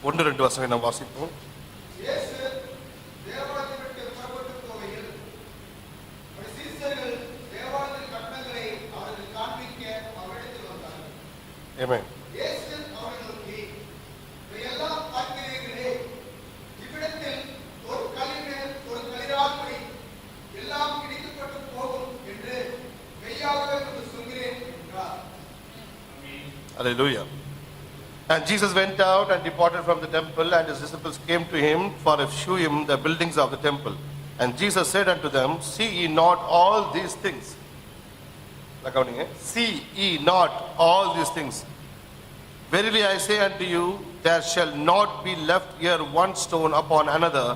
1-2 வசனங்களை நாம் வாசிப்போம். Amen. Hallelujah. And Jesus went out and departed from the temple, and his disciples came to him for to shew him the buildings of the temple. And Jesus said unto them, See ye not all these things? See ye not all these things? Verily I say unto you, there shall not be left here one stone upon another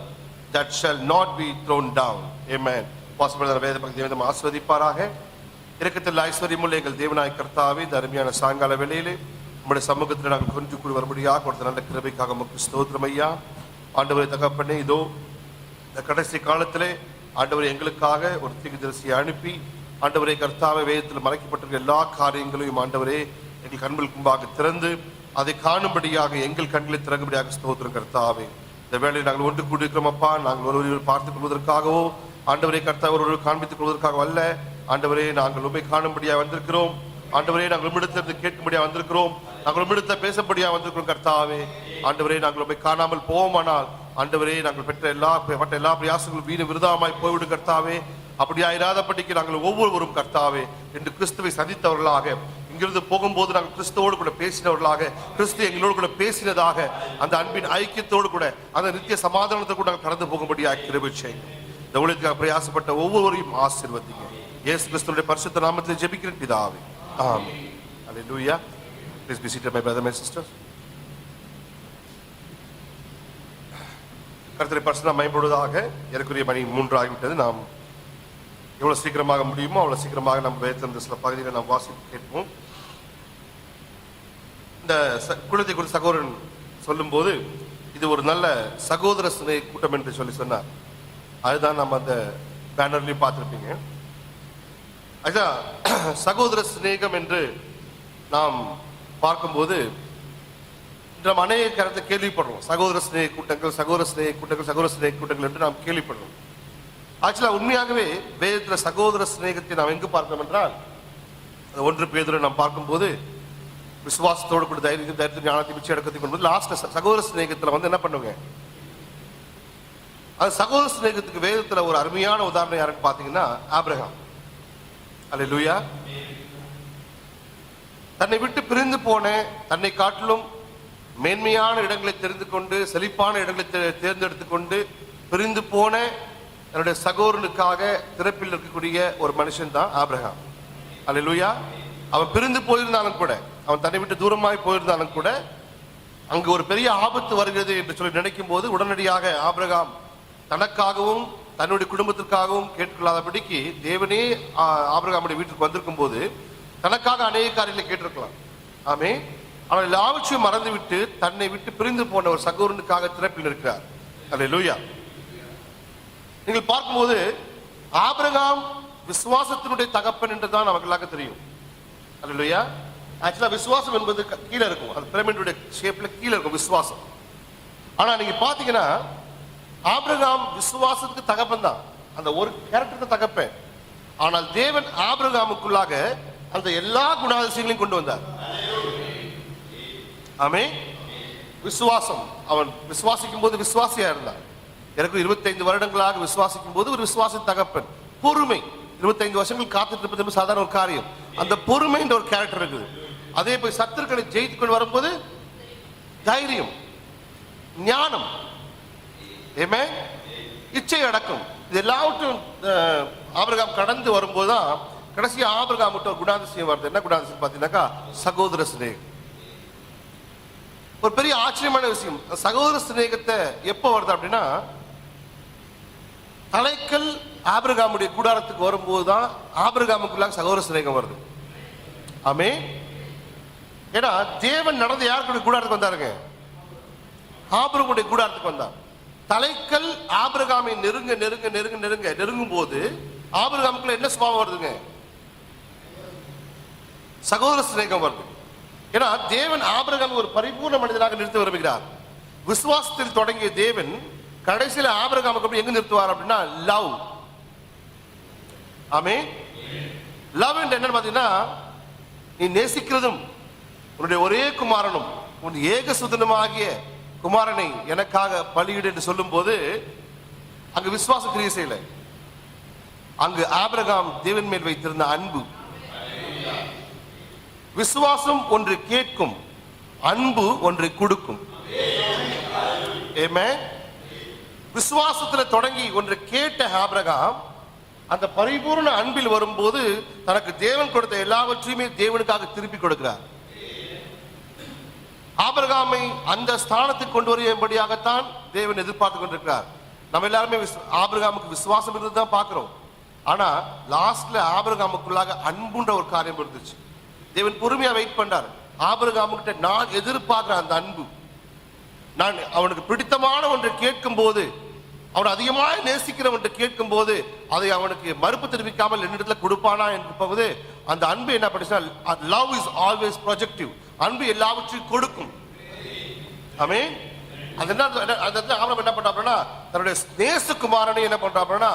that shall not be thrown down. Amen. பாசப்படுகிற வேத பக்தி தேவன் ஆசீர்வதிப்பாராக. இரக்கத்தில் ஐஸ்வர்யமுள்ள எங்கள் தேவனாய் கர்த்தாவே, இந்த அருமையான சாயங்கால வேளையிலே நம்முடைய சமூகத்தில் நாங்கள் கொஞ்சம் கூடி வரும்படியாக கொடுத்த நல்ல கிருபைக்காக உமக்கு ஸ்தோத்திரம் ஐயா. ஆண்டவரே தகப்பனே, இதோ இந்த கடைசி காலத்திலே ஆண்டவரை எங்களுக்காக ஒரு தீர்க்கதரிசியை அனுப்பி ஆண்டவரே கர்த்தாவே, வேதத்தில் மறைக்கப்பட்டிருக்கிற எல்லா காரியங்களையும் ஆண்டவரே எங்கள் கண்களுக்கு முன்பாக திறந்து அதை காணும்படியாக எங்கள் கண்களை திறங்கும்படியாக ஸ்தோத்திரம் கர்த்தாவே. இந்த வேளையில் நாங்கள் ஒன்று கூடியிருக்கிறோம் அப்பா. நாங்கள் ஒருவர் பார்த்துக் கொள்வதற்காகவோ ஆண்டவரே கர்த்தாவே ஒருவர் காண்பித்துக் கொள்வதற்காக அல்ல. ஆண்டவரே, நாங்கள் உண்மை காணும்படியாக வந்திருக்கிறோம். ஆண்டவரே, நாங்கள் உம்மிடத்திலிருந்து கேட்கும்படியாக வந்திருக்கிறோம். நாங்கள் உம்மிடத்தை பேசப்படியாக வந்திருக்கிறோம் கர்த்தாவே. ஆண்டவரே, நாங்கள் உண்மை காணாமல் போவோமானால் ஆண்டவரே, நாங்கள் பெற்ற எல்லா பிரயாசங்களும் வீண் விருதாமாய் போய்விடும் கர்த்தாவே. அப்படியா இராதபடிக்கு நாங்கள் ஒவ்வொருவரும் கர்த்தாவே என்று கிறிஸ்துவை சந்தித்தவர்களாக, இங்கிருந்து போகும்போது நாங்கள் கிறிஸ்துவோடு கூட பேசினவர்களாக, கிறிஸ்து எங்களோடு கூட பேசினதாக அந்த அன்பின் ஐக்கியத்தோடு கூட அந்த நித்திய சமாதானத்தை கூட நாங்கள் கடந்து போகும்படியாக கிருபை செய்யுங்க. இந்த ஊழியத்துக்காக பிரயாசப்பட்ட ஒவ்வொருவரையும் ஆசீர்வதிங்க. இயேசு கிறிஸ்துவின் பரிசுத்த நாமத்தில் ஜெபிக்கிறேன் பிதாவே, ஆமென். Hallelujah. Please be seated, my brother and sisters. கர்த்தரை பரிசுத்தம் மகிமைப்படுவதாக. ஏறக்குறைய மணி 3 ஆகிவிட்டது. நாம் எவ்வளவு சீக்கிரமாக முடியுமோ அவ்வளவு சீக்கிரமாக நம்ம வேதத்தின் சில பகுதிகளை நாம் வாசித்து கேட்போம். இந்த குலத்தை குறித்து சகோதரன் சொல்லும்போது இது ஒரு நல்ல சகோதர சிநேக கூட்டம் என்று சொன்னார். அதுதான் நம்ம அந்த பேனர்லையும் பார்த்துருப்பீங்க. அதுதான் சகோதர சிநேகம் என்று நாம் பார்க்கும்போது நாம் அநேக கருத்தை கேள்விப்படுறோம். சகோதர சிநேக கூட்டங்கள், சகோதர சிநேக கூட்டங்கள், சகோதர சிநேக கூட்டங்கள் என்று நாம் கேள்விப்படுறோம். ஆக்சுவலா உண்மையாகவே வேதத்துல சகோதர சிநேகத்தை நாம் எங்கு பார்க்கிறோம் என்றால், 1 பேதுரு நாம் பார்க்கும்போது விசுவாசத்தோடு கூட தைரியத்தை ஞானத்தை மிச்ச அடக்கத்தை கொண்டு லாஸ்ட் சகோதர சிநேகத்துல என்ன பண்ணுங்க, அது சகோதர சிநேகத்துக்கு வேதத்துல ஒரு அருமையான உதாரணம் யாருன்னு பாத்தீங்கன்னா ஆபிரகாம். அல்லேலூயா. தன்னை விட்டு பிரிந்து போன, தன்னை காட்டிலும் மேன்மையான இடங்களை தெரிந்து கொண்டு, செழிப்பான இடங்களை தேர்ந்தெடுத்து கொண்டு பிரிந்து போன தன்னுடைய சகோதரனுக்காக திறப்பில் இருக்கக்கூடிய ஒரு மனுஷன் தான் ஆபிரகாம். அல்லேலூயா. அவன் பிரிந்து போயிருந்தாலும் கூட, அவன் தன்னை விட்டு தூரமாய் போயிருந்தாலும் கூட, அங்கு ஒரு பெரிய ஆபத்து வருகிறது என்று சொல்லி நினைக்கும் போது உடனடியாக ஆபிரகாம் தனக்காகவும் தன்னுடைய குடும்பத்திற்காகவும் கேட்டுக்கொள்ளாதபடிக்கு தேவனே ஆபிரகாமுடைய வீட்டுக்கு வந்திருக்கும் போது தனக்காக அநேக காரியங்களை கேட்டிருக்கலாம். ஆமே. ஆனால் எல்லாவற்றையும் மறந்துவிட்டு தன்னை விட்டு பிரிந்து போன ஒரு சகோதரனுக்காக திறப்பில் இருக்கிறார். அல்லேலூயா. நீங்கள் பார்க்கும்போது ஆபிரகாம் விசுவாசத்தினுடைய தகப்பன் என்றுதான் நமக்கு எல்லாருக்கும் தெரியும். அல்லேலூயா. ஆக்சுவலா விசுவாசம் என்பது கீழே இருக்கும், அது பிரமிடுடைய ஷேப்ல கீழே இருக்கும் விசுவாசம். ஆனா நீங்க பாத்தீங்கன்னா ஆபிரகாம் விசுவாசத்துக்கு தகப்பன் தான், அந்த ஒரு கேரக்டருக்கு தகப்பன். ஆனால் தேவன் ஆபிரகாமுக்குள்ளாக அந்த எல்லா குணாதிசயங்களையும் கொண்டு வந்தார். ஆமே. விசுவாசம், அவன் விசுவாசிக்கும் போது விசுவாசியா இருந்தான். எனக்கு 25 வருடங்களாக விசுவாசிக்கும் போது ஒரு விசுவாச தகப்பன். பொறுமை, 25 வருஷங்கள் காத்துட்டு இருப்பது சாதாரண ஒரு காரியம். அந்த பொறுமை என்ற ஒரு கேரக்டர் இருக்குது. அதே போய் சத்துருக்களை ஜெயித்து கொண்டு வரும்போது தைரியம், ஞானம், இச்சை அடக்கம், இது எல்லாவற்றும் ஆபிரகாம் கடந்து வரும்போதுதான் கடைசியா ஆபிரகாம் ஒரு குணாதிசயம் வருது. என்ன குணாதிசயம் பார்த்தீங்கன்னாக்கா சகோதர சிநேகம். ஒரு பெரிய ஆச்சரியமான விஷயம். சகோதர சிநேகத்தை எப்ப வருது அப்படின்னா, தலைக்கல் ஆபிரகாமுடைய கூடாரத்துக்கு வரும்போதுதான் ஆபிரகாமுக்குள்ளாக சகோதர சிநேகம் வருது. ஆமே. ஏன்னா தேவன் நடந்து யாருக்குடைய கூடாரத்துக்கு வந்தாருங்க? ஆபிரகாமுடைய கூடாரத்துக்கு வந்தார். தலைக்கல் ஆபிரகாமை நெருங்க நெருங்க நெருங்க நெருங்க நெருங்கும் போது ஆபிரகாமுக்குள்ள என்ன சுபாவம் வருதுங்க? சகோதர சிநேகம் வருது. ஏன்னா தேவன் ஆபிரகாம் ஒரு பரிபூர்ண மனிதனாக நிறுத்த விரும்புகிறார். விசுவாசத்தில் தொடங்கிய தேவன் கடைசியில ஆபிரகாமுக்கு எங்க நிறுத்துவார் அப்படின்னா லவ். ஆமென். லவ் என்று என்னன்னு பாத்தீங்கன்னா, நீ நேசிக்கிறதும் உன்னுடைய ஒரே குமாரனும் உன் ஏகசுதனமாகிய குமாரனை எனக்காக பலியிடு என்று சொல்லும் போது அங்கு விசுவாச கிரியை செய்யல, அங்கு ஆபிரகாம் தேவன் மேல் வைத்திருந்த அன்பு. விசுவாசம் ஒன்று கேட்கும், அன்பு ஒன்று கொடுக்கும். ஆமென். விசுவாசத்தில் தொடங்கி ஒன்று கேட்ட ஆபிரகாம் அந்த பரிபூர்ண அன்பில் வரும்போது தனக்கு தேவன் கொடுத்த எல்லாவற்றையுமே தேவனுக்காக திருப்பி கொடுக்கிறார். ஆபிரகாமை அந்த ஸ்தானத்துக்கு கொண்டு வரும்படியாகத்தான் தேவன் எதிர்பார்த்து கொண்டிருக்கிறார். நம்ம எல்லாருமே ஆபிரகாமுக்கு விசுவாசம் இருந்து தான் பார்க்கிறோம். ஆனா லாஸ்ட்ல ஆபிரகாமுக்குள்ளாக அன்புன்ற ஒரு காரியம் இருந்துச்சு. தேவன் பொறுமையா வெயிட் பண்றார். ஆபிரகாமுக்கிட்ட நான் எதிர்பார்க்கிற அந்த அன்பு, நான் அவனுக்கு பிடித்தமான ஒன்றை கேட்கும் போது, அவன் அதிகமாக நேசிக்கிற ஒன்றை கேட்கும் போது அதை அவனுக்கு மறுப்பு தெரிவிக்காமல் என்னிடத்துல கொடுப்பானா என்பது அந்த அன்பு என்ன படிச்சா, லவ் இஸ் ஆல்வேஸ் ப்ரொஜெக்டிவ். அன்பு எல்லாவற்றையும் கொடுக்கும். ஆமென். ஆபிரகாம் என்ன பண்றாருன்னா தன்னுடைய நேசகுமாரனை என்ன பண்றாருன்னா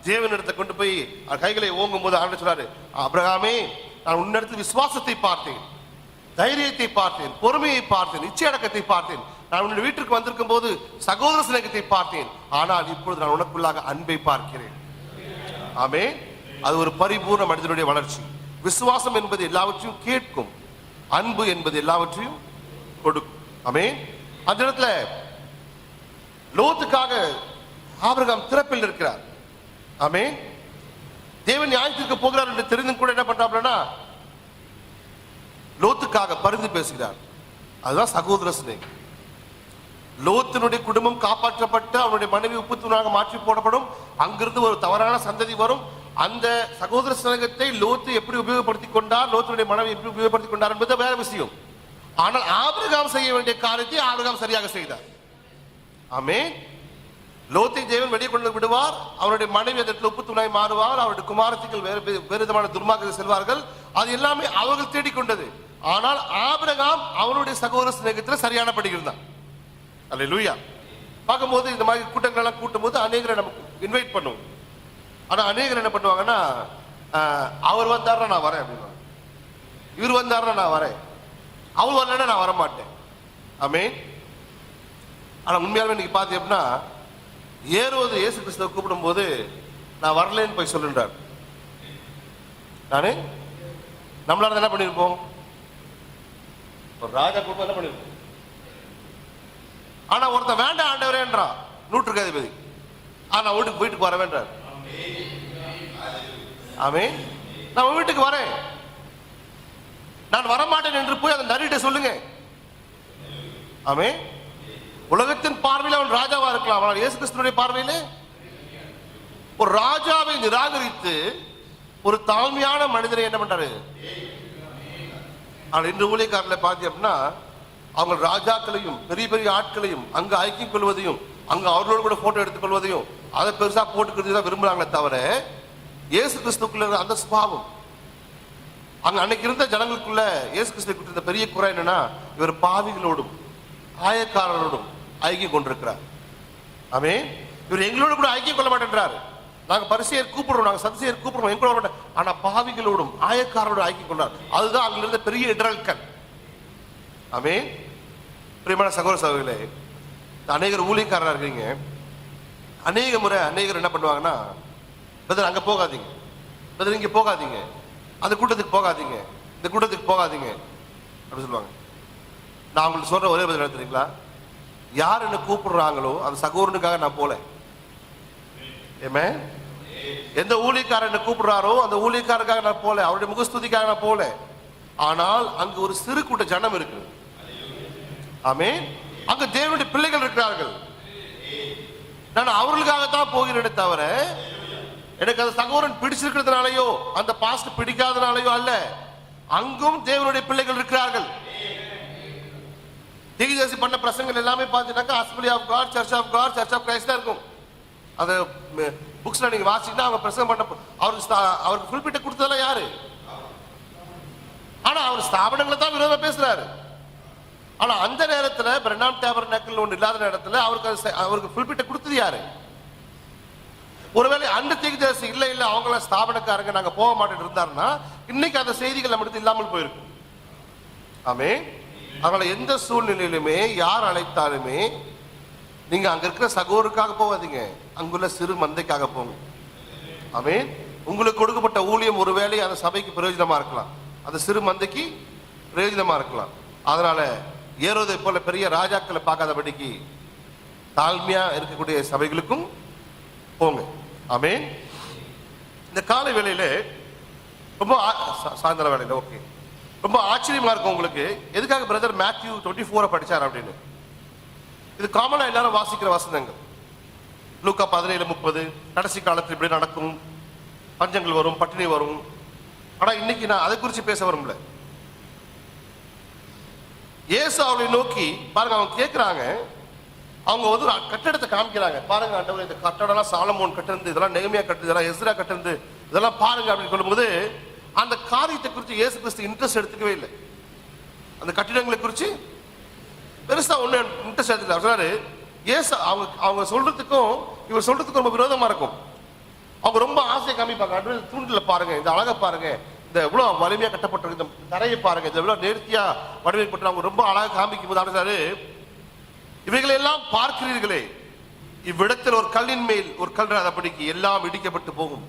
தேவனிடத்தை கொண்டு போய் கைகளை ஓங்கும் போது ஆண்டு சொல்றாரு, ஆபிரகாமே நான் உன்னிடத்தில் விசுவாசத்தை பார்த்தேன், தைரியத்தை பார்த்தேன், பொறுமையை பார்த்தேன், இச்சையடக்கத்தை பார்த்தேன். நான் உன்னுடைய வீட்டிற்கு வந்திருக்கும் போது சகோதர சிநேகத்தை பார்த்தேன். ஆனால் இப்பொழுது நான் உனக்குள்ளாக அன்பை பார்க்கிறேன். ஆமென். அது ஒரு பரிபூர்ண மனிதனுடைய வளர்ச்சி. விசுவாசம் என்பது எல்லாவற்றையும் கேட்கும், அன்பு என்பது எல்லாவற்றையும் கொடுக்கும். ஆமென். அந்த இடத்துல லோத்துக்காக ஆபிரகாம் திறப்பில் இருக்கிறார். ஆமென். தேவன் நியாயத்திற்கு போகிறார் என்று தெரிந்தும் கூட என்ன பண்றாருன்னா லோத்துக்காக பரிந்து பேசுகிறார். அதுதான் சகோதர சிநேகம். லோத்தினுடைய குடும்பம் காப்பாற்றப்பட்டு அவனுடைய மனைவி உப்பு தூணாக மாற்றி போடப்படும். அங்கிருந்து ஒரு தவறான சந்ததி வரும். அந்த சகோதர சிநேகத்தை லோத்து எப்படி உபயோகப்படுத்திக் கொண்டார், லோத்தினுடைய மனைவி எப்படி உபயோகப்படுத்திக் கொண்டார் என்பது வேற விஷயம். ஆனால் ஆபிரகாம் செய்ய வேண்டிய காரியத்தை ஆபிரகாம் சரியாக செய்தார். ஆமென். லோத்தை தேவன் வெளியே கொண்டு விடுவார், அவருடைய மனைவி அதற்கு உப்பு தூணாய் மாறுவார், அவருடைய குமாரத்திகள் வேறு விதமான துர்மார்க்கத்தில் செல்வார்கள். அது எல்லாமே அவர்கள் தேடிக்கொண்டது. ஆனால் ஆபிரகாம் அவனுடைய சகோதர சிநேகத்தில் சரியான படி இருந்தான். அல்லேலூயா. பார்க்கும்போது இந்த மாதிரி கூட்டங்கள் எல்லாம் கூட்டும் போது அநேகரை நமக்கு இன்வைட் பண்ணுவோம். ஆனா அநேகர் என்ன பண்ணுவாங்கன்னா, அவர் வந்தாருன்னா நான் வரேன் அப்படின்னா, இவர் வந்தாருன்னா நான் வரேன், அவர் வரலன்னா நான் வரமாட்டேன். ஆமென். ஆனா உண்மையாலுமே இன்னைக்கு பார்த்து அப்படின்னா ஏரோது இயேசு கிறிஸ்துவை கூப்பிடும் போது நான் வரலன்னு போய் சொல்லுன்றார். நானு நம்மளால என்ன பண்ணிருப்போம், ஒரு ராஜா கூட்டம் என்ன பண்ணிருப்போம். ஆனா ஒருத்தன் வேண்டாம் ஆண்டவரேன்றான், நூற்றுக்கு அதிபதி. ஆனா வீட்டுக்கு வர வேண்டாம். ஆமென். நான் வீட்டுக்கு வரேன், நான் வரமாட்டேன் என்று போய் அந்த நரிட்ட சொல்லுங்க. ஆமென். உலகத்தின் பார்வையில் அவன் ராஜாவா இருக்கலாம், ஆனால் இயேசு கிறிஸ்துவினுடைய பார்வையிலே ஒரு ராஜாவை நிராகரித்து ஒரு தாழ்மையான மனிதனை என்ன பண்றாரு. ஆனால் இன்று ஊழியக்காரர்களை பார்த்தி அப்படின்னா அவங்க ராஜாக்களையும் பெரிய பெரிய ஆட்களையும் அங்க ஐக்கியம் கொள்வதையும் அங்க அவர்களோடு கூட போட்டோ எடுத்துக்கொள்வதையும் அதை பெருசா போட்டுக்கிறது தான் விரும்புறாங்களே தவிர இயேசு கிறிஸ்துக்குள்ள அந்த சுபாவம் அங்க அன்னைக்கு இருந்த ஜனங்களுக்குள்ள இயேசு கிறிஸ்து இருந்த பெரிய குறை என்னன்னா, இவர் பாவிகளோடும் ஆயக்காரரோடும் ஐக்கியம் கொண்டிருக்கிறார். ஆமென். இவர் எங்களோட கூட ஐக்கியம் கொள்ள மாட்டேன்றாரு. நாங்க பரிசேயர் கூப்பிடுறோம், நாங்க சதுசேயர் கூப்பிடுறோம், எங்களோட மாட்டேன். ஆனா பாவிகளோடும் ஆயக்காரரோடும் ஐக்கியம் கொண்டார். அதுதான் அங்க இருந்த பெரிய இடரல்கள். ஆமென். பிரியமான சகோதர சகோதரிகளே, அநேகர் ஊழியக்காரராக இருக்கீங்க. அநேக முறை அநேகர் என்ன பண்ணுவாங்கன்னா, பிரதர் அங்க போகாதீங்க, பிரதர் இங்க போகாதீங்க, அந்த கூட்டத்துக்கு போகாதீங்க, இந்த கூட்டத்துக்கு போகாதீங்க அப்படின்னு சொல்லுவாங்க. நான் உங்களுக்கு சொல்ற ஒரே பதில் என்ன தெரியுங்களா, யார் என்ன கூப்பிடுறாங்களோ அந்த சகோதரனுக்காக நான் போல. ஏமே, எந்த ஊழியக்காரர் என்ன கூப்பிடுறாரோ அந்த ஊழியக்காரருக்காக நான் போல, அவருடைய முகஸ்துதிக்காக நான் போல. ஆனால் அங்கு ஒரு சிறு கூட்ட ஜனம் இருக்கு. ஆமென். அங்க தேவனுடைய பிள்ளைகள் இருக்கிறார்கள். நான் அவர்களுக்காகத்தான் போகிறேன் தவிர எனக்கு அந்த சகோதரன் பிடிச்சிருக்கிறதுனாலயோ அந்த பாஸ்ட் பிடிக்காதனாலயோ அல்ல. அங்கும் தேவனுடைய பிள்ளைகள் இருக்கிறார்கள். தீர்க்கதரிசி பண்ண பிரசங்கள் எல்லாமே பார்த்தீங்கன்னாக்கா assembly of God, church of God, church of Christ தான் இருக்கும். அந்த புக்ஸ்ல நீங்க வாசிச்சீங்கன்னா அவங்க பிரசங்கம் பண்ண அவருக்கு குறிப்பிட்ட கொடுத்ததெல்லாம் யாரு? ஆனா அவர் ஸ்தாபனங்களை தான் விரோதமா பேசுறாரு. ஆனா அந்த நேரத்துல பிரணாம் டேபர்நாக்கிள் ஒன்று இல்லாத நேரத்துல அவருக்கு புல்பிட்டை கொடுத்தது யாரு? ஒருவேளை அந்த தீர்க்கதரிசி இல்ல அவங்கள ஸ்தாபனக்காரங்க நாங்க போக மாட்டேன்னு இருந்தாருன்னா இன்னைக்கு அந்த செய்திகள் நம்ம இடத்துல இல்லாமல் போயிருக்கும். ஆமென். அதனால எந்த சூழ்நிலையிலுமே யார் அழைத்தாலுமே நீங்க அங்க இருக்கிற சகோதரருக்காக போகாதீங்க, அங்குள்ள சிறு மந்தைக்காக போங்க. ஆமென். உங்களுக்கு கொடுக்கப்பட்ட ஊழியம் ஒருவேளை அந்த சபைக்கு பிரயோஜனமா இருக்கலாம், அந்த சிறு மந்தைக்கு பிரயோஜனமா இருக்கலாம். அதனால ஏரோதை போல பெரிய ராஜாக்களை பார்க்காதபடிக்கு தாழ்மையா இருக்கக்கூடிய சபைகளுக்கும் போங்க. ஆமென். இந்த காலை வேளையில ரொம்ப சாயந்தர வேளையில ஓகே ரொம்ப ஆச்சரியமா இருக்கும் உங்களுக்கு. எதுக்காக பிரதர் மேத்யூ 24 படிச்சார் அப்படின்னு? இது காமனா எல்லாரும் வாசிக்கிற வசனங்கள். லூக்கா 17:30 கடைசி காலத்தில் இப்படி நடக்கும், பஞ்சங்கள் வரும், பட்டினி வரும். ஆனா இன்னைக்கு நான் அதை குறித்து பேச வரும்ல. இயேசு அவளை நோக்கி பாருங்க, அவங்க கேட்கிறாங்க, அவங்க வந்து கட்டடத்தை காமிக்கிறாங்க. பாருங்க ஆண்டவரே, இந்த கட்டடம்லாம் சாலமோன் கட்டிருந்து, இதெல்லாம் நெகமியா கட்டுறது, இதெல்லாம் எஸ்ரா கட்டிருந்து, இதெல்லாம் பாருங்க அப்படின்னு சொல்லும்போது அந்த காரியத்தை குறித்து இயேசு கிறிஸ்து இன்ட்ரெஸ்ட் எடுத்துக்கவே இல்லை. அந்த கட்டிடங்களை குறித்து பெருசா ஒண்ணு இன்ட்ரெஸ்ட் எடுத்துக்கல. சொன்னாரு இயேசு அவங்க சொல்றதுக்கும் இவர் சொல்றதுக்கும் ரொம்ப விரோதமா இருக்கும். அவங்க ரொம்ப ஆசையை காமிப்பாங்க. ஆண்டவரே தூண்டில பாருங்க, இந்த அழகை பாருங்க, இந்த எவ்வளவு வலிமையா கட்டப்பட்டிருக்கு, இந்த தரையை பாருங்க, இந்த எவ்வளவு நேர்த்தியா வடிவமைக்கப்பட்டு அவங்க ரொம்ப அழகா காமிக்கும் போது ஆண்டாரு, இவைகளை எல்லாம் பார்க்கிறீர்களே, இவ்விடத்தில் ஒரு கல்லின் மேல் ஒரு கல் அதப்படிக்கு எல்லாம் இடிக்கப்பட்டு போகும்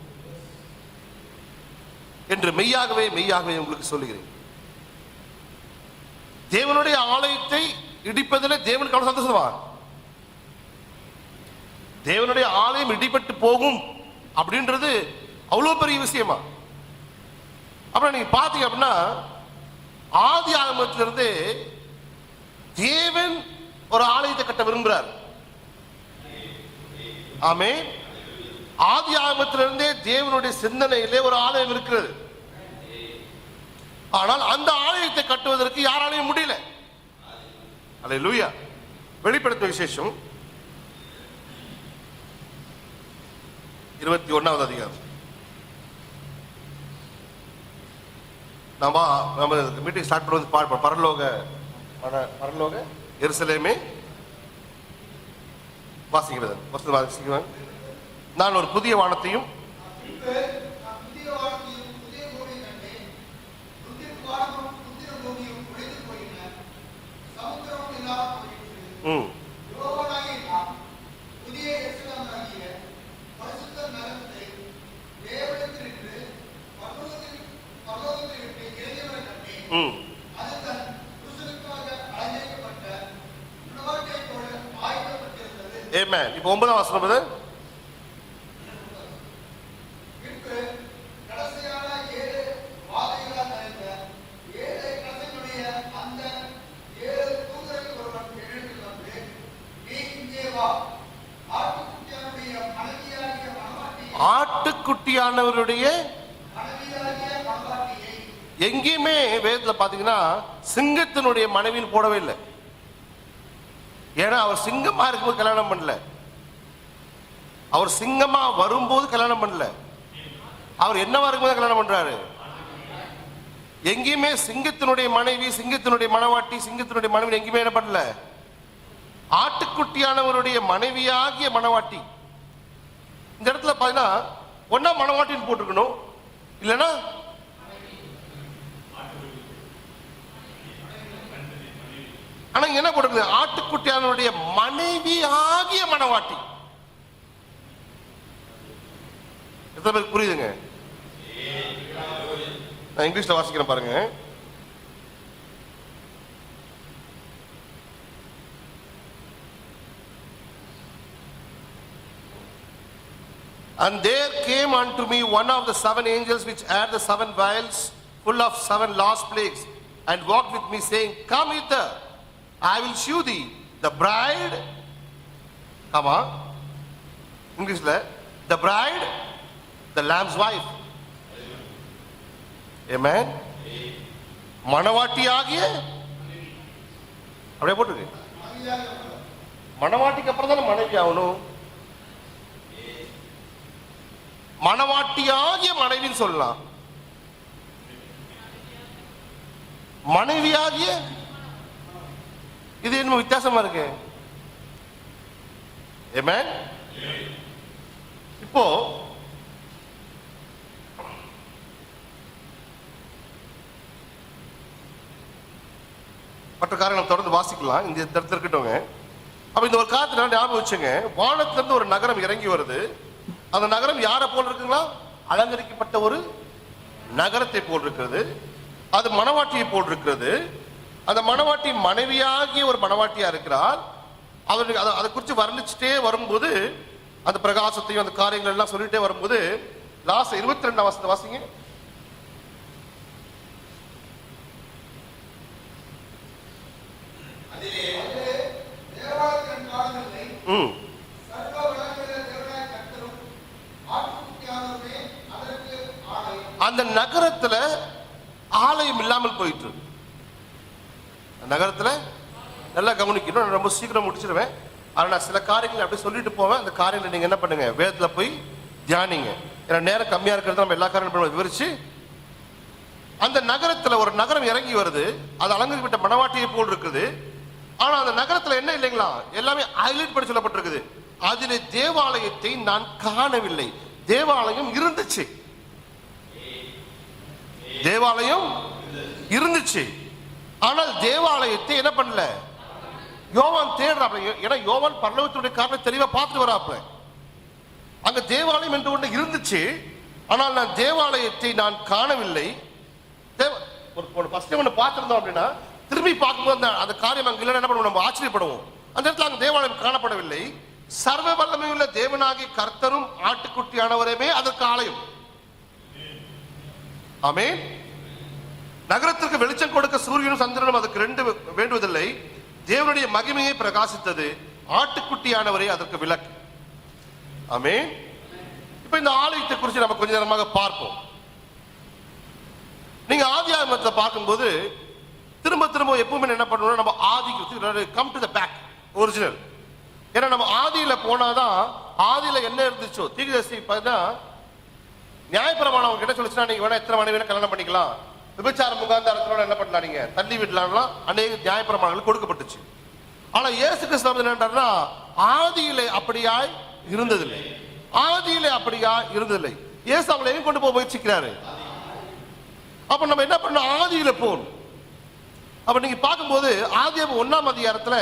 என்று மெய்யாகவே மெய்யாகவே உங்களுக்கு சொல்லுகிறேன். தேவனுடைய ஆலயத்தை இடிப்பதில் தேவனுக்கு அவ்வளவு சந்தோஷமா? தேவனுடைய ஆலயம் இடிபட்டு போகும் அப்படின்றது அவ்வளவு பெரிய விஷயமா? அப்புறம் நீங்க பாத்தீங்க அப்படின்னா ஆதி ஆகமத்திலிருந்து தேவன் ஒரு ஆலயத்தை கட்ட விரும்புகிறார். ஆமென். ஆதி ஆகமத்திலிருந்தே தேவனுடைய சிந்தனையிலே ஒரு ஆலயம் இருக்கிறது. ஆனால் அந்த ஆலயத்தை கட்டுவதற்கு யாராலையும் முடியல. அல்லேலூயா. வெளிப்படுத்தின விசேஷம் 21வது அதிகாரம். நம்ம மீட்டிங் ஸ்டார்ட் பண்ணுவது பரலோக எருசலேமே வாசிக்கிறது. நான் ஒரு புதிய வானத்தையும் Amen. இப்போ 9ஆம் வசனம் brother. ஆட்டுக்குட்டியானவருடைய எங்கேயுமே வேதத்துல பாத்தீங்கன்னா சிங்கத்தினுடைய மனைவின்னு போடவே இல்லை. ஏன்னா அவர் சிங்கமா இருக்கும்போது கல்யாணம் பண்ணல, அவர் சிங்கமா வரும்போது கல்யாணம் பண்ணல, அவர் என்னவா இருக்கும்போது கல்யாணம் பண்றாரு. எங்கேயுமே சிங்கத்தினுடைய மனைவி, சிங்கத்தினுடைய மனவாட்டி, சிங்கத்தினுடைய மனைவி எங்கேயுமே என்ன பண்ணல. ஆட்டுக்குட்டியானவருடைய மனைவியாகிய மனவாட்டி. இந்த இடத்துல பாத்தீங்கன்னா ஒன்னா மனவாட்டின்னு போட்டிருக்கணும், இல்லைன்னா ஆனா என்ன போட்டிருக்கு, ஆட்டுக்குட்டியானவருடைய மனைவி ஆகிய மனவாட்டி. எத்தனை பேருக்கு புரியுதுங்க? நான் இங்கிலீஷ்ல வாசிக்கிறேன் பாருங்க. And there came unto me one of the 7 angels which had the 7 vials full of 7 last plagues, and walked with me, saying, Come hither, I will shew thee the bride. Come on. English la, the bride, the lamb's wife. Amen. மனவாட்டி ஆகிய அப்படியே போட்டுருக்கு. மனவாட்டிக்கு அப்புறம் தானே மனைவி ஆகணும். மனவாட்டியாகிய மனைவின்னு சொல்லலாம், மனைவியாகிய இது என்ன வித்தியாசமா இருக்கு? ஆமென். இப்போ மற்ற காரணம் தொடர்ந்து வாசிக்கலாம், இந்த இடத்துல இருக்கட்டும். அப்ப இந்த ஒரு காலத்துல ஞாபகம் வச்சுங்க, வானத்துல இருந்து ஒரு நகரம் இறங்கி வருது. அந்த நகரம் யாரை போல் இருக்குங்களா? அலங்கரிக்கப்பட்ட ஒரு நகரத்தை போல் இருக்கிறது. அது மணவாட்டியை போல் இருக்கிறது. அந்த மணவாட்டி மனைவியாகிய ஒரு மணவாட்டியா இருக்கிறார். அவருக்கு அதை குறித்து வர்ணிச்சுட்டே வரும்போது, அந்த பிரகாசத்தையும் அந்த காரியங்கள் எல்லாம் சொல்லிட்டே வரும்போது, லாஸ்ட் 22ஆம் வசனத்தை வாசிங்க. அந்த நகரத்துல ஆலயம் இல்லாமல் போயிட்டு, நகரத்துல நல்லா கவனிக்கணும். நான் ரொம்ப சீக்கிரம் முடிச்சிருவேன். ஆனால் நான் சில காரியங்களை அப்படியே சொல்லிட்டு போவேன். அந்த காரியங்களை நீங்க என்ன பண்ணுங்க, வேதத்துல போய் தியானிங்க. ஏன்னா நேரம் கம்மியா இருக்கிறது, நம்ம எல்லா காரியங்களும் விவரிச்சு. அந்த நகரத்துல ஒரு நகரம் இறங்கி வருது. அது அலங்கரிக்கப்பட்ட மணவாட்டியை போல் இருக்குது. ஆனா அந்த நகரத்துல என்ன இல்லைங்களா, எல்லாமே ஹைலைட் பண்ணி சொல்லப்பட்டிருக்குது. அதிலே தேவாலயத்தை நான் காணவில்லை. தேவாலயம் இருந்துச்சு, தேவாலயம் இருந்துச்சு. ஆனால் தேவாலயத்தை என்ன பண்ணல யோவான் தேடுறாப்ல. ஏன்னா யோவான் பரலோகத்துடைய காரணம் தெளிவா பார்த்துட்டு வராப்ல. அங்க தேவாலயம் என்று ஒன்று இருந்துச்சு, ஆனால் நான் தேவாலயத்தை நான் காணவில்லை. ஒரு ஃபர்ஸ்ட் ஒன்று பார்த்திருந்தோம் அப்படின்னா, திரும்பி பார்க்கும்போது அந்த காரியம் அங்க இல்லை என்ன பண்ணுவோம், நம்ம ஆச்சரியப்படுவோம். அந்த இடத்துல அங்க தேவாலயம் காணப்படவில்லை. சர்வ வல்லமையுள்ள தேவனாகிய கர்த்தரும் ஆட்டுக்குட்டியானவரே அதற்கு ஆலயம். ஆமென். நகரத்திற்கு வெளிச்சம் கொடுக்க சூரியனும் சந்திரனும் அதுக்கு ரெண்டு வேண்டுவதில்லை. தேவனுடைய மகிமையை பிரகாசித்தது. ஆட்டுக்குட்டியானவரே அதற்கு விளக்கு. ஆமென். இப்ப இந்த ஆலயத்தை குறித்து நம்ம கொஞ்ச நேரமாக பார்ப்போம். நீங்க ஆதியாகமத்தை பார்க்கும்போது திரும்ப திரும்ப எப்பவுமே என்ன பண்ணணும், நம்ம Aadhi come to the back original. ஏன்னா நம்ம ஆதியில போனாதான் ஆதியில என்ன இருந்துச்சோ. தீர்க்கதரிசி பார்த்தா நியாயப்பிரமாணம் அவங்க கிட்ட சொல்லிச்சுன்னா, நீங்க வேணா எத்தனை மனைவி கல்யாணம் பண்ணிக்கலாம், விபச்சார முகாந்தாரத்தோட என்ன பண்ணலாம், நீங்க தள்ளி விடலாம், அநேக நியாயப்பிரமாணங்கள் கொடுக்கப்பட்டுச்சு. ஆனா இயேசு கிறிஸ்து என்னன்னா, ஆதியிலே அப்படியாய் இருந்ததில்லை. ஆதியிலே அப்படியா இருந்ததில்லை. இயேசு அவங்களை எங்க கொண்டு போய் முயற்சிக்கிறாரு. அப்ப நம்ம என்ன பண்ணணும், ஆதியில போகணும். அப்ப நீங்க பார்க்கும்போது ஆதியாகமம் 1ஆம் அதிகாரத்துல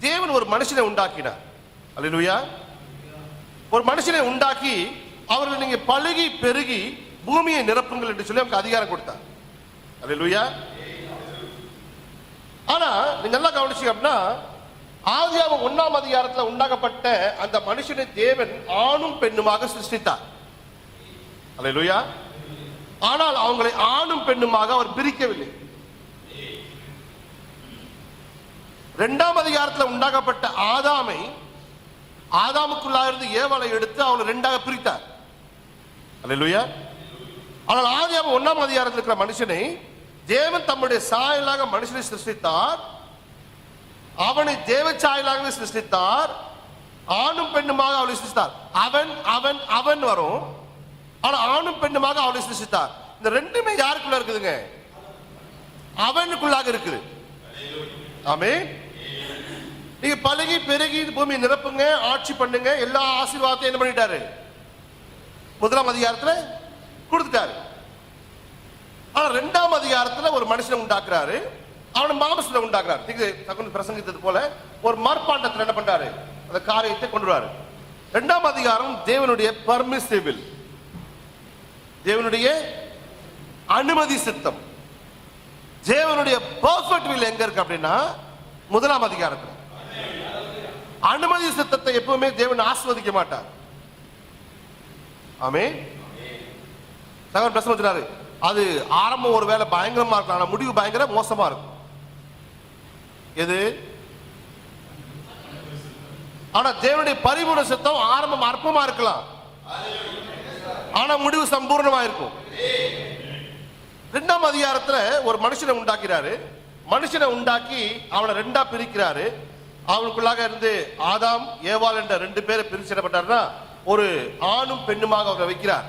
தேவன் ஒரு மனுஷனை உண்டாக்கினார். அல்லேலூயா. ஒரு மனுஷனை உண்டாக்கி அவர்கள் நீங்க பழுகி பெருகி பூமியை நிரப்புங்கள் என்று சொல்லி நமக்கு அதிகாரம் கொடுத்தார். அல்லேலூயா. ஆனா நீங்க நல்லா கவனிச்சீங்க அப்படின்னா, ஆதியாகமம் 1ஆம் அதிகாரத்துல உண்டாக்கப்பட்ட அந்த மனுஷனை தேவன் ஆணும் பெண்ணுமாக சிருஷ்டித்தார். அல்லேலூயா. ஆனால் அவங்களை ஆணும் பெண்ணுமாக அவர் பிரிக்கவில்லை. 2ஆம் அதிகாரத்தில் உண்டாக்கப்பட்ட ஆதாமை, ஆதாமுக்குள்ளாக இருந்து ஏவாளை எடுத்து அவளை ரெண்டாக பிரித்தார். அல்லேலூயா. ஆனால் ஆதியாகமம் 1ஆம் அதிகாரத்தில் இருக்கிற மனுஷனை தேவன் தம்முடைய சாயலாக மனுஷனை சிருஷ்டித்தார். அவனை தேவ சாயலாக சிருஷ்டித்தார். ஆணும் பெண்ணுமாக அவளை சிருஷ்டித்தார். அவன் அவன் அவன் வரும். ஆனா ஆணும் பெண்ணுமாக அவளை சிருஷ்டித்தார். இந்த ரெண்டுமே யாருக்குள்ள இருக்குதுங்க, அவனுக்குள்ளாக இருக்குது. ஆமென். நீங்க பழகி பெருகி பூமி நிரப்புங்க, ஆட்சி பண்ணுங்க, எல்லா ஆசீர்வாதத்தையும் என்ன பண்ணிட்டாரு, 1ஆம் அதிகாரத்துல கொடுத்துட்டாரு. ஆனா 2ஆம் அதிகாரத்துல ஒரு மனுஷனை உண்டாக்குறாரு. அவனை மாம்சத்துல உண்டாக்குறாரு. பிரசங்கித்தது போல ஒரு மார்ப்பாண்டத்தில் என்ன பண்றாரு, அந்த காரியத்தை கொண்டு வராரு. 2ஆம் அதிகாரம் தேவனுடைய பர்மிசிபிள், தேவனுடைய அனுமதி சித்தம். தேவனுடைய பெர்ஃபெக்ட் வில் எங்க இருக்கு அப்படின்னா 1ஆம் அதிகாரத்தில். அனுமதி சித்தத்தை எப்பவுமே தேவன் ஆஸ்வதிக்க மாட்டார். ஆமென். சகோதரர் பிரசங்கம் சொன்னாரு, அது ஆரம்பம் ஒரு வேலை பயங்கரமா இருக்கும், ஆனா முடிவு பயங்கர மோசமா இருக்கும். எது? ஆனா தேவனுடைய பரிபூர்ண சித்தம் ஆரம்பம் அற்பமா இருக்கலாம், ஆனா முடிவு சம்பூர்ணமா இருக்கும். 2ஆம் அதிகாரத்துல ஒரு மனுஷனை உண்டாக்கிறாரு. மனுஷனை உண்டாக்கி அவனை ரெண்டா பிரிக்கிறாரு. அவனுக்குள்ளாக இருந்து ஆதாம் ஏவாள் என்ற 2 பேரை பிரிச்சிடப்பட்டார்னா, ஒரு ஆணும் பெண்ணுமாக அவரை வைக்கிறார்.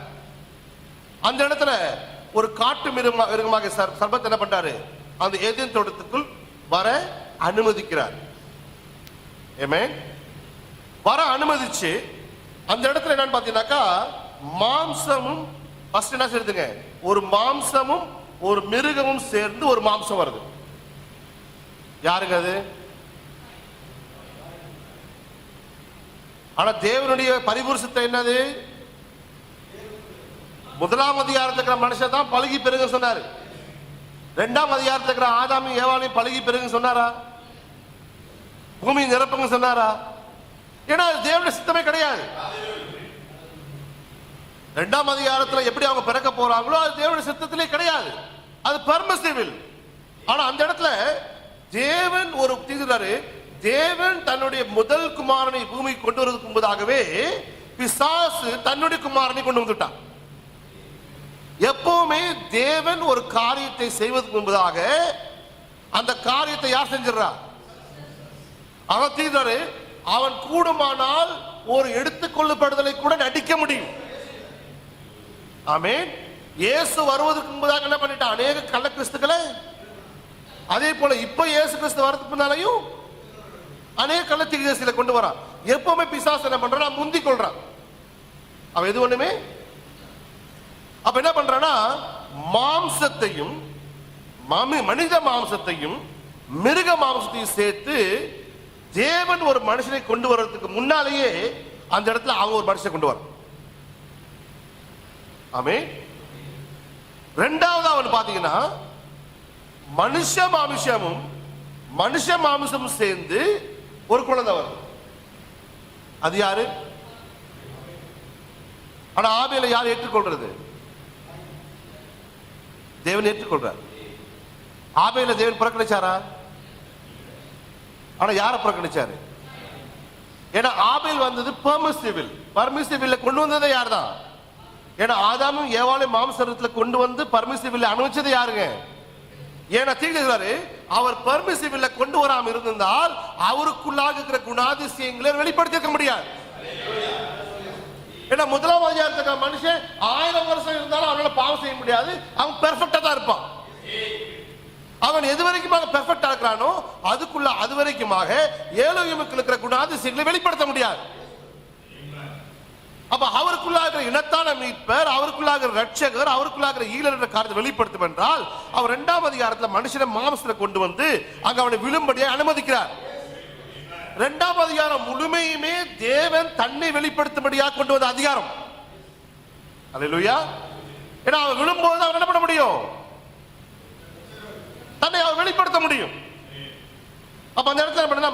அந்த இடத்துல ஒரு காட்டு மிருகமாக சர்பத்தை என்ன பண்றாரு, அந்த ஏதேன் தோட்டத்துக்குள் வர அனுமதிக்கிறார். ஆமென். வர அனுமதிச்சு அந்த இடத்துல என்னன்னு பாத்தீங்கன்னாக்கா மாம்சமும் ஃபர்ஸ்ட் என்ன செய்யுதுங்க, ஒரு மாம்சமும் ஒரு மிருகமும் சேர்ந்து ஒரு மாம்சம் வருது. யாருங்க அது? ஆனா தேவனுடைய பரிபூர்ணத்தை என்னது? முதலாம் அதிகாரத்தில் இருக்கிற மனுஷன் தான் பழுகி பெருங்க சொன்னாரு. இரண்டாம் அதிகாரத்தில் இருக்கிற ஆதாமும் ஏவாளையும் பழுகி பெருங்க சொன்னாரா? பூமி நிரப்புங்க சொன்னாரா? ஏன்னா அது தேவனுடைய சித்தமே கிடையாது. இரண்டாம் அதிகாரத்தில் எப்படி அவங்க பிறக்க போறாங்களோ அது தேவனுடைய சித்தத்திலே கிடையாது, அது பெர்மிசிபிள். ஆனா அந்த இடத்துல தேவன் ஒரு தீர்க்கிறாரு. தேவன் தன்னுடைய முதல் குமாரனை பூமிக்கு கொண்டு வருவதற்கு முன்பதாகவே பிசாசு தன்னுடைய குமாரனை கொண்டு வந்துட்டான். எப்பவுமே தேவன் ஒரு காரியத்தை செய்வதற்கு முன்பதாக அந்த காரியத்தை யார் செஞ்சிடறா? அவன் தீர்க்கிறாரு. அவன் கூடுமானால் ஒரு எடுத்துக்கொள்ளப்படுதலை கூட நடிக்க முடியும். ஆமென். இயேசு வருவதற்கு முன்பதாக என்ன பண்ணிட்டான்? அநேக கள்ள கிறிஸ்துக்களை. அதே போல இப்ப இயேசு கிறிஸ்து வரதுக்கு முன்னாலையும் அநேக கள்ள தீர்க்கதரிசிகளை கொண்டு வரான். எப்பவுமே பிசாசு என்ன பண்றான்? முந்தி கொள்றான். அவன் எது ஒண்ணுமே. அப்ப என்ன பண்றானா, மாம்சத்தையும் மனித மாம்சத்தையும் மிருக மாம்சத்தையும் சேர்த்து தேவன் ஒரு மனுஷனை கொண்டு வர்றதுக்கு முன்னாலேயே அந்த இடத்துல அவங்க ஒரு மனுஷனை கொண்டு வர. ஆமே. இரண்டாவது அவன் பாத்தீங்கன்னா மனுஷ மாமிசமும் மனுஷ மாமிசமும் சேர்ந்து ஒரு குழந்தை வரும். அது யாரு? ஆனா ஆபேலை யார் ஏற்றுக்கொள்றது? தேவன் ஏற்றுக்கொள்றார். ஆபேலை தேவன் புறக்கணிச்சாரா? ஆனா யார புறக்கணிச்சாரு? ஏன்னா ஆபேல் வந்தது பர்மிசிபிள் கொண்டு வந்ததே யார் தான்? ஏன்னா ஆதாமும் ஏவாளையும் மாம்சத்துல கொண்டு வந்து பர்மிசிபிள் அனுபவிச்சது யாருங்க? ஏன்னா தீர்க்கிறாரு, அவர் பர்மிசிபிள் கொண்டு வராம இருந்தால் அவருக்குள்ளாக இருக்கிற குணாதிசயங்களை வெளிப்படுத்திக்க முடியாது. ஏன்னா முதலாம் அதிகாரத்துக்கு மனுஷன் 1000 வருஷம் இருந்தாலும் அவனால பாவம் செய்ய முடியாது. அவன் பெர்ஃபெக்ட்டா தான் இருப்பான். அவன் எது வரைக்கும் பெர்ஃபெக்ட்டா இருக்கிறானோ அதுக்குள்ள அது வரைக்குமாக ஏலோகிமுக்கு இருக்கிற குணாதிசயங்களை வெளிப்படுத்த முடியாது. அப்ப அவருக்குள்ளாக இனத்தான மீட்பர், அவருக்குள்ளாக ரட்சகர், அவருக்குள்ளாக ஈழர் என்ற காரியத்தை வெளிப்படுத்தும் என்றால் அவர் இரண்டாம் அதிகாரத்தில் மனுஷனை மாம்சத்தில் கொண்டு வந்து அங்க அவனை விழும்படியாக அனுமதிக்கிறார். இரண்டாம் அதிகாரம் முழுமையுமே தேவன் தன்னை வெளிப்படுத்தும்படியாக கொண்டு வந்த அதிகாரம். அல்லேலூயா. ஏன்னா அவன் விழும்போது அவன் என்ன பண்ண முடியும்? தன்னை அவர் வெளிப்படுத்த முடியும். அப்ப அந்த இடத்துல என்ன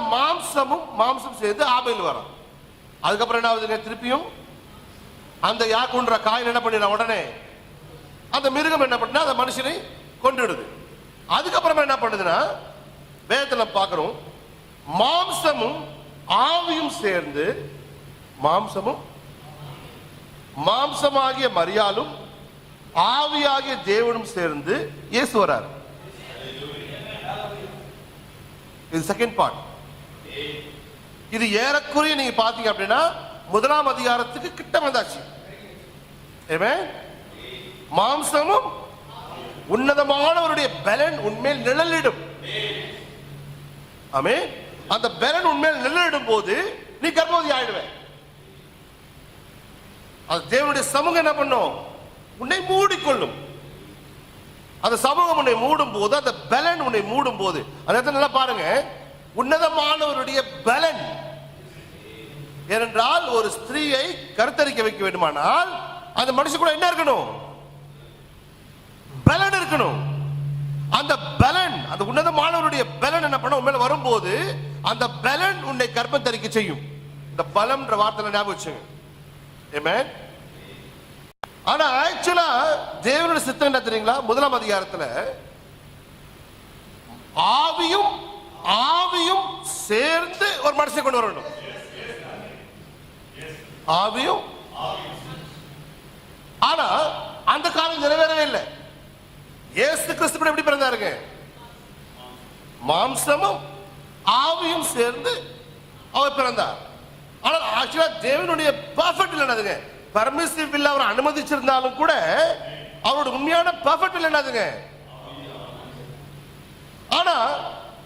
மாம்சம் சேர்ந்து ஆபேல் வரும். அதுக்கப்புறம் என்ன ஆகுது? திருப்பியும் அந்த யாக்குன்ற காயின் என்ன பண்ணினா உடனே அந்த மிருகம் என்ன பண்ணா அந்த மனுஷனை கொண்டுடுது. அதுக்கப்புறமா என்ன பண்ணுதுன்னா வேதத்துல பார்க்கிறோம், மாம்சமும் ஆவியும் சேர்ந்து மாம்சமாகிய மரியாளும் ஆவியாகிய தேவனும் சேர்ந்து இயேசு வரார். இது செகண்ட் பார்ட். இது ஏறக்குறைய நீங்க பாத்தீங்க அப்படின்னா முதலாம் அதிகாரத்துக்கு கிட்ட வந்தாச்சு. மாம்சமும் உன்னதமானவருடைய பலன் உண்மையில் நிழலிடும். ஆமே. அந்த பலன் உண்மையில் நிழலிடும் போது நீ கர்ப்பவதி ஆயிடுவே. அது தேவனுடைய சமூகம் என்ன பண்ணும்? உன்னை மூடிக்கொள்ளும். அந்த சமூகம் உன்னை மூடும் போது, அந்த பலன் உன்னை மூடும் போது, அதை நல்லா பாருங்க, உன்னதமானவருடைய பலன். ஏனென்றால் ஒரு ஸ்திரீயை கருத்தரிக்க வைக்க வேண்டுமானால் அந்த மனுஷன் கூட என்ன இருக்கணும்? பலன் இருக்கணும். அந்த பலன், அந்த உன்னதமானவருடைய பலன் என்ன பண்ண உண்மையில வரும்போது அந்த பலன் உன்னை கர்ப்பத்தரிக்க செய்யும். இந்த பலம்ன்ற வார்த்தை ஞாபகம் வச்சுங்க. ஆமென். ஆனா ஆக்சுவலா தேவனுடைய சித்தம் என்ன தெரியுங்களா? முதலாம் அதிகாரத்துல ஆவியும் சேர்ந்து ஒரு மனுஷனை கொண்டு வரணும். ஆவியும். ஆனா அந்த காலம் நிறைவேறவே இல்லை. இயேசு கிறிஸ்து எப்படி பிறந்தாருங்க? மாம்சமும் ஆவியும் சேர்ந்து அவர் பிறந்தார். ஆனா ஆக்சுவலா தேவனுடைய பெர்ஃபெக்ட் இல்லைனாதுங்க. பர்மிசிவ் இல்ல அவர் அனுமதிச்சிருந்தாலும் கூட அவரோட உண்மையான பெர்ஃபெக்ட் இல்லைனாதுங்க. ஆனா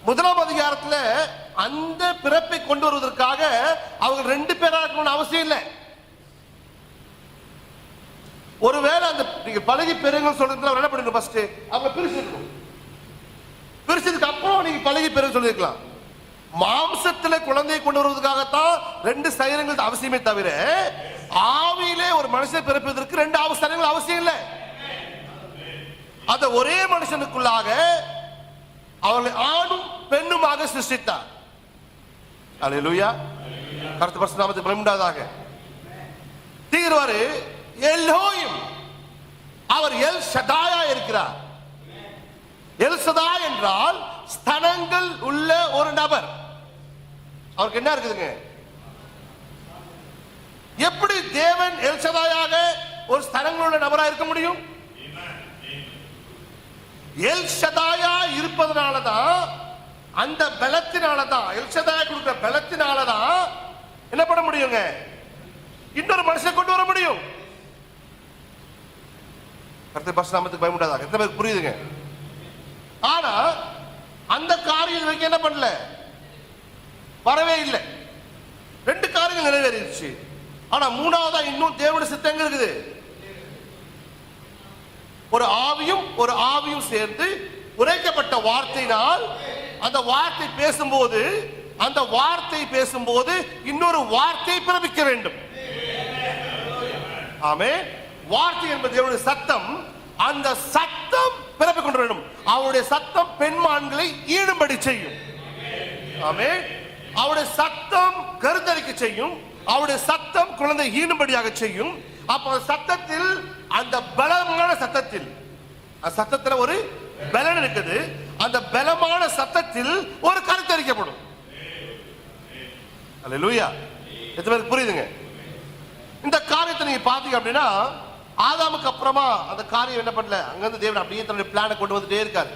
முதலாம் அதிகாரத்துல அந்த பிறப்பை கொண்டு வருவதற்காக அவங்க 2 பேரா இருக்கணும்னு அவசியம் இல்லை. ஒருவேளை அந்த நீங்க பழகி பெருங்கன்னு சொல்றதுல என்ன பண்ணணும், ஃபர்ஸ்ட் அவங்க பிரிச்சிருக்கணும். பிரிச்சதுக்கு அப்புறம் நீங்க பழகி பெருங்க சொல்லிருக்கலாம். மாம்சத்துல குழந்தையை கொண்டு வருவதற்காகத்தான் 2 சரீரங்கள் அவசியமே தவிர ஆவியிலே ஒரு மனுஷன் பிறப்பதற்கு 2 சரீரங்கள் அவசியம் இல்லை. அந்த ஒரே மனுஷனுக்குள்ளாக அவர்களை ஆணும் பெண்ணுமாக சிருஷ்டித்தார். அல்லேலூயா. கர்த்தர் பரிசுத்த நாமத்துக்கு மகிமை உண்டாவதாக. தீர்வாரு எல்லோயும், அவர் எல் ஷதாயா இருக்கிறார். எல் ஷதாய் என்றால் ஸ்தனங்கள் உள்ள ஒரு நபர். அவருக்கு என்ன இருக்குதுங்க? எப்படி தேவன் எல் ஷதாயாக ஒரு ஸ்தனங்கள் உள்ள நபராக இருக்க முடியும்? எல் ஷதாயா இருப்பதனாலதான், அந்த பலத்தினாலதான், எல் ஷதாயா கொடுக்கிற பலத்தினாலதான் என்ன பண்ண முடியுங்க, இன்னொரு மனுஷனை கொண்டு வர முடியும். கர்த்தர் பரிசுத்த நாமத்துக்கு பயமுண்டாதாக. எத்தனை பேருக்கு புரியுதுங்க? ஆனா அந்த காரியம் வைக்க என்ன பண்ணல, வரவே இல்லை. 2 காரியங்கள் நிறைவேறிடுச்சு. ஆனா மூணாவதா இன்னும் தேவனுடைய சித்தம் எங்க இருக்குது? ஒரு ஆவியும் சேர்ந்து உரைக்கப்பட்ட வார்த்தையினால் அந்த வார்த்தை பேசும்போது இன்னொரு வார்த்தை பிறப்பிக்க வேண்டும். ஆமென். வார்த்தை என்பது தேவனுடைய சத்தம். அந்த சத்தம் பிறப்பிக் கொண்டு வேண்டும். அவருடைய சத்தம் பெண்மான்களை ஈடுபடி செய்யும். ஆமென். அவருடைய சத்தம் கருத்தரிக்க செய்யும். அவருடைய சத்தம் குழந்தை ஈடுபடியாக செய்யும். அப்ப சத்தத்தில், அந்த பலமான சத்தத்தில் ஒரு பலன் இருக்குது. அந்த பலமான சத்தத்தில் ஒரு கருத்தரிக்கப்படும். அல்லேலூயா. எத்தனை பேருக்கு புரியுதுங்க? இந்த காரியத்தை நீங்க பாத்தீங்க அப்படின்னா, ஆதாமுக்கு அப்புறமா அந்த காரியம் என்ன பண்ணல, அங்கிருந்து தேவன் அப்படியே தன்னுடைய பிளானை கொண்டு வந்துட்டே இருக்காரு.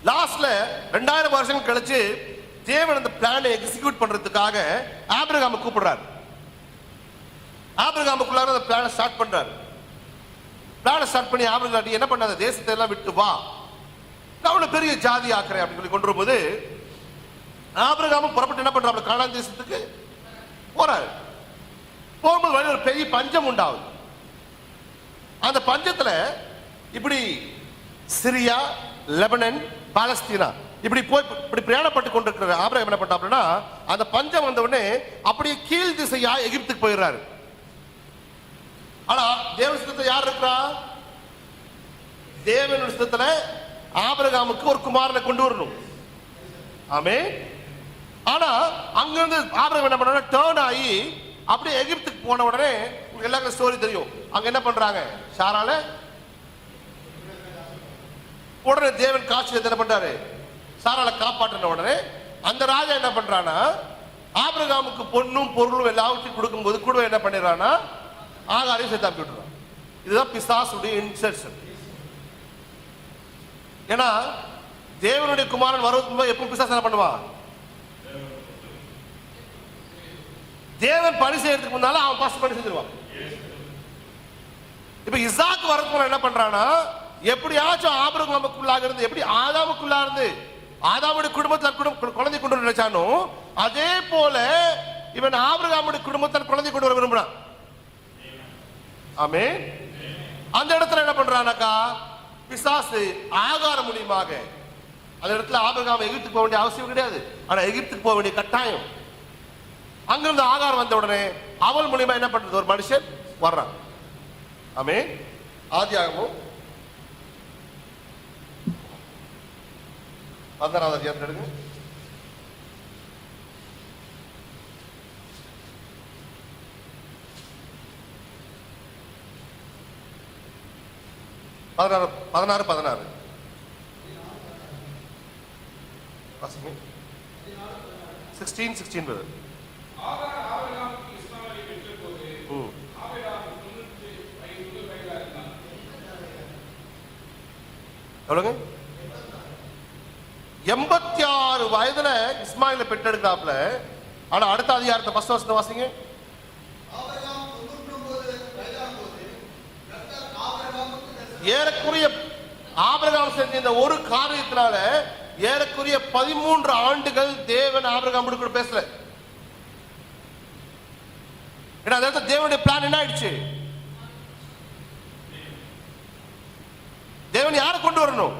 லாஸ்ட்ல 2000 வருஷங்கள் கழிச்சு தேவன் அந்த பிளானை எக்ஸிக்யூட் பண்றதுக்காக ஆபிரகாமை கூப்பிடுறாரு. ஆபிரகாமுக்குள்ளார அந்த பிளானை ஸ்டார்ட் பண்றாரு. பிளானை ஸ்டார்ட் பண்ணி ஆபிரகாம் என்ன பண்ணாத, தேசத்தை எல்லாம் விட்டு வா, நான் உன்னை பெரிய ஜாதி ஆக்குறேன் அப்படின்னு சொல்லி கொண்டு வரும்போது ஆபிரகாமும் புறப்பட்டு என்ன பண்றாரு, கானான் தேசத்துக்கு போறாரு. போகும்போது வழி ஒரு பெரிய பஞ்சம் உண்டாகுது. அந்த பஞ்சத்துல இப்படி சிரியா, லெபனன், பாலஸ்தீனா இப்படி பிரயாணப்பட்டு கொண்டிருக்கிற ஆபிரகாம் என்ன பண்ணா, அந்த பஞ்சம் வந்த உடனே அப்படியே கீழ் திசையா எகிப்துக்கு போயிடுறாரு. ஆனா தேவ சித்தத்துல யார் இருக்கிறா? தேவனுடைய சித்தத்துல ஆபிரகாமுக்கு ஒரு குமாரனை கொண்டு வரணும். ஆமென். ஆனா அங்கிருந்து ஆபிரகாம் என்ன பண்ணா, டர்ன் ஆகி அப்படியே எகிப்துக்கு போன உடனே உங்களுக்கு எல்லாருக்கும் ஸ்டோரி தெரியும். அங்க என்ன பண்றாங்க, சாரால உடனே தேவன் காட்சி என்ன பண்றாரு, சாரால காப்பாற்றின உடனே அந்த ராஜா என்ன பண்றானா, ஆபிரகாமுக்கு பொண்ணும் பொருளும் எல்லாவற்றையும் கொடுக்கும்போது கூட என்ன பண்ணிடுறானா, ஆகாரையும் சேர்த்து அனுப்பி விட்டுறான். இதுதான் பிசாசுடைய இன்செர்ஷன். ஏன்னா தேவனுடைய குமாரன் வருவதற்கு எப்போ பிசாசு என்ன பண்ணுவான், தேவன் பணி செய்யறதுக்கு முன்னால அவன் ஃபர்ஸ்ட் பணி செஞ்சிருவான். இப்ப இசாக்கு வரதுக்கு என்ன பண்றானா, எப்படியாச்சும் ஆபிரகாமுக்குள்ளாக இருந்து, எப்படி ஆதாமுக்குள்ளாக இருந்து ஆதாமுடைய குடும்பத்தில் குழந்தை கொண்டு வர நினைச்சானோ, அதே போல இவன் ஆபிரகாமுடைய குடும்பத்தில் குழந்தை கொண்டு வர விரும்புறான். ஆமென். அந்த இடத்துல என்ன பண்றானாக்கா, பிசாசு ஆகாரம் மூலியமாக அந்த இடத்துல ஆபிரகாம் எகிப்துக்கு போக வேண்டிய அவசியம் கிடையாது. ஆனா எகிப்துக்கு போக வேண்டிய கட்டாயம். அங்கிருந்து ஆகாரம் வந்த உடனே அவள் மூலியமா என்ன பண்றது, ஒரு மனுஷன் வர்றான். ஆமென். ஆதியாகமம் 16வது அதிகாரத்தை எடுங்க. பதினாறு 16 brother. எவ்வளவுங்க? 86 வயதுல இஸ்மாயில பெற்றெடுக்கிறாப்ல. ஆனா அடுத்த அதிகாரத்தை ஃபர்ஸ்ட் வசனத்தை வாசிங்க. ஏறக்குறைய ஆபிரகாம் செஞ்ச இந்த ஒரு காரியத்தினால ஏறக்குறைய 13 ஆண்டுகள் தேவன் ஆபிரகாம் கூட பேசல. ஏன்னா அந்த தேவனுடைய பிளான் என்ன ஆயிடுச்சு? தேவன் யாரை கொண்டு வரணும்?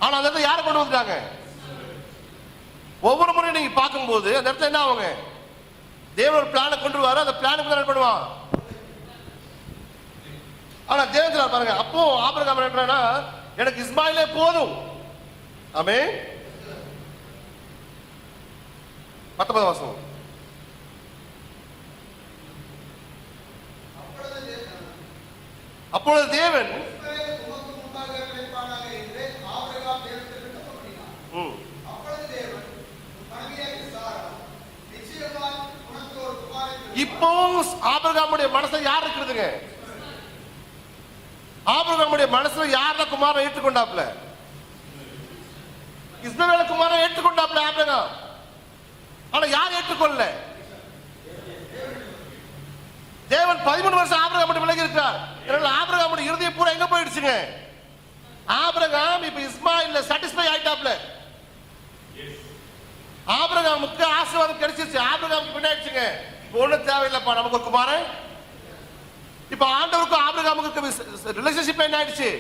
ஆனா அந்த இடத்துல யாரை கொண்டு வந்துட்டாங்க? ஒவ்வொரு முறையும் நீங்க பார்க்கும்போது அந்த இடத்துல என்ன ஆகுங்க? தேவன் ஒரு பிளானை கொண்டு வர, அந்த பிளானுக்கு என்ன பண்ணுவான்? ஆனா தேவன் பாருங்க, அப்போ ஆபிரகாம் என்ன, எனக்கு இஸ்மாயிலே போதும். ஆமென். 19 வசனம். அப்பொழுது தேவன் இப்போ ஆபிரகாமுடைய மனசுல யார் இருக்கிறதுங்க? ஆபிரகாமுடைய மனசுல யார குமாரனை ஏற்றுக்கொண்டாப்ல? இஸ்மவேல குமாரனை ஏற்றுக்கொண்டாப்ல ஆபிரகாம். ஆனா யார் ஏற்றுக்கொள்ளல? தேவன் 13 வருஷம் ஆபிரகாமுடைய விலகி இருக்கிறார். ஆபிரகாமுடைய இருதயம் பூரா எங்க போயிடுச்சுங்க? ஆபிரகாம் இப்ப இஸ்மாயில்ல சாட்டிஸ்ஃபை ஆயிட்டாப்ல. ஆபிரகாமுக்கு ஆசீர்வாதம் கிடைச்சிருச்சு. ஆபிரகாமுக்கு என்ன ஆயிடுச்சுங்க? ஒண்ணு தேவையில்லைப்பா, நமக்கு ஒரு குமாரன். இப்ப ஆண்டவருக்கும் ஆபிரகாமுக்கு ரிலேஷன்ஷிப் என்ன ஆயிடுச்சு?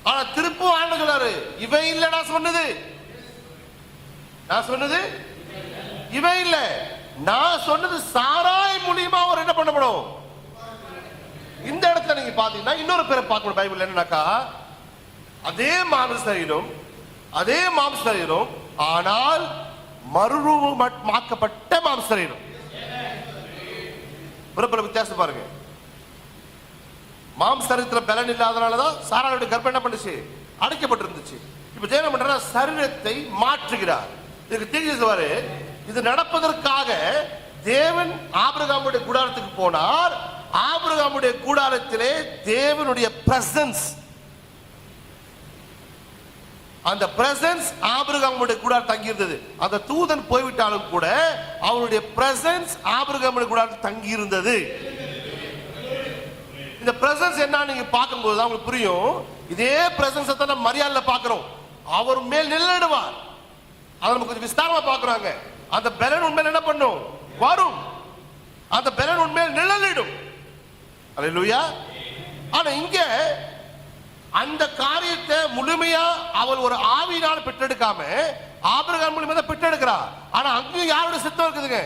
ஆனா திருப்பும் ஆண்டவர் சொல்றாரு, இவன் இல்ல நான் சொன்னது, இவன் இல்ல நான் சொன்னது, சாராய் மூலியமா அவர் என்ன பண்ணப்படும்? இந்த இடத்துல நீங்க பாத்தீங்கன்னா இன்னொரு பேரை பார்க்கணும் பைபிள். என்னன்னாக்கா அதே மாம்ச சரீரம் ஆனால் மறுரூபமாக்கப்பட்ட மாம்ச சரீரம். பிறப்புல வித்தியாசம் பாருங்க. மாம்ச சரீரத்துல பலன் இல்லாதனாலதான் சாராளுடைய கர்ப்பம் என்ன பண்ணுச்சு? அடைக்கப்பட்டிருந்துச்சு. இப்ப தேவன் பண்ற சரீரத்தை மாற்றுகிறார். இதுக்கு தெரிஞ்சது, இது நடப்பதற்காக தேவன் ஆபிரகாமுடைய கூடாரத்துக்கு போனார். ஆபிரகாமுடைய கூடாரத்திலே தேவனுடைய பிரசன்ஸ், அந்த பிரசன்ஸ் ஆபிரகாமுடைய கூடாரத்தில் தங்கி இருந்தது. அந்த தூதன் போய்விட்டாலும் கூட அவருடைய பிரசன்ஸ் ஆபிரகாமுடைய கூடாரத்தில் தங்கி இருந்தது. இந்த பிரசன்ஸ் என்ன நீங்க பார்க்கும்போது உங்களுக்கு புரியும். இதே பிரசன்ஸ் தான் நம்ம மரியாதையில பார்க்கிறோம். அவர் மேல் நிழலிடுவார். அதை நம்ம கொஞ்சம் விஸ்தாரமா பார்க்கறாங்க. அந்த பலன் உண்மையில் என்ன பண்ணும்? வரும். அந்த பலன் உண்மையில் நிழலிடும். அல்லேலூயா. ஆனா இங்க அந்த காரியத்தை முழுமையா அவள் ஒரு ஆவியினால் பெற்றெடுக்காம ஆபிரகாம் மூலமா தான் பெற்றெடுக்கிறார். ஆனா அங்கேயும் யாருடைய சித்தம் இருக்குதுங்க?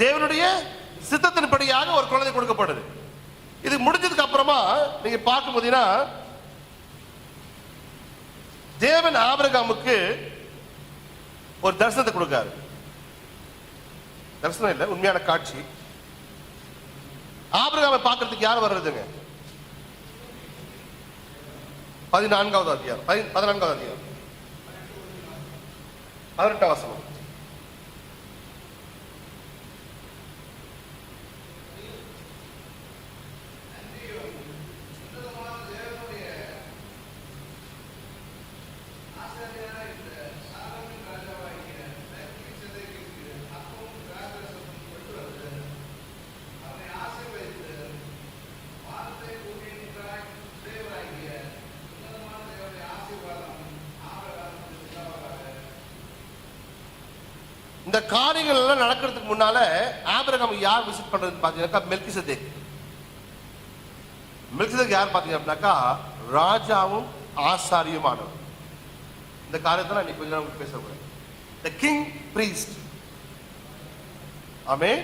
தேவனுடைய சித்தத்தின்படியாக ஒரு குழந்தை கொடுக்கப்படுது. இது முடிஞ்சதுக்கு அப்புறமா நீங்க பார்க்கும் போதீங்கன்னா தேவன் ஆபிரகாமுக்கு ஒரு தரிசனத்தை கொடுக்காரு. தரிசனம் இல்ல, உண்மையான காட்சி. ஆபிரகாமை பார்க்கிறதுக்கு யார் வர்றதுங்க? 14வது அதிகாரம் 18வது வசனம். இந்த காரியங்கள் எல்லாம் நடக்கிறதுக்கு முன்னால ஆபிரகாம் யார் விசிட் பண்றது பாத்தீங்கன்னா மெல்கிசேதேக். மெல்கிசேதேக் யார் பாத்தீங்க அப்படின்னாக்கா ராஜாவும் ஆசாரியுமானவர். இந்த காரியத்தை நான் இன்னைக்கு கொஞ்ச நேரம் பேச போறேன். The king priest. ஆமென்.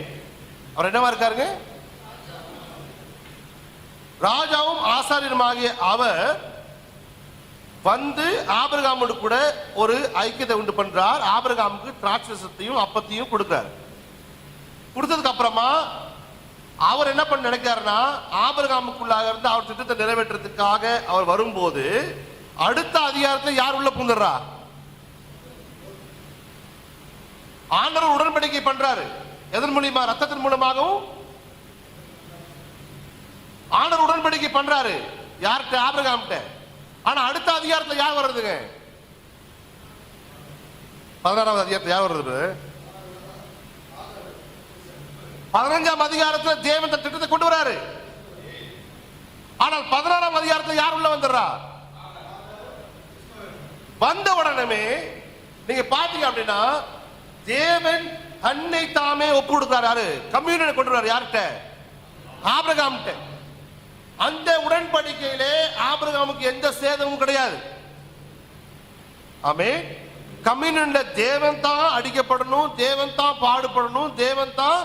அவர் என்னவா இருக்காருங்க? ராஜாவும் ஆசாரியருமாகிய அவர் வந்து ஆபிரகாமோடு கூட ஒரு ஐக்கியத்தை உண்டு பண்றார். ஆபிரகாமுக்கு திராட்சரசத்தையும் அப்பத்தையும் கொடுக்கிறார். கொடுத்ததுக்கு அப்புறமா அவர் என்ன பண்ண நினைக்கிறாருன்னா ஆபிரகாமுக்குள்ளாக இருந்து அவர் திட்டத்தை நிறைவேற்றத்துக்காக அவர் வரும்போது அடுத்த அதிகாரத்தை யார் உள்ள புகுந்துறா? ஆண்டவர் உடன்படிக்கை பண்றாரு. எதன் மூலமா? ரத்தத்தின் மூலமாகவும் ஆண்டவர் உடன்படிக்கை பண்றாரு. யார்கிட்ட? ஆபிரகாம்கிட்ட. ஆனா அடுத்த அதிகாரத்துல யார் வர்றதுங்க? 16வது அதிகாரத்துல யார் வருது? 15ஆம் அதிகாரத்துல தேவன் திட்டத்தை கொண்டு வராரு. ஆனால் 16ஆம் அதிகாரத்தில் யார் உள்ள வந்துடுறா? வந்த உடனே நீங்க பாத்தீங்க அப்படின்னா தேவன் தன்னை தாமே ஒப்பு கொடுக்கிறார். யாரு? கம்யூனியனை கொண்டு வர்றார். யார்கிட்ட? ஆபிரகாம்கிட்ட. அந்த உடன்படிக்கையிலே ஆபிரகாமுக்கு எந்த சேதமும் கிடையாது. ஆமென். கம்யூனியன்ல தேவன் தான் அடிக்கப்படணும், தேவன் தான் பாடுபடணும், தேவன் தான்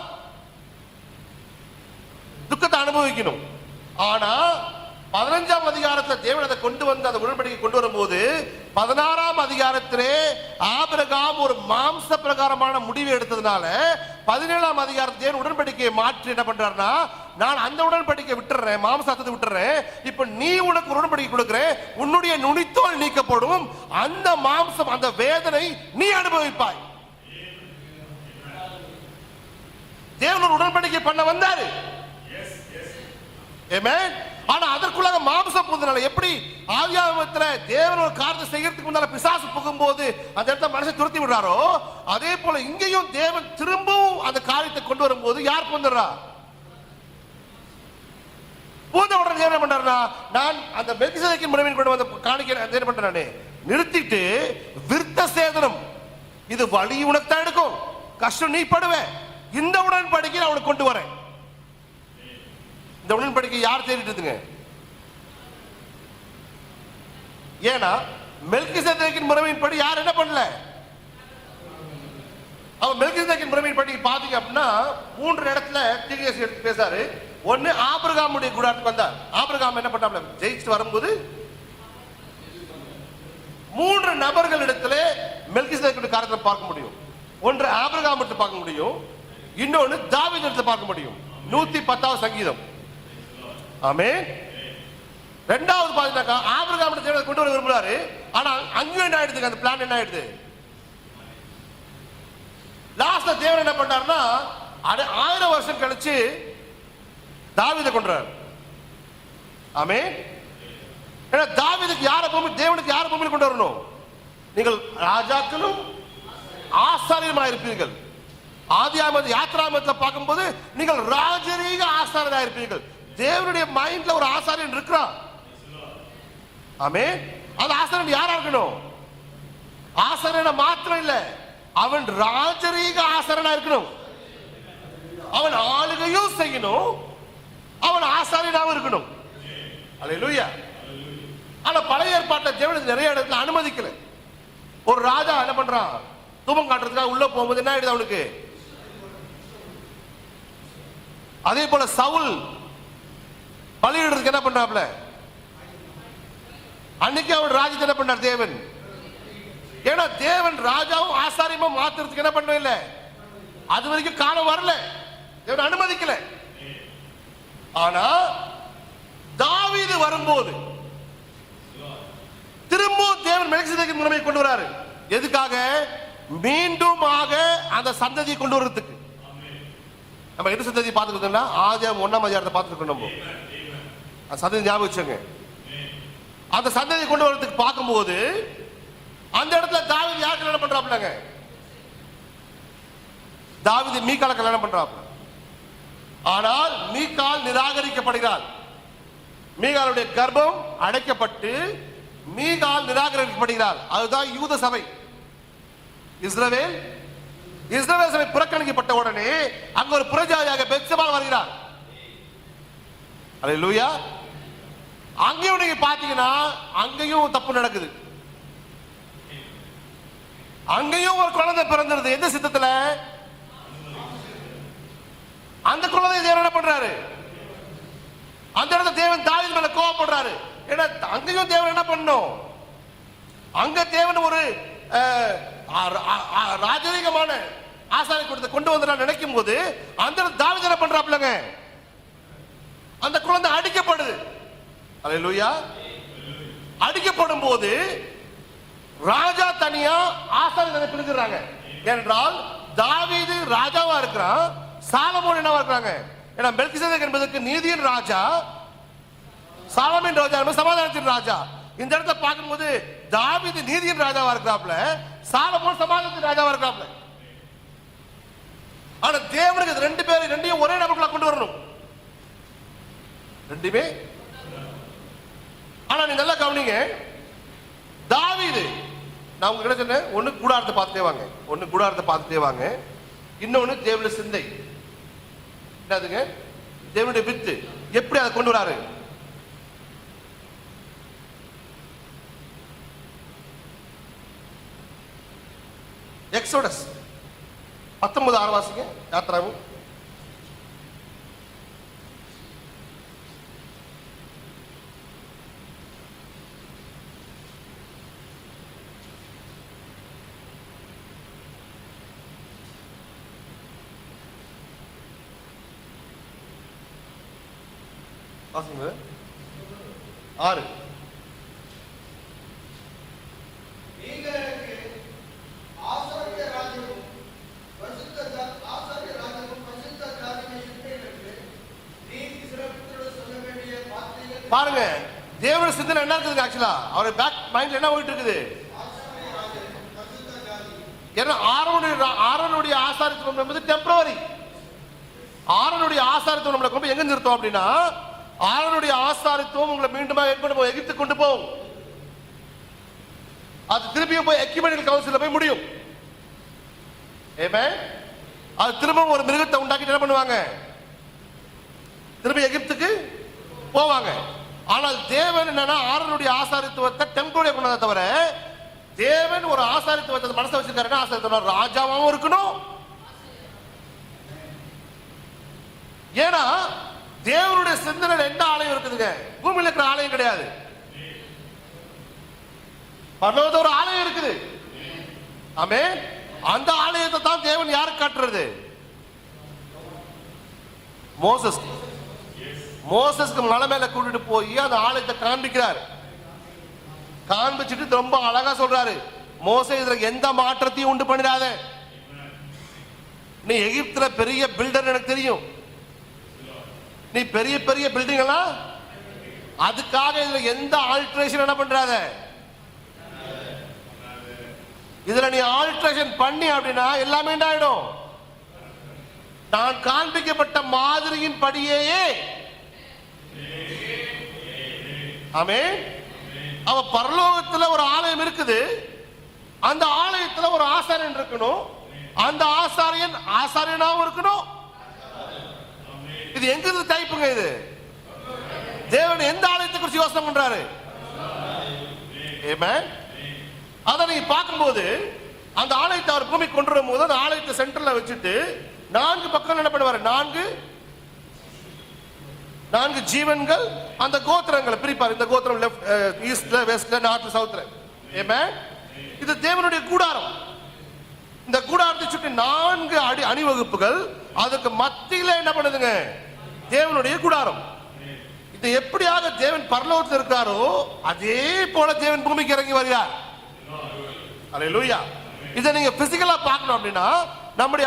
துக்கத்தை அனுபவிக்கணும். ஆனா 15ஆம் அதிகாரத்தில் தேவன் அதை கொண்டு வந்து அந்த உடன்படிக்கை கொண்டு வரும்போது 16ஆம் அதிகாரத்திலே ஆபிரகாம் ஒரு மாம்ச பிரகாரமான முடிவு எடுத்ததுனால 17ஆம் அதிகாரத்தில் தேவன் உடன்படிக்கையை மாற்றி என்ன பண்றாருன்னா, நான் அந்த உடன்படிக்கை விட்டுறேன், மாம்சத்தை விட்டுறேன், இப்ப நீ உனக்கு உடன்படிக்கை கொடுக்கிறேன், உன்னுடைய நுனித்தோல் நீக்கப்படும், அந்த மாம்சம் அந்த வேதனை நீ அனுபவிப்பாய். தேவன் ஒரு உடன்படிக்கை பண்ண வந்தாரு. ஆமென். ஆனா அதற்குள்ளாக மாம்சம் புகுந்தனால, எப்படி ஆதியாகமத்துல தேவன் ஒரு காரியத்தை செய்யறதுக்கு முன்னால பிசாசு புகும்போது அந்த இடத்துல மனுஷன் துரத்தி விடுறாரோ, அதே போல இங்கேயும் தேவன் திரும்பவும் அந்த காரியத்தை கொண்டு வரும்போது யார் புகுந்துறா? புகுந்த உடனே என்ன பண்றாருன்னா, நான் அந்த மெல்கிசேதேக்கின் முறைமையின் கொண்டு வந்த காணிக்கை என்ன பண்றானே நிறுத்திட்டு, விருத்த சேதனம் இது வழி உனக்கு தான் எடுக்கும், கஷ்டம் நீ படுவே, இந்த உடன்படிக்கை அவனுக்கு கொண்டு வரேன். இந்த உடன்படிக்கை யார் தேடிட்டு? ஏன்னா மெல்கிசேதேக்கின் முறைமையின்படி யார் என்ன பண்ணல? அவன் மெல்கிசேதேக்கின் முறைமையின்படி பாத்தீங்க அப்படின்னா 3 இடத்துல தீர்க்கதரிசி எடுத்து பேசாரு. ஒன்னு ஆபிரகாமுடைய கூடாரத்துக்கு வந்தார். ஆபிரகாம் என்ன பண்ணாப்ல, ஜெயிச்சு வரும்போது 3 நபர்கள் இடத்துல மெல்கிசேதேக்குடைய காரியத்தை பார்க்க முடியும். ஒன்று ஆபிரகாம் எடுத்து பார்க்க முடியும், இன்னொன்னு தாவீது எடுத்து பார்க்க முடியும். 110வது சங்கீதம். ஆமென். இரண்டாவது பாத்தீங்கன்னா ஆபிரகாம் தேவனை கொண்டு வர விரும்புறாரு. ஆனா அங்கேயும் என்ன ஆயிடுது, அந்த பிளான் என்ன ஆயிடுது, லாஸ்ட்ல தேவன் என்ன பண்றாருன்னா 1000 வருஷம் கழிச்சு தாவீதை கொன்றார். ஆமென். ஏன்னா தாவீதுக்கு யார பூமி, தேவனுக்கு யார பூமியில் கொண்டு வரணும்? நீங்கள் ராஜாக்களும் ஆசாரியருமாய் இருப்பீர்கள். ஆதியாகம யாத்திராகமத்தில் பார்க்கும்போது நீங்கள் ராஜரீக ஆசாரியராக இருப்பீர்கள். தேவனுடைய மைண்ட்ல ஒரு ஆசாரியன் இருக்கிறான். ஆமென். அந்த ஆசாரியன் யாரா இருக்கணும்? ஆசாரியன மாத்திரம் இல்ல, அவன் ராஜரீக ஆசாரியனா இருக்கணும். அவன் ஆளுகையும் செய்யணும், அவன் ஆசாரியனாவும் இருக்கணும். அல்லேலூயா. ஆனா பழைய ஏற்பாட்டில் தேவன் நிறைய இடத்துல அனுமதிக்கல. ஒரு ராஜா என்ன பண்றான், தூபம் காட்டுறதுக்காக உள்ள போகும்போது என்ன ஆயிடுது அவனுக்கு? அதே போல சவுல் பலியிடுறதுக்கு என்ன பண்றாப்ல, அன்னைக்கு அவன் ராஜ்யத்தை என்ன பண்ணார் தேவன்? ஏன்னா தேவன் ராஜாவும் ஆசாரியமும் மாத்துறதுக்கு என்ன பண்ணவே இல்லை, அது வரைக்கும் காலம் வரல, தேவன் அனுமதிக்கல. ஆனா தாவீது வரும்போது திரும்பவும் தேவன் மெல்கிசேதேக்கின் முறைமையை கொண்டு வராரு. எதுக்காக? மீண்டும் அந்த சந்ததியை கொண்டு வரதுக்கு. நம்ம எது சந்ததி பார்த்துக்கிட்டோம்னா ஆதியாகமம் 1ஆம் அதிகாரத்தை பார்த்துருக்கோம். நம்ம அந்த சந்ததி ஞாபகம் வச்சுங்க. அந்த சந்ததியை கொண்டு வரதுக்கு பார்க்கும்போது அந்த இடத்துல தாவீது யார் கல்யாணம் பண்றாப்லங்க? தாவீது மீகாலை கல்யாணம் பண்றாப்ல. ஆனால் மீகால் நிராகரிக்கப்படுகிறாள். மீகாலுடைய கர்ப்பம் அடைக்கப்பட்டு மீகால் நிராகரிக்கப்படுகிறாள். அதுதான் யூத சபை. இஸ்ரவேல் சபை புறக்கணிக்கப்பட்ட உடனே அங்க ஒரு புறஜாதியாக பெத்செபா வருகிறார். அல்லேலூயா. அங்கேயும் நீங்க பாத்தீங்கன்னா அங்கேயும் தப்பு நடக்குது. அங்கேயும் ஒரு குழந்தை பிறந்தது. எந்த சித்தத்துல? அந்த குழந்தை தேவன் என்ன பண்றாரு? அந்த இடத்துல தேவன் தாவீது மேல கோபப்படுறாரு. ஏன்னா அங்கேயும் தேவன் என்ன பண்ணும்? அங்க தேவன் ஒரு ராஜரீகமான ஆசாரி கொடுத்து கொண்டு வந்து நினைக்கும் போது அந்த தாவீது என்ன பண்றாப்லங்க? அந்த குழந்தை அடிக்கப்படுது. அல்லேலூயா. அடிக்கப்படும் போது ராஜா தனியா ஆசாரி தனியா பிரிஞ்சுறாங்க. என்றால் தாவீது ராஜாவா இருக்கிறான், சாலமோன் என்னவா இருக்காங்க? ஏன்னா மெல்கிசேதேக் என்பதற்கு நீதியின் ராஜா, சாலமோன் ராஜா என்பது சமாதானத்தின் ராஜா. இந்த இடத்துல பார்க்கும்போது தாவீது நீதியின் ராஜாவா இருக்கிறாப்ல, சாலமோன் சமாதானத்தின் ராஜாவா இருக்கிறாப்ல. ஆனா தேவனுக்கு ரெண்டையும் ஒரே நபருக்குள்ள கொண்டு வரணும். ரெண்டுமே ஆனா நீங்க நல்லா கவனிங்க, தாவீது, நான் உங்ககிட்ட சொன்னேன், ஒண்ணு கூடாரத்தை பார்த்துட்டே வாங்க, இன்னொன்னு தேவனுடைய சிந்தை. என்னதுங்க? தேவனுடைய வித்து எப்படி அதை கொண்டு வராரு? எக்ஸோடஸ் 19:6 வாசிங்க. யாத்ராவும் வாசிங்க. 6. பாருங்க, தேவனுடைய சிந்தனை என்ன இருக்குது? ஆக்சுவலா அவர் பேக் மைண்ட்ல என்ன போயிட்டு இருக்குது? ஏன்னா ஆரோனுடைய ஆசாரித்துவம் என்பது டெம்பரரி. ஆரோனுடைய ஆசாரித்துவம் நம்மளை கொண்டு எங்க நிறுத்தோம் அப்படின்னா, ஆரோனுடைய ஆசாரித்துவம் உங்களை மீண்டும் எகிப்து கொண்டு போகும். அது திருப்பியும் போய் எக்யூமெனிக்கல் கவுன்சில்ல போய் முடியும். ஆமென். அது திரும்ப ஒரு மிருகத்தை உண்டாக்கி என்ன பண்ணுவாங்க? திருப்பி எகிப்துக்கு போவாங்க. ஆனால் தேவன் என்னன்னா ஆரோனுடைய ஆசாரித்துவத்தை டெம்பரரி பண்ணாத தவிர, தேவன் ஒரு ஆசாரித்துவத்தை மனசை வச்சிருக்காருன்னா, ஆசாரித்துவம் ராஜாவாகவும் இருக்கணும். ஏன்னா தேவனுடைய சிந்தனை எந்த ஆலயம் இருக்குதுங்க? பூமியில் இருக்கிற ஆலயம் கிடையாது. பரலோகத்துல ஒரு ஆலயம் இருக்குது. ஆமென். அந்த ஆலயத்தை தான் தேவன் யாருக்கு காட்டுறது? மோசஸ்க்கு மலை மேல கூட்டிட்டு போய் அந்த ஆலயத்தை காண்பிக்கிறார். காண்பிச்சுட்டு ரொம்ப அழகா சொல்றாரு, மோசே இதுல எந்த மாற்றத்தையும் உண்டு பண்ணிடாத. நீ எகிப்துல பெரிய பில்டர் எனக்கு தெரியும், நீ பெரிய பெரிய பில்டிங் எல்லாம், அதுக்காக இதுல எந்த ஆல்ட்ரேஷன் என்ன பண்றாத. இதுல நீ ஆல்ட்ரேஷன் பண்ணி அப்படின்னா எல்லாமே என்ன ஆயிடும்? நான் காண்பிக்கப்பட்ட மாதிரியின் படியேயே. ஆமென். அவ பரலோகத்துல ஒரு ஆலயம் இருக்குது, அந்த ஆலயத்துல ஒரு ஆசாரியன் இருக்கணும், அந்த ஆசாரியன் ஆசாரியனாவும் இருக்கணும். இது எங்க இருந்து டைப்புங்க? இது தேவன் எந்த ஆலயத்தை குறித்து யோசனை பண்றாரு? ஆமென். அதை நீங்க பார்க்கும்போது, அந்த ஆலயத்தை அவர் பூமி கொண்டு வரும்போது அந்த ஆலயத்தை சென்டர்ல வச்சுட்டு 4 பக்கம் என்ன பண்ணுவாரு? 4 ஜீவன்கள் அந்த கோத்திரங்களை பிரிப்பார். இந்த கோத்திரம் லெஃப்ட், ஈஸ்ட்ல, வெஸ்ட்ல, நார்த்ல, சவுத்ல. ஆமென். இது தேவனுடைய கூடாரம். இந்த கூடாரத்தை சுற்றி 4 அணிவகுப்புகள், அதுக்கு மத்தியில என்ன பண்ணுதுங்க? தேவனுடைய கூடாரம். இது எப்படியாக தேவன் பரலோகத்தில் இருக்காரோ அதே போல தேவன் பூமிக்கு இறங்கி வருகிறார். அல்லேலூயா. இதை நீங்க பிசிக்கலா பார்க்கணும் அப்படின்னா, நம்முடைய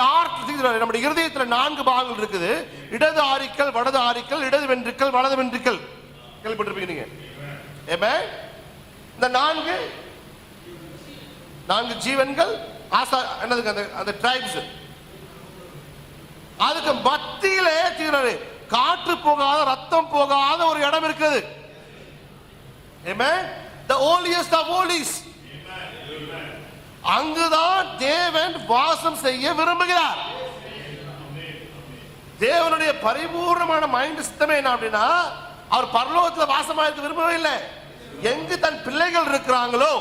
நம்முடைய இருதயத்துல 4 பாகங்கள் இருக்குது. இடது ஆரிக்கல், வலது ஆரிக்கல், இடது வென்ட்ரிக்கல், வலது வென்ட்ரிக்கல். கேள்விப்பட்டிருப்பீங்க நீங்க. ஆமென். இந்த 4 ஜீவன்கள், என்னதுங்க? அந்த ட்ரைப்ஸ். அதுக்கு மத்தியிலே காற்று போகாத, ரத்தம் போகாத ஒரு இடம் இருக்குது. ஆமென். The holiest of holies. அங்குதான் தேவன் வாசம் செய்ய விரும்புகிறார். தேவனுடைய பரிபூர்ணமான மைண்ட் சிஸ்டம் என்ன அப்படின்னா, அவர் பரலோகத்தில் வாசமாக விரும்பவே இல்லை. எங்கு தன் பிள்ளைகள் இருக்கிறாங்களோ,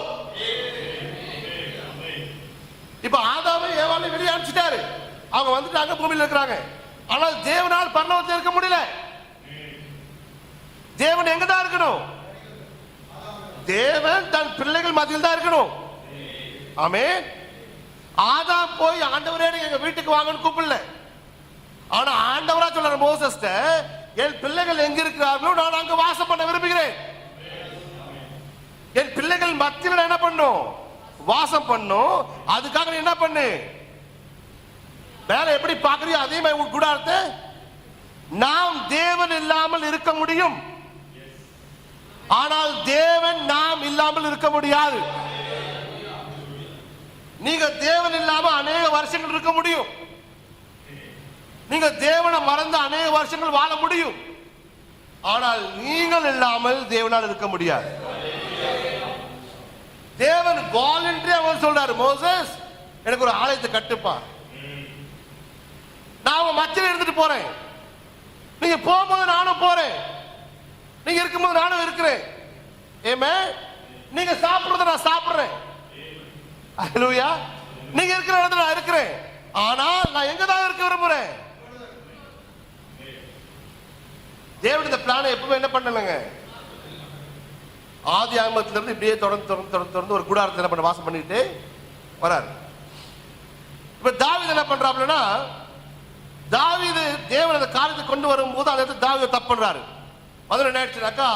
இப்ப ஆதாமை ஏவாளை வெளியே அனுப்பிச்சிட்டாரு, அவங்க வந்துட்டாங்க, பூமியில் இருக்கிறாங்க. ஆனால் தேவனால் பரலோகத்தில் இருக்க முடியல. தேவன் எங்க தான் இருக்கணும்? தேவன் தன் பிள்ளைகள் மத்தியில் தான் இருக்கணும். ஆமென். ஆதாம் போய் ஆண்டவரே எங்க வீட்டுக்கு வாங்கன்னு கூப்பிடல. ஆனா ஆண்டவரா சொல்ற மோசஸ்ட, என் பிள்ளைகள் எங்க இருக்கிறார்களோ நான் அங்க வாசம் பண்ண விரும்புகிறேன். என் பிள்ளைகள் மத்தியில் என்ன பண்ணும்? வாசம் பண்ணும். அதுக்காக என்ன பண்ணு? மேல எப்படி பாக்குறியோ அதே மாதிரி கூடாரத்தை நாம் தேவன் இல்லாமல் இருக்க முடியும், ஆனால் தேவன் நாம் இல்லாமல் இருக்க முடியாது. நீங்க தேவன் இல்லாம அநேக வருஷங்கள் இருக்க முடியும், நீங்க தேவனை மறந்து அநேக வருஷங்கள் வாழ முடியும். ஆனால் நீங்கள் இல்லாமல் தேவனால் இருக்க முடியாது. தேவன் வாலண்டரி அவர் சொல்றாரு, மோசஸ் எனக்கு ஒரு ஆலயத்தை கட்டுப்பா, நான் உங்க மத்தியில இருந்துட்டு போறேன், நீங்க போகும்போது நானும் போறேன், நீங்க இருக்கும்போது நானும் இருக்கிறேன், ஆமென். நீங்க சாப்பிடுறத நான் சாப்பிடுறேன், ஹல்லேலூயா. நீங்க இருக்கிற இடத்துல நான் இருக்கிறேன், ஆனால் நான் எங்க தான் இருக்க விரும்புறேன். தேவன் இந்த பிளானை எப்பவுமே என்ன பண்ணலங்க, ஆதி ஆகமத்துல இருந்து இப்படியே தொடர்ந்து ஒரு கூடாரத்தில் என்ன பண்ண வாசம் பண்ணிட்டு வராரு. இப்ப தாவீது என்ன பண்றாப்லன்னா, தாவீது தேவன் அந்த காரியத்தை கொண்டு வரும்போது அந்த இடத்துல தாவீது தப்பு பண்றாரு. முதல்ல என்ன ஆயிடுச்சுனாக்கா,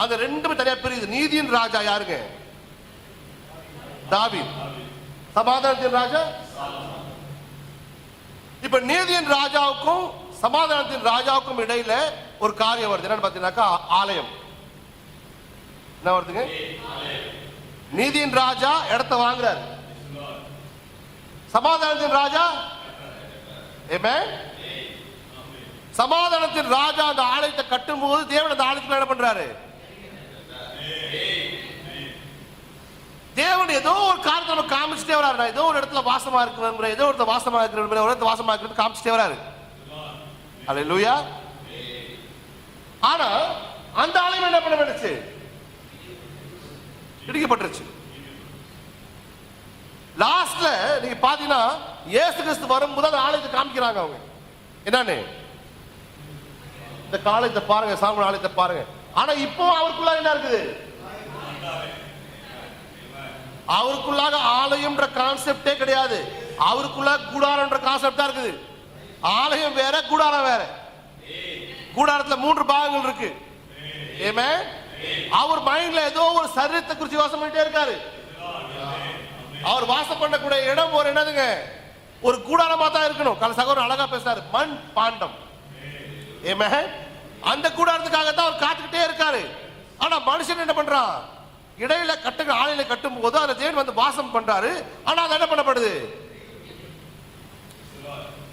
அந்த ரெண்டுமே தனியா பிரியுது. நீதியின் ராஜா யாருங்க? தாவீது. சமாதானத்தின் ராஜா. இப்ப நீதியின் ராஜாவுக்கும் சமாதானத்தின் ராஜாவுக்கும் இடையில ஒரு காரியம் வருது. என்னன்னு பாத்தீங்கன்னாக்கா, ஆலயம். என்ன வருதுங்க? நீதியின் ராஜா இடத்தை வாங்குறாரு, சமாதானத்தின் ராஜா, ஆமென். சமாதானத்தின் ராஜா அந்த ஆலயத்தை கட்டும் போது தேவன் அந்த ஆலயத்துக்கு என்ன பண்றாரு? தேவன் ஏதோ ஒரு காரியத்தை நம்ம காமிச்சிட்டே வராரு. நான் ஏதோ ஒரு இடத்துல வாசமா இருக்கிறேன், ஏதோ ஒரு இடத்துல வாசமா இருக்கிறேன், ஒரு இடத்துல வாசமா இருக்கிறது காமிச்சிட்டே வராரு. ஹல்லேலூயா. ஆனா அந்த ஆலயம் என்ன பண்ண வேண்டுச்சு? இடிக்கப்பட்டுருச்சு. லாஸ்ட்ல நீங்க பாத்தீங்கன்னா இயேசு கிறிஸ்து வரும்போது அந்த ஆலயத்தை காமிக்கிறாங்க. அவங்க என்னன்னு, இந்த காலத்தை பாருங்க, சாமி ஆலயத்தை பாருங்க. ஆனா இப்போ அவருக்குள்ள என்ன இருக்குது? அவருக்குள்ளாக ஆலயம்ன்ற கான்செப்டே கிடையாது. அவருக்குள்ள கூடாரம்ன்ற கான்செப்ட் தான் இருக்குது. ஆலயம் வேற, கூடாரம் வேற. கூடாரத்துல 3 பாகங்கள் இருக்கு, ஆமென். அவர் மைண்ட்ல ஏதோ ஒரு சரீரத்தை குறித்து வாசம் பண்ணிட்டே இருக்காரு. அவர் வாசம் பண்ணக்கூடிய இடம் ஒரு என்னதுங்க, ஒரு கூடாரமா தான் இருக்கணும். கல சகோதரர் அழகா பேசுறாரு, மண் பாண்டம், ஆமென். அந்த கூடாரத்துக்காக தான் அவர் காத்துக்கிட்டே இருக்காரு. ஆனா மனுஷன் என்ன பண்றான்? இடையில கட்டுங்க, ஆலையில கட்டும் போது அந்த தேவன் வந்து வாசம் பண்றாரு. ஆனா அது என்ன பண்ணப்படுது?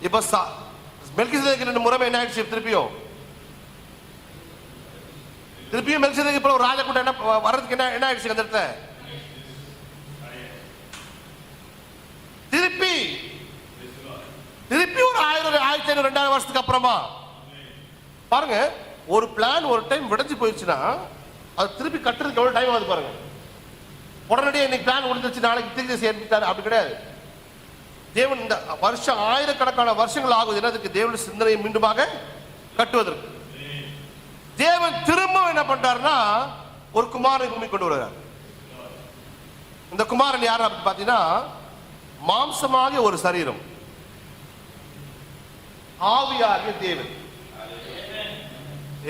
இப்ப மெல்கிசேதேக்கு முறைமை என்ன ஆயிடுச்சு? திருப்பியும் மெல்கிசேதேக்கு இப்போ ஒரு ராஜா கூட என்ன வர்றதுக்கு என்ன ஆயிடுச்சு? அந்த இடத்துல திருப்பி ஒரு 1000 1500 2000 வருஷத்துக்கு அப்புறமா பாருங்க, ஒரு பிளான் ஒரு டைம் விடைஞ்சு போயிடுச்சுன்னா அது திருப்பி கட்டுறதுக்கு எவ்வளவு டைம் ஆகுது பாருங்க. உடனடியே இன்னைக்கு பிளான் முடிஞ்சிருச்சு, நாளைக்கு திருப்பி சேர்ந்துட்டாரு, அப்படி கிடையாது. தேவன் இந்த வருஷம் ஆயிரக்கணக்கான வருஷங்கள் ஆகுது என்னதுக்கு? தேவனுடைய சிந்தனையை மீண்டுமாக கட்டுவதற்கு. தேவன் திரும்ப என்ன பண்றாருன்னா ஒரு குமாரனை பூமி கொண்டு வருகிறார். இந்த குமாரன் யாரு அப்படின்னு பாத்தீங்கன்னா, மாம்சமாக ஒரு சரீரம், ஆவியாகிய தேவன்,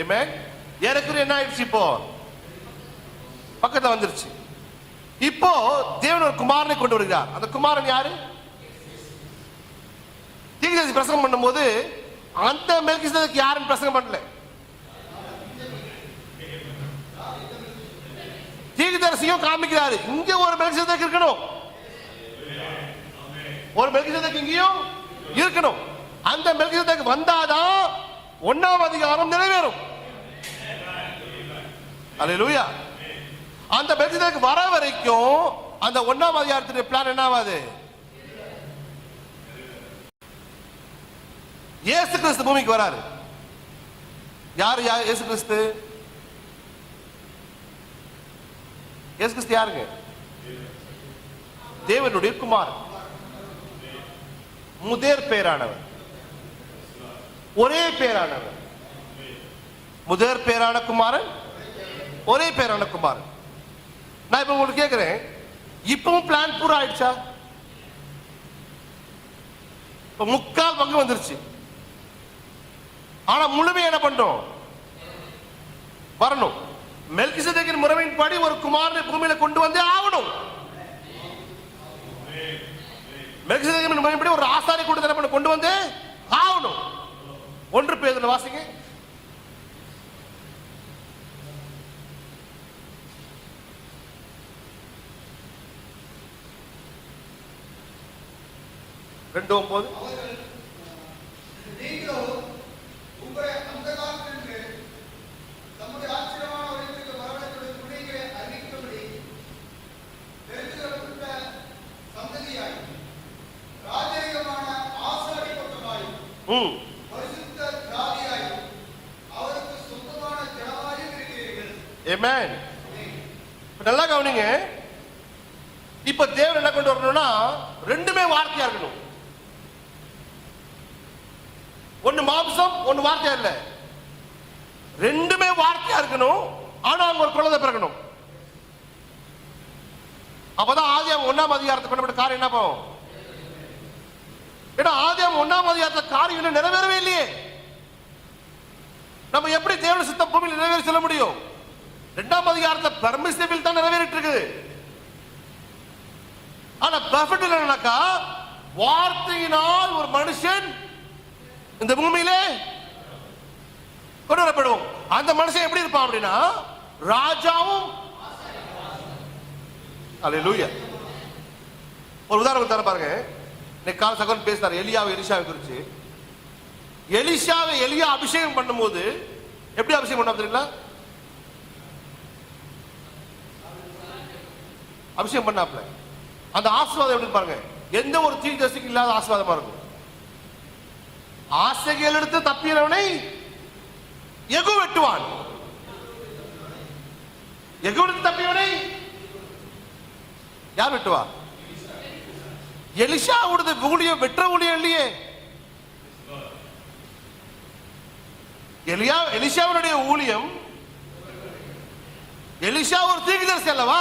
ஆமென். ஏறக்குறைய என்ன ஆயிடுச்சு? இப்போ பக்கத்துல வந்துருச்சு. இப்போ தேவன் ஒரு குமாரனை கொண்டு வருகிறார். அந்த குமாரன் யாரு? தீர்க்கதரிசி பிரசங்கம் பண்ணும்போது அந்த மெல்கிசேதேக்கு யாருன்னு பிரசங்கம் பண்ணல. தீர்க்கதரிசியும் காமிக்கிறாரு, இங்க ஒரு மெல்கிசேதேக்கு இருக்கணும், ஒரு மெல்கிசேதேக்கு இங்கேயும் இருக்கணும். அந்த மெல்கிசேதேக்கு வந்தாதான் 1ஆம் அதிகாரம் நிறைவேறும். அல்லேலூயா. அந்த மெல்கிசேதேக்கு வர வரைக்கும் அந்த 1ஆம் அதிகாரத்துடைய பிளான் என்ன ஆகாது? இயேசு கிறிஸ்து பூமிக்கு வராரு. யாரு இயேசு கிறிஸ்து? இயேசு கிறிஸ்து யாருங்க? தேவனுடைய குமாரன், முதற் பேரானவர், ஒரே பேரானவர், முதற் பேரான குமாரன், ஒரே பேரான குமாரன். நான் இப்ப உங்களுக்கு கேட்கிறேன், இப்பவும் பிளான் பூரா ஆயிடுச்சா? இப்ப 3/4 பங்கு வந்துருச்சு. ஆனா முழுமையா என்ன பண்றோம்? வரணும். மெல்கிசேதேக்கின் முறைமையின் படி ஒரு குமாரனை பூமியில கொண்டு வந்தே ஆகணும். மெல்கிசேதேக்கின் முறைமைப்படி ஒரு ஆசாரி கூட கொண்டு வந்தே ஆகணும். 1 பேதுரு வாசிங்க. ஆமென். நல்லா கவனிங்க. இப்ப தேவன் என்ன கொண்டு வரணும்னா ரெண்டுமே வார்த்தையா இருக்கணும். ஒன்னு மாம்சம், ஒன்னு வார்த்தையா இல்ல. ரெண்டுமே வார்த்தையா இருக்கணும். ஆனா அவங்க ஒரு குழந்தை பிறக்கணும். அப்பதான் ஆதியாகமம் 1ஆம் அதிகாரத்துக்கு கொண்டு காரியம் என்ன போகும்? ஏன்னா ஆதியாகமம் 1ஆம் அதிகாரத்துல காரியம் இன்னும் நிறைவேறவே இல்லையே. நம்ம எப்படி தேவனுடைய சித்தம் பூமியில் நிறைவேற சொல்ல முடியும்? 2ஆம் அதிகாரத்துல பெர்மிசிபிள் தான் நிறைவேறிட்டு இருக்குது. ஆனா பெர்ஃபெக்ட் என்னன்னாக்கா வார்த்தையினால் ஒரு மனுஷன் இந்த பூமியிலே கொண்டு வரப்படுவோம். அந்த மனுஷன் எப்படி இருப்பான் அப்படின்னா ராஜாவும். அல்லேலூயா. ஒரு உதாரணம் தர பாருங்க. இன்னைக்கு கால சகோதரன் பேசினார் எலியாவை எலிஷாவை குறித்து. எலிஷாவை எலியா அபிஷேகம் பண்ணும்போது எப்படி அபிஷேகம் பண்ண தெரியுங்களா? அபிஷேகம் பண்ணாப்ல அந்த ஆசீர்வாதம் எப்படி பாருங்க, எந்த ஒரு தீர்க்கதரிசிக்கும் இல்லாத ஆசீர்வாதமா இருக்கும். ஆசைகள் எடுத்து தப்பியவனை எகு வெட்டுவான். எகு எடுத்து தப்பியவனை யார் வெட்டுவா? எலிஷாவுடைய ஊழியம் வெற்ற ஊழியம் இல்லையே. எலிஷாவுடைய ஊழியம், எலிஷா ஒரு தீர்க்கதரிசி அல்லவா?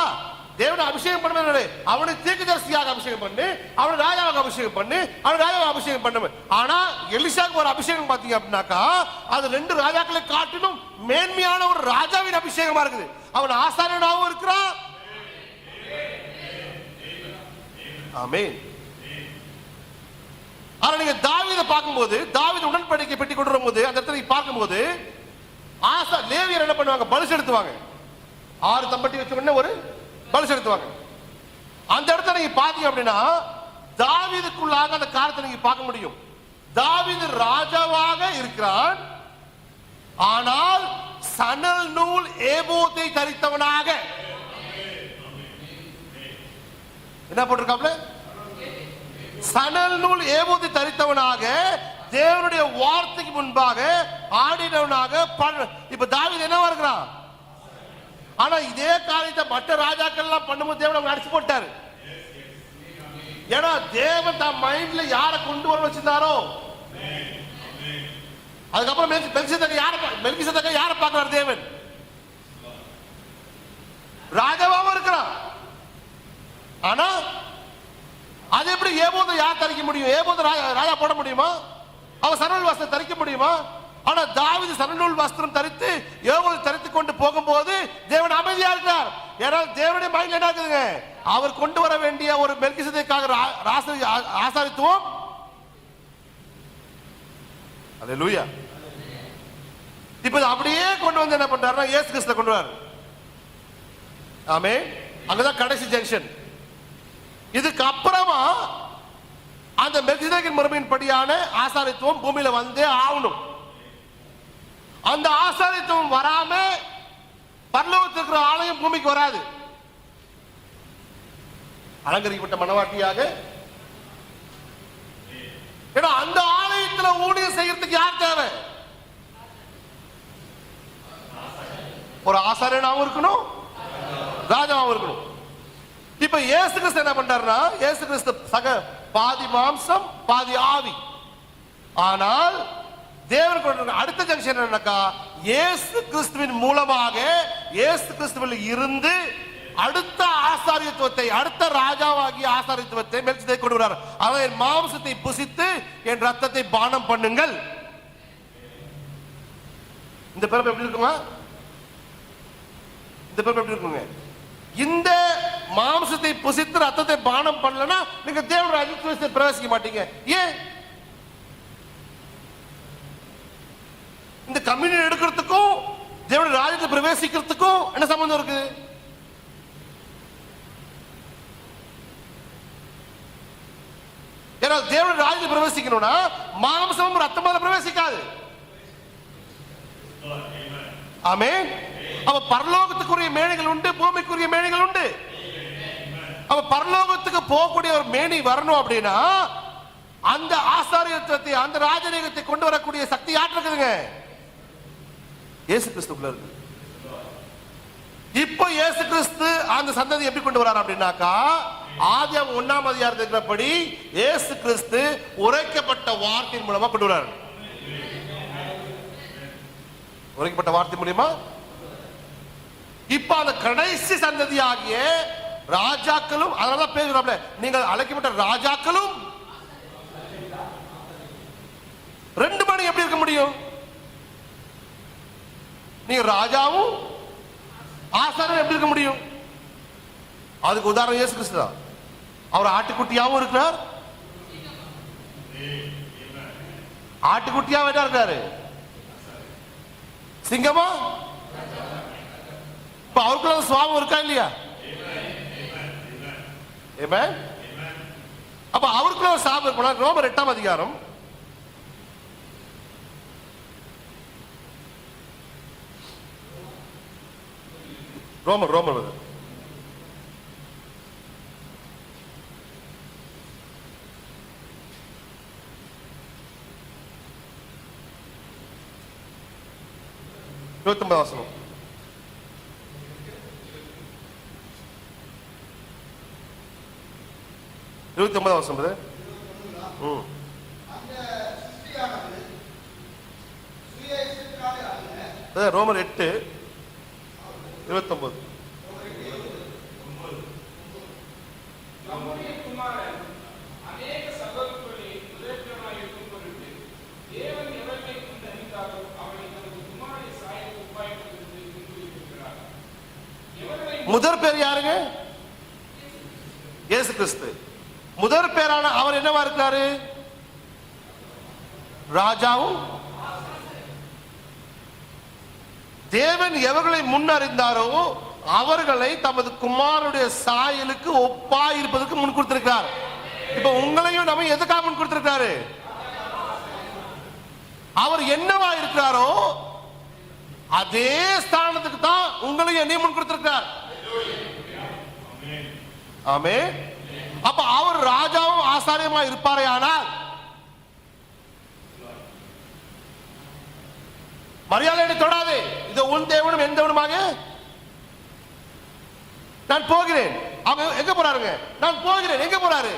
தேவனை அபிஷேகம் பண்ண அவனை தீர்க்கதரிசியாக அபிஷேகம் பண்ணு, அவனை ராஜாவாக அபிஷேகம் பண்ணு, அவனை ராஜாவாக அபிஷேகம் பண்ணு. ஆனா எலிஷாவுக்கு ஒரு அபிஷேகம் பாத்தீங்க அப்படின்னாக்கா அது 2 ராஜாக்களை காட்டிலும் மேன்மையான ஒரு ராஜாவின் அபிஷேகமா இருக்குது. அவன் ஆசாரியனாகவும் இருக்கிறான். ஆமென். ஆனா நீங்க தாவீதை பார்க்கும்போது, தாவீது உடன்படிக்கை பெட்டி கொண்டு வரும்போது அந்த இடத்துல பார்க்கும்போது லேவியர் என்ன பண்ணுவாங்க? பலி செலுத்துவாங்க. 6 தம்பட்டி வச்ச உடனே ஒரு பலி செலுத்துவாங்க. அந்த இடத்துல நீங்க பாத்தீங்க அப்படின்னா தாவீதுக்குள்ளாக அந்த காரியத்தை நீங்க பார்க்க முடியும். தாவீது ராஜாவாக இருக்கிறான். ஆனால் சணல் நூல் ஏபோத்தை தரித்தவனாக என்ன போட்டிருக்காப்ல? சணல் நூல் ஏபோத்தை தரித்தவனாக தேவனுடைய வார்த்தைக்கு முன்பாக ஆடினவனாக. இப்ப தாவீது என்னவா இருக்கிறான்? ஆனா இதே காரியத்தை மற்ற ராஜாக்கள் எல்லாம் பண்ணும்போது தேவன் அடிச்சு போட்டாரு. ஏன்னா தேவன் தன் மைண்ட்ல யாரை கொண்டு வர வச்சிருந்தாரோ. அதுக்கப்புறம் மெல்கிசேதேக்கை யாரை பார்க்கிறார்? தேவன் ராஜாவாவும் இருக்கிறான். ஆனா அது எப்படி ஏபோதை யார் தரிக்க முடியும்? ஏபோதை ராஜா போட முடியுமா? அவன் சணல் வஸ்திரம் தரிக்க முடியுமா? ஆனா தாவீது சணல் வஸ்திரம் தரித்து ஏபோதை தரித்துக் கொண்டு போகும்போது தேவன் அமைதியா இருக்கிறார். ஏன்னா தேவனுடைய மைண்ட்ல என்ன இருக்குதுங்க? அவர் கொண்டு வர வேண்டிய ஒரு மெல்கிசேதேக்காக ஆசாரித்துவம். அல்லேலூயா. இப்ப அப்படியே கொண்டு வந்து என்ன பண்றாருன்னா இயேசு கிறிஸ்துவை கொண்டு வராரு. ஆமென். அங்கதான் கடைசி ஜங்ஷன். இதுக்கு அப்புறமா அந்த மெல்கிசேதேக்கின் முறைமையின் படியான ஆசாரித்துவம் பூமியில வந்தே ஆகணும். அந்த ஆசாரித்துவம் வராம பரலோகத்தில் இருக்கிற ஆலயம் பூமிக்கு வராது. அலங்கரிக்கப்பட்ட மணவாட்டியாக. ஏன்னா அந்த ஆலயத்தில் ஊழியம் செய்யறதுக்கு யார் தேவை? ஒரு ஆசாரியனாகவும் இருக்கணும், ராஜாவும் இருக்கணும். இப்ப இயேசு கிறிஸ்து என்ன பண்றாருன்னா, இயேசு கிறிஸ்து பாதி மாம்சம் பாதி ஆவி. ஆனால் தேவன் அடுத்த ஜங்ஷன் என்னக்கா, இயேசு கிறிஸ்துவின் மூலமாக இயேசு கிறிஸ்துவில் இருந்து அடுத்த ஆசாரியத்துவத்தை, அடுத்த ராஜாவாகிய ஆசாரியத்துவத்தை மெல்கிசேதேக்கு கொண்டு வரார். அவர் என் மாம்சத்தை புசித்து என் ரத்தத்தை பானம் பண்ணுங்கள். இந்த பிறப்பு எப்படி இருக்குமா? இந்த பிறப்பு எப்படி இருக்குங்க? இந்த மாம்சத்தை புசித்து ரத்தத்தை பானம் பண்ணலன்னா நீங்க தேவனுடைய ராஜ்யத்தை பிரவேசிக்க மாட்டீங்க. ஏன்? இந்த கம்யூனியன் எடுக்கிறதுக்கும் தேவனுடைய ராஜ்யத்தை பிரவேசிக்கிறதுக்கும் என்ன சம்பந்தம் இருக்கு? ஏன்னா தேவனுடைய ராஜ்யத்தை பிரவேசிக்கணும்னா மாம்சமும் ரத்தமும் பிரவேசிக்காது. ஆமென். அவ பரலோகத்துக்குரிய மேடைகள் உண்டு, பூமிக்குரிய மேடைகள் உண்டு. அவ பரலோகத்துக்கு போகக்கூடிய ஒரு மேனி வரணும் அப்படின்னா அந்த ஆசாரியத்துவத்தை, அந்த ராஜரீகத்தை கொண்டு வரக்கூடிய சக்தி யாருக்கு இருக்குதுங்க? இயேசு கிறிஸ்துக்குள்ள இருக்கு. இப்போ இயேசு கிறிஸ்து அந்த சந்ததி எப்படி கொண்டு வரார் அப்படின்னாக்கா, ஆதியாகமம் 1ஆம் அதிகாரத்தில் இருக்கிறபடி இயேசு கிறிஸ்து உரைக்கப்பட்ட வார்த்தையின் மூலமா கொண்டு வரார். உரைக்கப்பட்ட வார்த்தை மூலமா இப்ப அந்த கடைசி சந்ததி ஆகிய ராஜாக்களும், அதனாலதான் பேசுறாப்ல, நீங்கள் அழைக்கப்பட்ட ராஜாக்களும் 2 மணி எப்படி இருக்க முடியும்? நீங்க ராஜாவும் ஆசாரம் எப்படி இருக்க முடியும்? அதுக்கு உதாரணம் இயேசு கிறிஸ்து தான். அவர் ஆட்டுக்குட்டியாவும் இருக்கிறார், ஆட்டுக்குட்டியாவும் என்ன இருக்காரு, சிங்கமா. இப்ப அவருக்குள்ள சுவாபம் இருக்கா இல்லையா? அப்ப அவருக்குள்ள சாபம் இருக்கணும். ரோமர் 8ஆம் அதிகாரம் ரோமர் 29 வசனம். ரோமர் 8:29. முதற் பேர் யாருங்க? இயேசு கிறிஸ்து. முதற் பேரான அவர் என்னவா இருக்காரு? ராஜாவும். தேவன் எவர்களை முன்னறிந்தாரோ அவர்களை தமது குமாரனுடைய சாயலுக்கு ஒப்பாய் இருப்பதற்கு முன் கொடுத்திருக்கிறார். இப்ப உங்களையும் நம்ம எதுக்காக முன் கொடுத்திருக்காரு? அவர் என்னவா இருக்கிறாரோ அதே ஸ்தானத்துக்கு தான் உங்களையும் என்னையும் முன் கொடுத்திருக்கிறார். ஆமென். அப்ப அவர் ராஜாவும் ஆசாரியமா இருப்பாரே, ஆனால் மரியாதை தொடாது. இது உன் தேவனும் என் தேவனுமாக நான் போகிறேன். அவங்க எங்க போறாருங்க? நான் போகிறேன். எங்க போறாரு?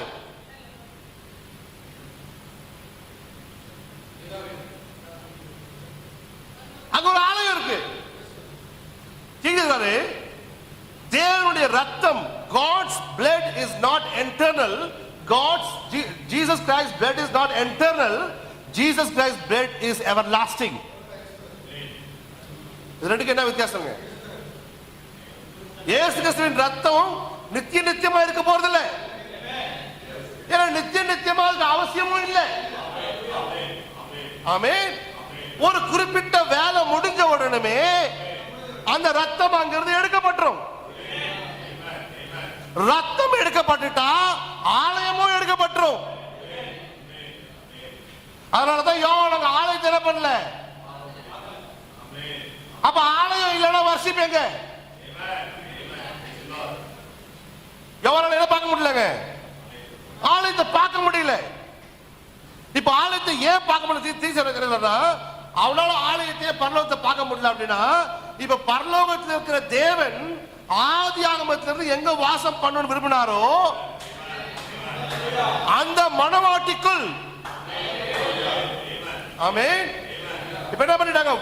அங்க ஒரு ஆலயம் இருக்கு. தேவனுடைய ரத்தம், God's blood is not internal. Jesus Christ's blood is not internal. Jesus Christ's blood is everlasting. இது ரெண்டுக்கு என்ன வித்தியாசங்க? இயேசு கிறிஸ்துவின் ரத்தம் நித்தியமா இருக்க போறதில்லை. ஏன்னா நித்தியமா அவசியமும் இல்லை. ஆமென். ஒரு குறிப்பிட்ட வேலை முடிஞ்ச உடனே அந்த ரத்தம் அங்கிருந்து எடுக்கப்பட்டுரும். ரத்தம் எடுக்கப்பட்டுட்டா ஆலயமும் எடுக்கப்பட்டுரும். அதனாலதான் யோவான் ஆலயத்தை என்ன பண்ணல. அப்ப ஆலயம் இல்லைன்னா வர்ஷிப் எங்க? யோவானால என்ன பார்க்க முடியலங்க? ஆலயத்தை பார்க்க முடியல. இப்ப ஆலயத்தை ஏன் பார்க்க முடியல? அவனால ஆலயத்தையே பரலோகத்தை பார்க்க முடியல. அப்படின்னா இப்ப பரலோகத்தில் இருக்கிற தேவன் ஆதியாகமத்திலிருந்து எங்க வாசம் பண்ணணும்னு விரும்பினாரோ அந்த மணவாட்டிக்குள். ஆமென். இப்ப என்ன பண்ணிட்டாங்க?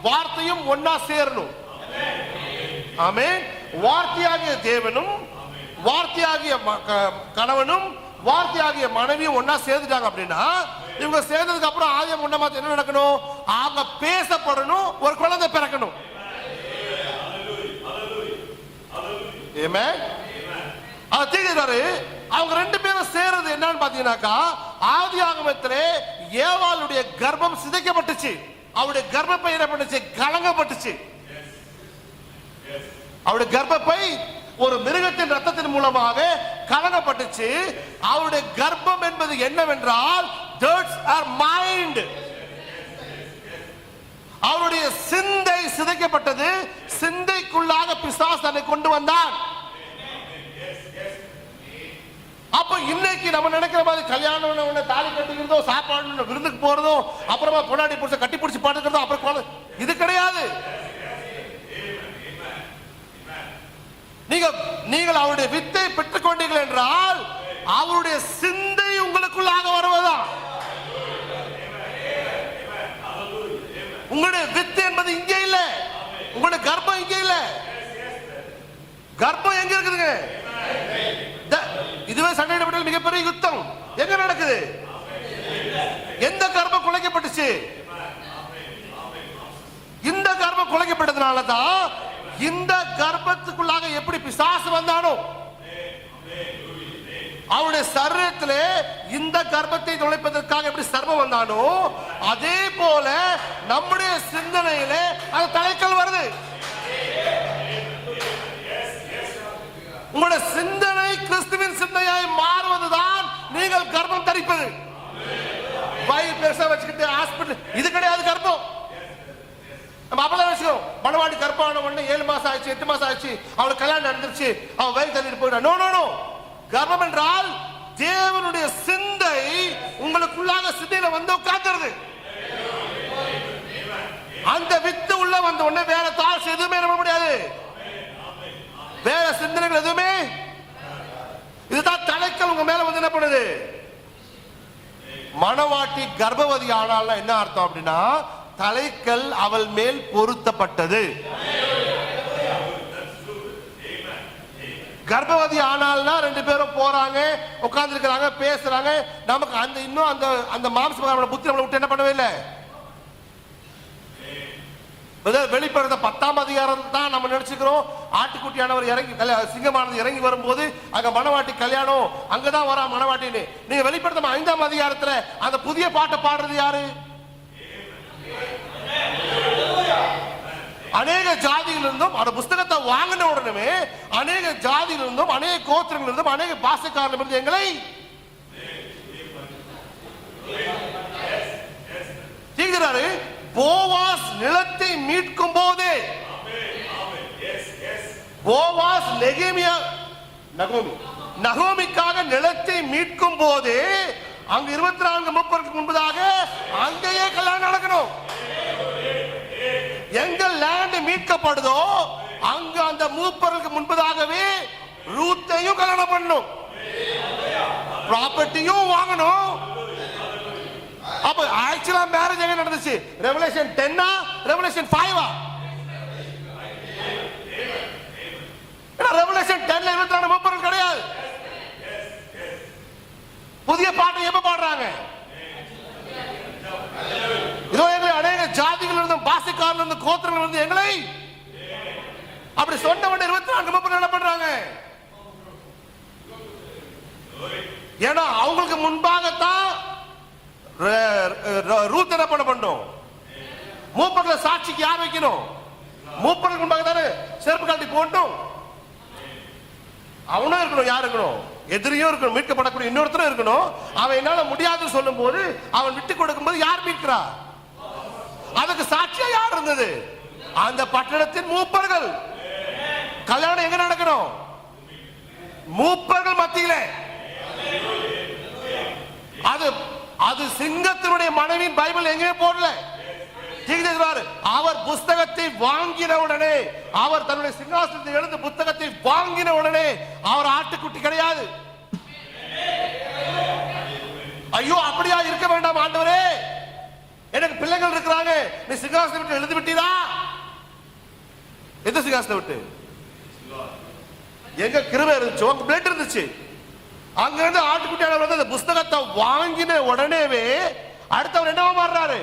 வார்த்தையும் ஒன்னா சேரணும். ஆமென். வார்த்தையாகிய தேவனும் வார்த்தையாகிய கணவனும் வார்த்தையாகிய மனைவியும் ஒன்னா சேர்ந்துட்டாங்க. அப்படின்னா இவங்க சேர்ந்ததுக்கு அப்புறம் ஆதியாகமம் 1 என்ன நடக்கணும்? அவங்க பேசப்படணும், ஒரு குழந்தை பிறக்கணும். அவங்க 2 பேரும் சேர்றது என்னன்னு பாத்தீங்கன்னாக்கா, ஆதியாகமத்திலே ஏவாளுடைய கர்ப்பம் சிதைக்கப்பட்டுச்சு. அவருடைய கர்ப்பப்பை என்ன பண்ணுச்சு? கலங்கப்பட்டுச்சு. அவருடைய கர்ப்பப்பை ஒரு மிருகத்தின் ரத்தத்தின் மூலமாக கலங்கப்பட்டுச்சு. அவருடைய கர்ப்பம் என்பது என்னவென்றால் that's our mind. அவருடைய சிந்தை சிதைக்கப்பட்டது. சிந்தைக்குள்ளாக பிசாசு தன்னை கொண்டு வந்தான். அப்ப இன்னைக்கு நம்ம நினைக்கிற மாதிரி கல்யாணம் தாலி கட்டிக்கிறதோ, சாப்பாடு விருந்துக்கு போறதோ, அப்புறமா பொண்டாட்டி புடிச்ச கட்டி பிடிச்சி பாட்டுக்கிறதோ, அப்புறம் இது கிடையாது. நீங்கள் அவருடைய வித்தை பெற்றுக் கொண்டீர்கள் என்றால் அவருடைய சிந்தை உங்களுக்குள்ளாக வருவதா. உங்களுடைய வித்து என்பது இங்கே இல்ல, உங்களுடைய கர்ப்பம் இங்கே இல்ல. கர்ப்பம் எங்க இருக்குதுங்க? இதுவே சண்டையிடப்பட்ட மிகப்பெரிய யுத்தம் எங்க நடக்குது? எந்த கர்ப்பம் குலைக்கப்பட்டுச்சு? இந்த கர்ப்பம் குலைக்கப்பட்டதுனால தான் இந்த கர்ப்பத்துக்குள்ளாக எப்படி பிசாசு வந்தானோ, அவருடைய சரீரத்திலே இந்த கர்ப்பத்தை நுழைப்பதற்காக எப்படி சர்மம் வந்தானோ, அதே போல நம்முடைய சிந்தனையிலே அது தலைக்கல் வருது. உங்களுடைய சிந்தனை கிறிஸ்துவின் சிந்தனையாய் மாறுவதுதான் நீங்கள் கர்ப்பம் தரிப்பது. வயிறு பெருசா வச்சுக்கிட்டு ஹாஸ்பிட்டல் இது கிடையாது கர்ப்பம். நம்ம அப்பதான் வச்சுக்கோம், மனவாடி கர்ப்பம் ஆன உடனே 7 மாசம் ஆயிடுச்சு 8 மாசம் ஆயிடுச்சு அவளுக்கு கல்யாணம் நடந்துருச்சு அவன் வயிறு தள்ளிட்டு போயிட்டான். No no no. கர்ப்பம் என்றால் தேவனுடைய சிந்தை உங்களுக்குள்ளாக சிந்தையில வந்து உட்கார்ந்துருது. அந்த வித்து உள்ள வந்த உடனே வேற தாழ்ச்சி எதுவுமே நம்ப முடியாது, வேற சிந்தனைகள் எதுவுமே. இதுதான் தலைக்கல் உங்க மேல வந்து என்ன பண்ணுது? மனவாட்டி கர்ப்பவதி ஆனால் என்ன அர்த்தம் அப்படின்னா, தலைக்கல் அவள் மேல் பொருத்தப்பட்டது. கர்ப்பவதி ஆனால்னா 2 பேரும் போறாங்க, உட்கார்ந்து இருக்கிறாங்க, பேசுறாங்க. நமக்கு அந்த இன்னும் அந்த அந்த மாம்சமான புத்தி நம்மளை விட்டு என்ன பண்ணவே இல்லை. வெளிப்படுத்த 10ஆம் அதிகாரம் தான் நம்ம நினைச்சுக்கிறோம். ஆட்டுக்குட்டியானவர் இறங்கி சிங்கமானது இறங்கி வரும்போது அங்க மனவாட்டி கல்யாணம் அங்கதான் வரா மனவாட்டின்னு. நீங்க வெளிப்படுத்த 5ஆம் அதிகாரத்துல அந்த புதிய பாட்டை பாடுறது யாரு? அநேக ஜாதியிலிருந்தும் அந்த புஸ்தகத்தை வாங்கின உடனே அநேக ஜாதியிலிருந்தும் அநேக கோத்திரங்களிலிருந்தும் அநேக பாஷைக்காரர்களிருந்து எங்களை தீர்க்கிறாரு. போவாஸ் நிலத்தை மீட்கும் போதே, போவாஸ் நகோமிக்காக நிலத்தை மீட்கும் போதே அங்க 24-30 முன்பதாக அங்கேயே கல்யாணம் நடக்கணும். எங்க லேண்ட் மீட்கப்படுதோ அங்க அந்த மூப்பருக்கு முன்பதாகவே ரூத்தையும் கல்யாணம் பண்ணணும், ப்ராப்பர்ட்டியும் வாங்கணும். அப்ப ஆக்சுவலா மேரேஜ் எங்க நடந்துச்சு? ரெவலேஷன் 10 ரெவலேஷன் 5 ரெவலேஷன் 10ல 24 மூப்பர்கள் கிடையாது. புதிய பாட்டை எப்ப பாடுறாங்க? இதோ எங்களை அநேக ஜாதிகள் இருந்தும் பாஷைக்காரர்கள் இருந்தும் கோத்திரங்கள் இருந்து எங்களை அப்படி சொன்ன உடனே 24 மூப்பர்கள் என்ன பண்றாங்க? ஏன்னா அவங்களுக்கு முன்பாகத்தான் ரூத் என்ன பண்ணணும்? மூப்பர்களை சாட்சிக்கு யார் வைக்கணும்? மூப்பர்களுக்கு முன்பாக தானே செருப்பு கழட்டி போட்டும். அவனும் இருக்கணும், யார் இருக்கணும்? எதிரியும் இருக்கணும், மீட்கப்படக்கூடிய இன்னொருத்தரும் இருக்கணும். அவன் என்னால முடியாதுன்னு சொல்லும் போது அவன் விட்டு கொடுக்கும் போது யார் மீட்கிறா? அதுக்கு சாட்சியா யார் இருந்தது? அந்த பட்டணத்தின் மூப்பர்கள். கல்யாணம் எங்க நடக்கணும்? மூப்பர்கள் மத்தியில. அது அது சிங்கத்தினுடைய மனைவியின் பைபிள் எங்கேயே போடல. அவர் புஸ்தகத்தை வாங்கின உடனே, அவர் தன்னுடைய சிங்காசனத்தில் எழுந்து புத்தகத்தை வாங்கின உடனே அவர் ஆட்டுக்குட்டி கிடையாது. ஐயோ அப்படியா இருக்க வேண்டாம் ஆண்டவரே, எனக்கு பிள்ளைகள் இருக்கிறாங்க, நீ சிங்காசனம் விட்டு எழுந்து விட்டீரா? எந்த சிங்காசனம் விட்டு? எங்க கிருபை இருந்துச்சு, உங்க பிளேட் இருந்துச்சு. அங்க இருந்து ஆட்டுக்குட்டியானவர் வந்து அந்த புஸ்தகத்தை வாங்கின உடனேவே அடுத்தவர் என்னவா மாறுறாரு?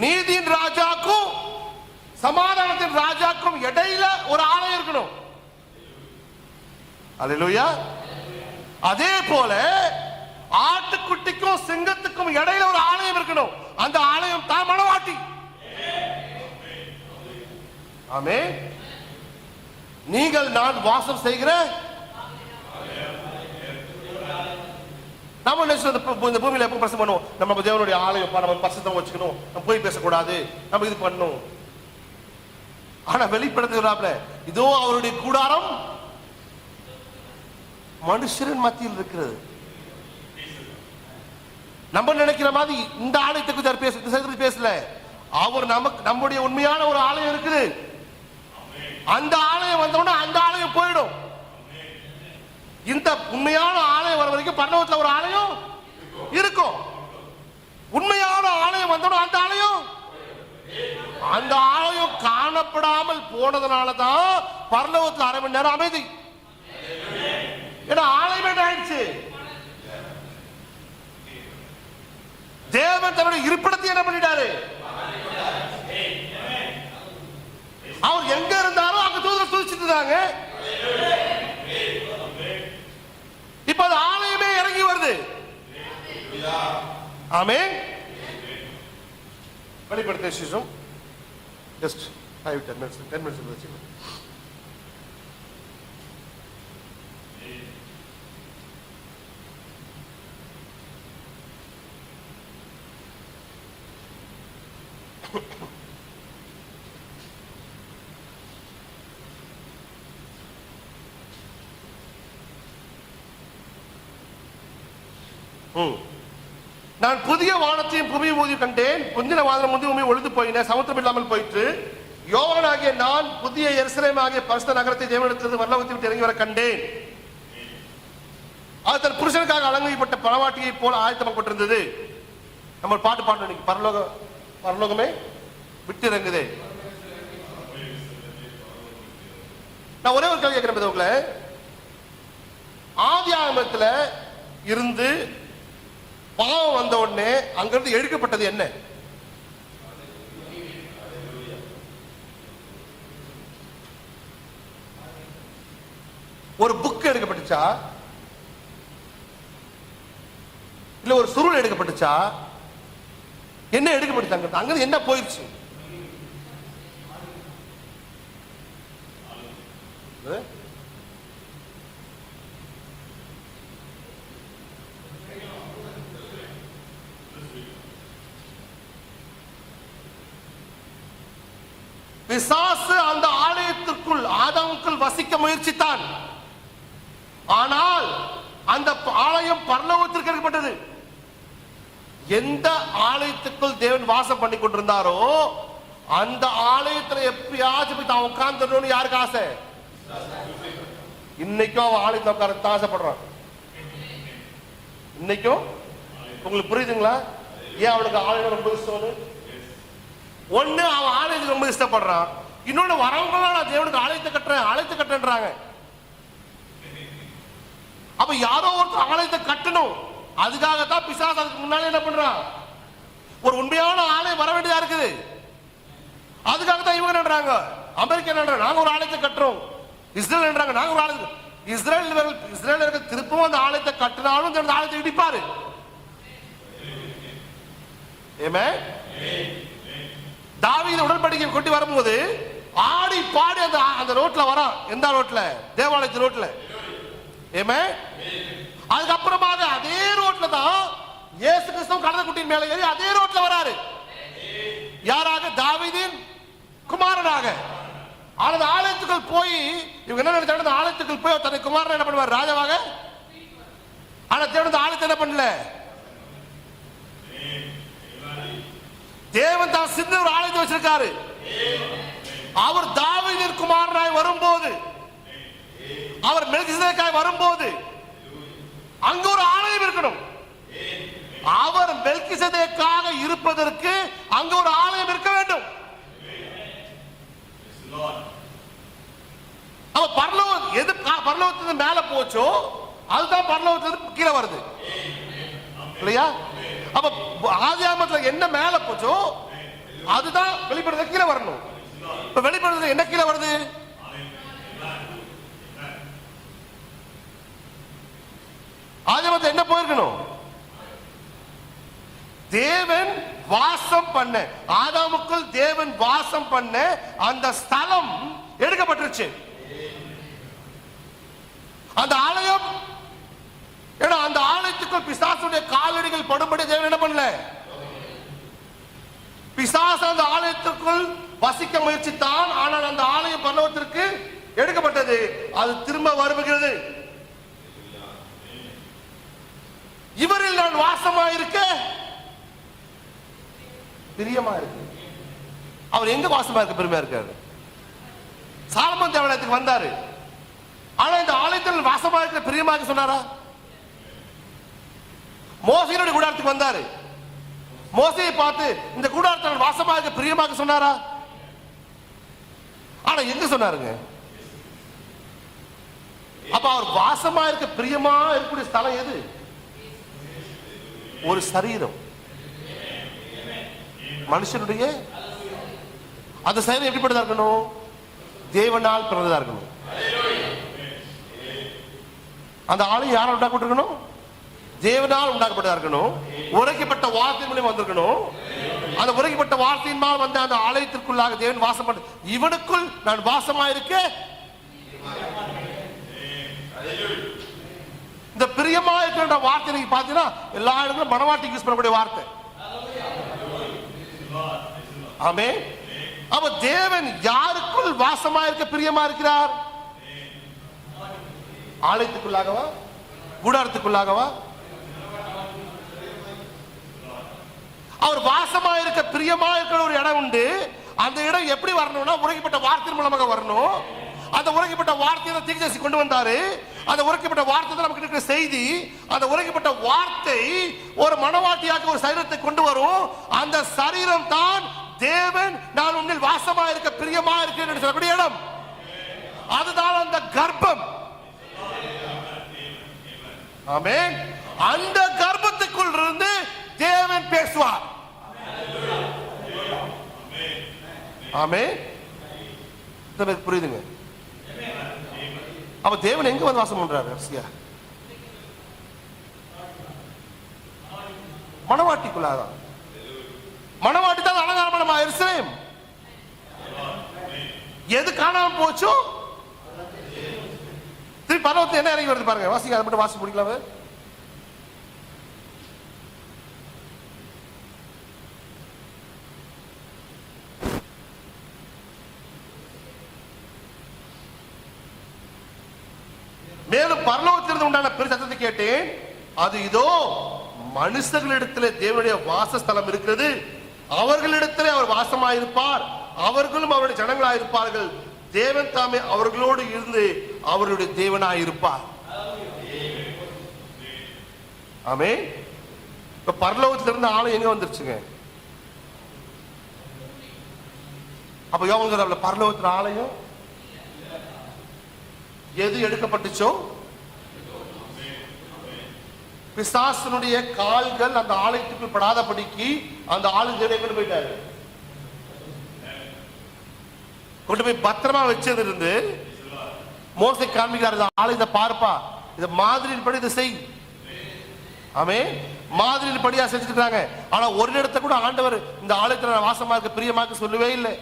நீதியின் ராஜாக்கும் சமாதானத்தின் ராஜாக்கும் இடையில ஒரு ஆலயம் இருக்கணும். அல்லேலூயா. அதே போல ஆட்டுக்குட்டிக்கும் சிங்கத்துக்கும் இடையில ஒரு ஆலயம் இருக்கணும். அந்த ஆலயம் தான் மனவாட்டி. ஆமென். நீங்கள் நான் வாசம் செய்கிற நம்ம இந்த பூமியில எப்ப பிரசங்கம் பண்ணுவோம்? நம்ம தேவனுடைய ஆலயம், நம்ம பரிசுத்தமா வச்சுக்கணும், நம்ம போய் பேசக்கூடாது, நம்ம இது பண்ணணும். ஆனா வெளிப்படுத்துகிறாப்ல, இதோ அவருடைய கூடாரம் மனுஷரின் மத்தியில் இருக்கிறது. நம்ம நினைக்கிற மாதிரி இந்த ஆலயத்துக்கு பேசல, அவர் நமக்கு நம்முடைய உண்மையான ஒரு ஆலயம் இருக்குது. அந்த ஆலயம் வந்தோம்னா அந்த ஆலயம் போயிடும். இந்த உண்மையான ஆலயம் வர வரைக்கும் பரலோகத்துல ஒரு ஆலயம் இருக்கும். உண்மையான ஆலயம் வந்தோம்னா அந்த ஆலயம் காணப்படாமல் போனதுனாலதான் பரலோகத்துல அரை மணி நேரம் அமைதி. ஏன்னா ஆலயமே ஆயிடுச்சு. தேவன் தன்னுடைய இருப்பிடத்தை என்ன பண்ணிட்டாரு? அவர் எங்க இருந்தாலும் அங்க தூதர் துதிச்சிட்டு இருந்தாங்க. இப்ப அது ஆலயமே இறங்கி வருது. ஆமென். வெளிப்படுத்தின விசேஷம் just 5-10 minutes வச்சுக்கோங்க. நான் புதிய வானத்தையும் பூமியும் ஊதி கண்டேன். முந்தின வானம் முந்தி பூமி ஒழிந்து போயின, சமுத்திரம் இல்லாமல் போயிற்று. யோவானாகிய நான் புதிய எருசலேம் ஆகிய பரிசுத்த நகரத்தை தேவனிடத்திலிருந்து பரலோகத்தை விட்டு இறங்கி வர கண்டேன். அது தன் புருஷனுக்காக அலங்கரிக்கப்பட்ட பணவாட்டியை போல ஆயத்தமாக்கப்பட்டிருந்தது. நம்ம பாட்டு பாடணும். பரலோகமே விட்டு இறங்குது. நான் ஒரே ஒரு கேள்வி கேட்கிறேன். உங்களை ஆதி ஆகமத்துல இருந்து பாவம் வந்த உடனே அங்கிருந்து எடுக்கப்பட்டது என்ன? ஒரு புக் எடுக்கப்பட்டுச்சா? இல்ல ஒரு சுருள் எடுக்கப்பட்டுச்சா? என்ன எடுக்கப்பட்டுச்சு? அங்க என்ன போயிடுச்சு? பிசாசு அந்த ஆலயத்திற்குள் ஆதாமுக்குள் வசிக்க முயற்சித்தான். ஆனால் அந்த ஆலயம் பரலோகத்திற்கு எடுக்கப்பட்டது. எந்த ஆலயத்துக்குள் தேவன் வாசம் பண்ணி கொண்டிருந்தாரோ அந்த ஆலயத்துல எப்பயாச்சும் போய் தான் உட்கார்ந்துடணும்னு யாருக்கு ஆசை? இன்னைக்கும் அவன் ஆலயத்தை உட்கார ஆசைப்படுறான். இன்னைக்கும் உங்களுக்கு புரியுதுங்களா? ஏன் அவனுக்கு ஆலயம் ரொம்ப இஷ்டம்? ஒண்ணு அவன் ஆலயத்துக்கு ரொம்ப இஷ்டப்படுறான், இன்னொன்னு வரவங்க தேவனுக்கு ஆலயத்தை கட்டுறேன்றாங்க. அப்ப யாரோ ஒருத்தர் ஆலயத்தை கட்டணும். அதுக்காகத்தான் பிசாசு அதுக்கு முன்னாலே என்ன பண்றான்? ஒரு உண்மையான ஆலயம் வர வேண்டியதா இருக்குது. அதுக்காகத்தான் இவங்க என்னன்றாங்க, அமெரிக்கா என்னன்றாங்க, நாங்க ஒரு ஆலயத்தை கட்டுறோம். இஸ்ரேல் என்றாங்க, நாங்க ஒரு ஆலயம். இஸ்ரேலர்கள் திருப்பவும் அந்த ஆலயத்தை கட்டினாலும் அந்த ஆலயத்தை இடிப்பாரு. தாவீது உடன்படிக்கை கொண்டு வரும்போது ஆடி பாடி அந்த ரோட்ல வரான். எந்த ரோட்ல? தேவாலயத்து ரோட்ல. அதுக்கப்புறமாக அதே ரோட்ல தான் இயேசு கிறிஸ்து கழுதை குட்டியின் மேல ஏறி அதே ரோட்ல வராரு. யாராக? தாவீதின் குமாரனாக. அந்த ஆலயத்துக்குள் போய் இவங்க என்ன நினைச்சாங்க? ஆலயத்துக்குள் போய் தன்னை குமாரன் என்ன பண்ணுவார்? ராஜாவாக. ஆனா தேவன் ஆலயத்தை என்ன பண்ணல? தேவன் தான் சின்ன ஒரு ஆலயத்தை வச்சிருக்காரு. அவர் தாவீதின் குமாரனாய் வரும்போது, அவர் மெல்கிசேதேக்காய் வரும்போது அங்க ஒரு ஆலயம் இருக்கணும். அவர் மெல்கிசேதேக்காக இருப்பதற்கு அங்க ஒரு ஆலயம் இருக்க வேண்டும். அவ பரலோகம் எது பரலோகத்திலிருந்து மேல போச்சோ அதுதான் பரலோகத்திலிருந்து கீழே வருது இல்லையா? அப்ப ஆதியாகமத்துல என்ன மேல போச்சோ அதுதான் வெளிப்படுறது கீழே வரணும். இப்ப வெளிப்படுறது என்ன கீழே வருது? ஆதியாகமத்துல என்ன போயிருக்கணும்? தேவன் வாசம் பண்ண, ஆதாமுக்குள் தேவன் வாசம் பண்ண அந்த ஸ்தலம் எடுக்கப்பட்டுருச்சு. அந்த ஆலயம், அந்த ஆலயத்துக்குள் பிசாசுடைய காலடிகள் படும்படி தேவன் என்ன பண்ணல? பிசாசு அந்த ஆலயத்திற்குள் வசிக்க முயற்சித்தான். ஆனால் அந்த ஆலயம் பரலோகத்திற்கு எடுக்கப்பட்டது. அது திரும்ப வருகிறது. இவரில் நான் வாசமாயிருக்க பிரியமா இருக்கு. அவர் எங்க வாசமா இருக்க பெருமையா இருக்காரு? சாலமோன் தேவாலயத்துக்கு வந்தாரு, ஆனா இந்த ஆலயத்தில் வாசமா இருக்கிற பிரியமாக சொன்னாரா? மோசையினுடைய கூடாரத்துக்கு வந்தாரு, மோசையை பார்த்து இந்த கூடாரத்தில் வாசமா இருக்க பிரியமாக சொன்னாரா? ஆனா எங்க சொன்னாருங்க? அப்ப அவர் வாசமா இருக்க பிரியமா இருக்கக்கூடிய ஸ்தலம் எது? ஒரு சரீரம், மனுஷனுடைய அந்த சரீரம் எப்படிப்பட்டதா இருக்கணும்? தேவனால் பிறந்ததா இருக்கணும். அந்த ஆலயம் யாரால் உண்டாக்கப்பட்டிருக்கணும்? தேவனால் உண்டாக்கப்பட்டதா இருக்கணும். உரைக்கப்பட்ட வார்த்தையின் மூலம் வந்திருக்கணும். அந்த உரைக்கப்பட்ட வார்த்தையின் மேல் வந்த அந்த ஆலயத்திற்குள்ளாக தேவன் வாசம் பண்ண, இவனுக்குள் நான் வாசமா இருக்க. இந்த பிரியமா இருக்கிற வார்த்தை நீங்க பாத்தீங்கன்னா எல்லா இடங்களும் மனவாட்டிக்கு யூஸ் பண்ணக்கூடிய வார்த்தை. ஆமே. அப்ப தேவன் யாருக்குள் வாசமா இருக்க பிரியமா இருக்கிறார்? ஆலயத்துக்குள்ளாகவா, கூடாரத்துக்குள்ளாகவா? அவர் வாசமா இருக்க பிரியமா இருக்கிற ஒரு இடம் உண்டு. அந்த இடம் எப்படி வரணும்னா உரைக்கப்பட்ட வார்த்தையின் மூலமாக வரணும். அந்த உரைக்கப்பட்ட வார்த்தையை தீர்க்கதரிசி கொண்டு வந்தாரு. அந்த உரைக்கப்பட்ட வார்த்தை தான் நமக்கு இருக்கிற செய்தி. அந்த உரைக்கப்பட்ட வார்த்தை ஒரு மனவாட்டியாக ஒரு சரீரத்தை கொண்டு வரும். அந்த சரீரம் தான் தேவன் நான் உன்னில் வாசமா இருக்க பிரியமா இருக்கிறேன் என்று சொல்லக்கூடிய இடம். அதுதான் அந்த கர்ப்பம். ஆமென். அந்த கர்ப்பத்துக்குள் இருந்து தேவன் பேசுவார். ஆமென். எனக்கு புரியுதுங்க. அப்ப தேவன் எங்க வந்து வாசம் பண்றாரு? மனவாட்டிக்குள்ளாதான். மனவாட்டி தான் அலங்காரமான எருசலேம். எது காணாம போச்சோ திருப்பி பரலோகத்துல என்ன இறங்கி வருது பாருங்க. வாசிங்க, அதை மட்டும் வாசி முடிக்கலாம். மேலும் பரலோகத்திலிருந்து உண்டான பெரிய சத்தத்தை கேட்டேன். அது இதோ மனுஷர்களிடத்திலே தேவனுடைய வாசஸ்தலம் இருக்கிறது. அவர்களிடத்திலே அவர் வாசமாயிருப்பார். அவர்களும் அவருடைய ஜனங்களாயிருப்பார்கள். தேவன் தாமே அவர்களோடு இருந்து அவருடைய தேவனாயிருப்பார். ஆமென். இப்ப பரலோகத்திலிருந்து ஆளு எங்க வந்துருச்சுங்க? அப்ப யோகங்கள் பரலோகத்தில் ஆலயம் எது எடுக்கப்பட்டுச்சோ, பிசாசனுடைய கால்கள் அந்த ஆலயத்துக்குள் படாதபடிக்கு அந்த ஆளுநரை கொண்டு போயிட்டாரு. கொண்டு போய் பத்திரமா வச்சது இருந்து மோசே காண்பிக்கிறார். ஆலயத்தை பார்ப்பா, இதை மாதிரியின் படி இதை செய். ஆமே, மாதிரியின் படியா செஞ்சுட்டாங்க. ஆனா ஒரு இடத்தை கூட ஆண்டவர் இந்த ஆலயத்துல வாசமா இருக்க பிரியமாக சொல்லவே இல்லை.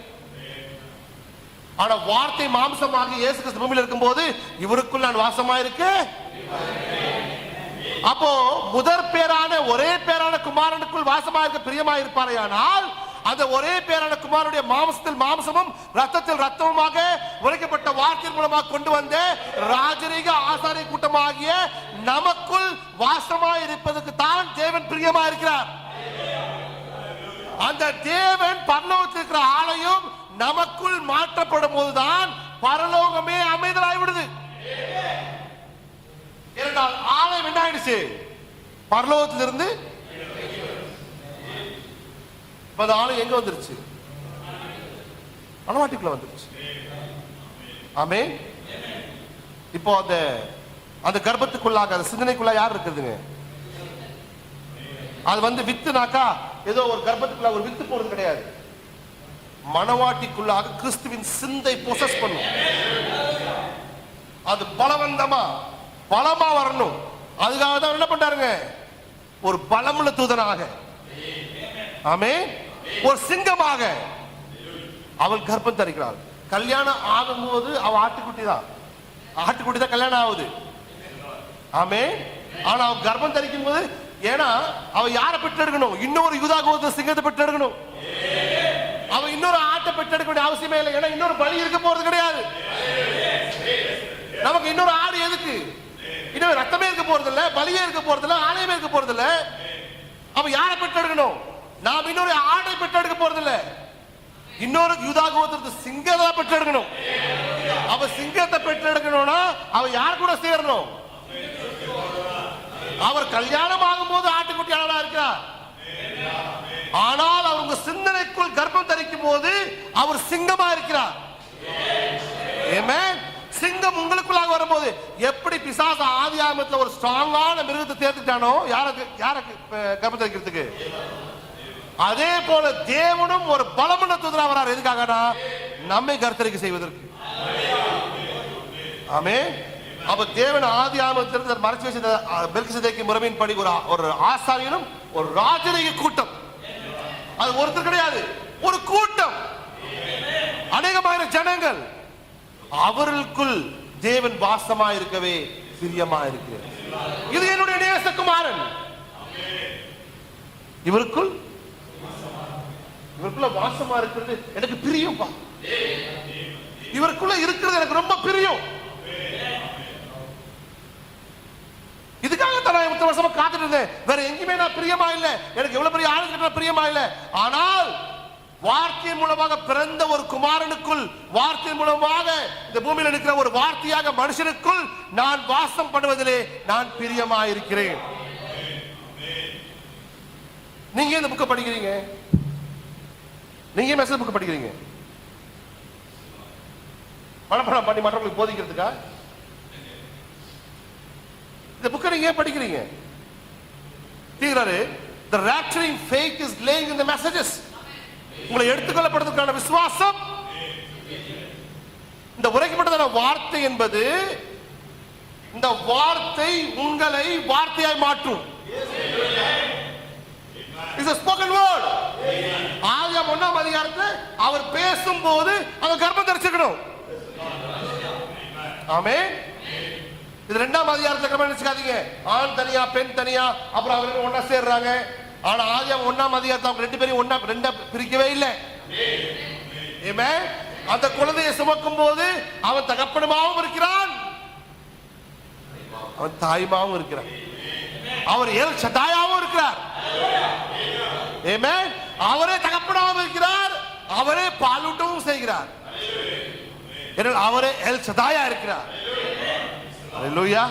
ஆனா வார்த்தை மாம்சமாக இயேசு கிறிஸ்து பூமியில் இருக்கும்போது இவருக்குள் நான் வாசமா இருக்கேன். அப்போ முதற் பேரான ஒரே பேரான குமாரனுக்குள் வாசமா இருக்க பிரியமா இருப்பாரையானால் அந்த ஒரே பேரான குமாரனுடைய மாம்சத்தில் மாம்சமும் ரத்தத்தில் ரத்தமுமாக உரைக்கப்பட்ட வார்த்தையின் மூலமாக கொண்டு வந்த ராஜரீக ஆசாரிய கூட்டமாகிய நமக்குள் வாசமா இருப்பதற்கு தான் தேவன் பிரியமா இருக்கிறார். அந்த தேவன் பரலோகத்தில் இருக்கிற ஆலயம் நமக்குள் மாற்றப்படும் போதுதான் பரலோகமே அமைதலாய் விடுது. இரண்டால் ஆலயம் என்ன ஆயிடுச்சு? பரலோகத்திலிருந்து ஆலயம் எங்க வந்துருச்சு? மனவாட்டிக்குள்ள வந்துருச்சு. ஆமென். இப்போ அந்த கர்ப்பத்துக்குள்ளாக அந்த சிந்தனைக்குள்ள யார் இருக்குதுங்க? அது வித்துனாக்கா ஏதோ ஒரு கர்ப்பத்துக்குள்ள ஒரு வித்து போறது கிடையாது. மனவாட்டிக்குள்ளாக கிறிஸ்துவின் சிந்தை பொசஸ் பண்ணும். அது பலவந்தமா பலமா வரணும். அதுக்காக தான் என்ன பண்றாருங்க? ஒரு பலமுள்ள தூதனாக, ஆமென், ஒரு சிங்கமாக அவள் கர்ப்பம் தரிக்கிறாள். கல்யாணம் ஆகும்போது அவ ஆட்டுக்குட்டி தான் கல்யாணம் ஆகுது. ஆமென். ஆனா அவ கர்ப்பம் தரிக்கும் போது, ஏன்னா அவ யாரை பெற்றெடுக்கணும்? இன்னொரு யூதா கோத்திர சிங்கத்தை பெற்றெடுக்கணும். அவ இன்னொரு ஆட்டை பெற்றெடுக்க வேண்டிய அவசியமே இல்லை. ஏன்னா இன்னொரு பலி இருக்க போறது கிடையாது. நமக்கு இன்னொரு ஆடு எதுக்கு? இன்னொரு ரத்தமே இருக்க போறது இல்ல, பலியே இருக்க போறது இல்ல, ஆலயமே இருக்க போறது இல்ல. அவ யாரை பெற்றெடுக்கணும்? நாம் இன்னொரு ஆடை பெற்றெடுக்க போறது இல்ல. இன்னொரு யூதா கோத்திரத்து சிங்கத்தை பெற்றெடுக்கணும். அவ சிங்கத்தை பெற்றெடுக்கணும்னா அவ யார் கூட சேரணும்? அவர் கல்யாணம் ஆகும் போது ஆட்டுக்குட்டியாளரா இருக்கிறார். ஆனால் அவங்க சிந்தனைக்குள் கர்ப்பம் தரிக்கும் போது அவர் சிங்கமா இருக்கிறார். ஆமென். சிங்கம் உங்களுக்குள்ளாக வரும்போது எப்படி பிசாசு ஆதியாகமத்துல ஒரு ஸ்ட்ராங்கான மிருகத்தை தேர்த்துட்டானோ யாருக்கு கர்ப்பம் தரிக்கிறதுக்கு, அதே போல தேவனும் ஒரு பலமுள்ள தூதரா வரார். எதுக்காகனா நம்மை கர்த்தரிக்கை செய்வதற்கு. ஆமென். அப்ப தேவன் ஆதியாகமத்திலிருந்து மறைச்சு வச்ச மெல்கிசேதேக்கு முறைமையின் படி ஒரு ஆசாரியனும் ஒரு ராஜரீக கூட்டம். அது ஒருத்தர் கிடையாது, ஒரு கூட்டம், அநேகமான ஜனங்கள். அவர்களுக்குள் தேவன் வாசமா இருக்கவே பிரியமா இருக்கிறார். இது என்னுடைய நேசகுமாரன், இவருக்குள்ள வாசமா இருக்கிறது எனக்கு பிரியம். இவருக்குள்ள இருக்கிறது எனக்கு ரொம்ப பிரியம். இதுக்காக தான் நான் 30 வருஷமா காத்துட்டு இருந்தேன். வேற எங்கேயுமே நான் பிரியமா இல்ல, எனக்கு எவ்வளவு பெரிய ஆளுங்க பிரியமா இல்ல. ஆனால் வார்த்தையின் மூலமாக பிறந்த ஒரு குமாரனுக்குள், வார்த்தையின் மூலமாக இந்த பூமியில் இருக்கிற ஒரு வார்த்தையாக மனுஷனுக்குள் நான் வாசம் பண்ணுவதிலே நான் பிரியமா இருக்கிறேன். நீங்க இந்த புக்கை படிக்கிறீங்க, நீங்க மெசேஜ் புக் படிக்கிறீங்க மனப்பாடம் பண்ணி மற்றவங்களுக்கு போதிக்கிறதுக்கா? இந்த புக்கை நீங்க ஏன் படிக்கிறீங்க? The rapturing faith is laying in the messages. உங்களை எடுத்துக்கொள்ளப்படுவதற்கான விசுவாசம், இந்த உரைக்கப்பட்டதான வார்த்தை என்பது, இந்த வார்த்தை உங்களை வார்த்தையாய் மாற்றும். It's a spoken word. ஆதியாகமம் 1ஆம் அதிகாரத்தில் அவர் பேசும்போது அவர் கர்ப்பம் தரிச்சிருக்கணும். ஆமென். இது 2ஆம் அதிகாரத்துல கவனிச்சுக்காதீங்க. ஆண் தனியா பெண் தனியா அப்புறம் அவங்க ஒண்ணா சேர்றாங்க. ஆனா ஆதியாகமம் 1ஆம் அதிகாரத்துல அவங்க 2 பேரையும் ரெண்டா பிரிக்கவே இல்லை. ஆமென். அந்த குழந்தையை சுமக்கும் போது அவன் தகப்பனுமாவும் இருக்கிறான், அவன் தாயுமாவும் இருக்கிறான், அவர் எல் ஷதாயாவும் இருக்கிறார். ஆமென். அவரே தகப்பனாவும் இருக்கிறார், அவரே பாலூட்டவும் செய்கிறார். அவரே எல் ஷதாயா இருக்கிறார். அல்லேலூயா.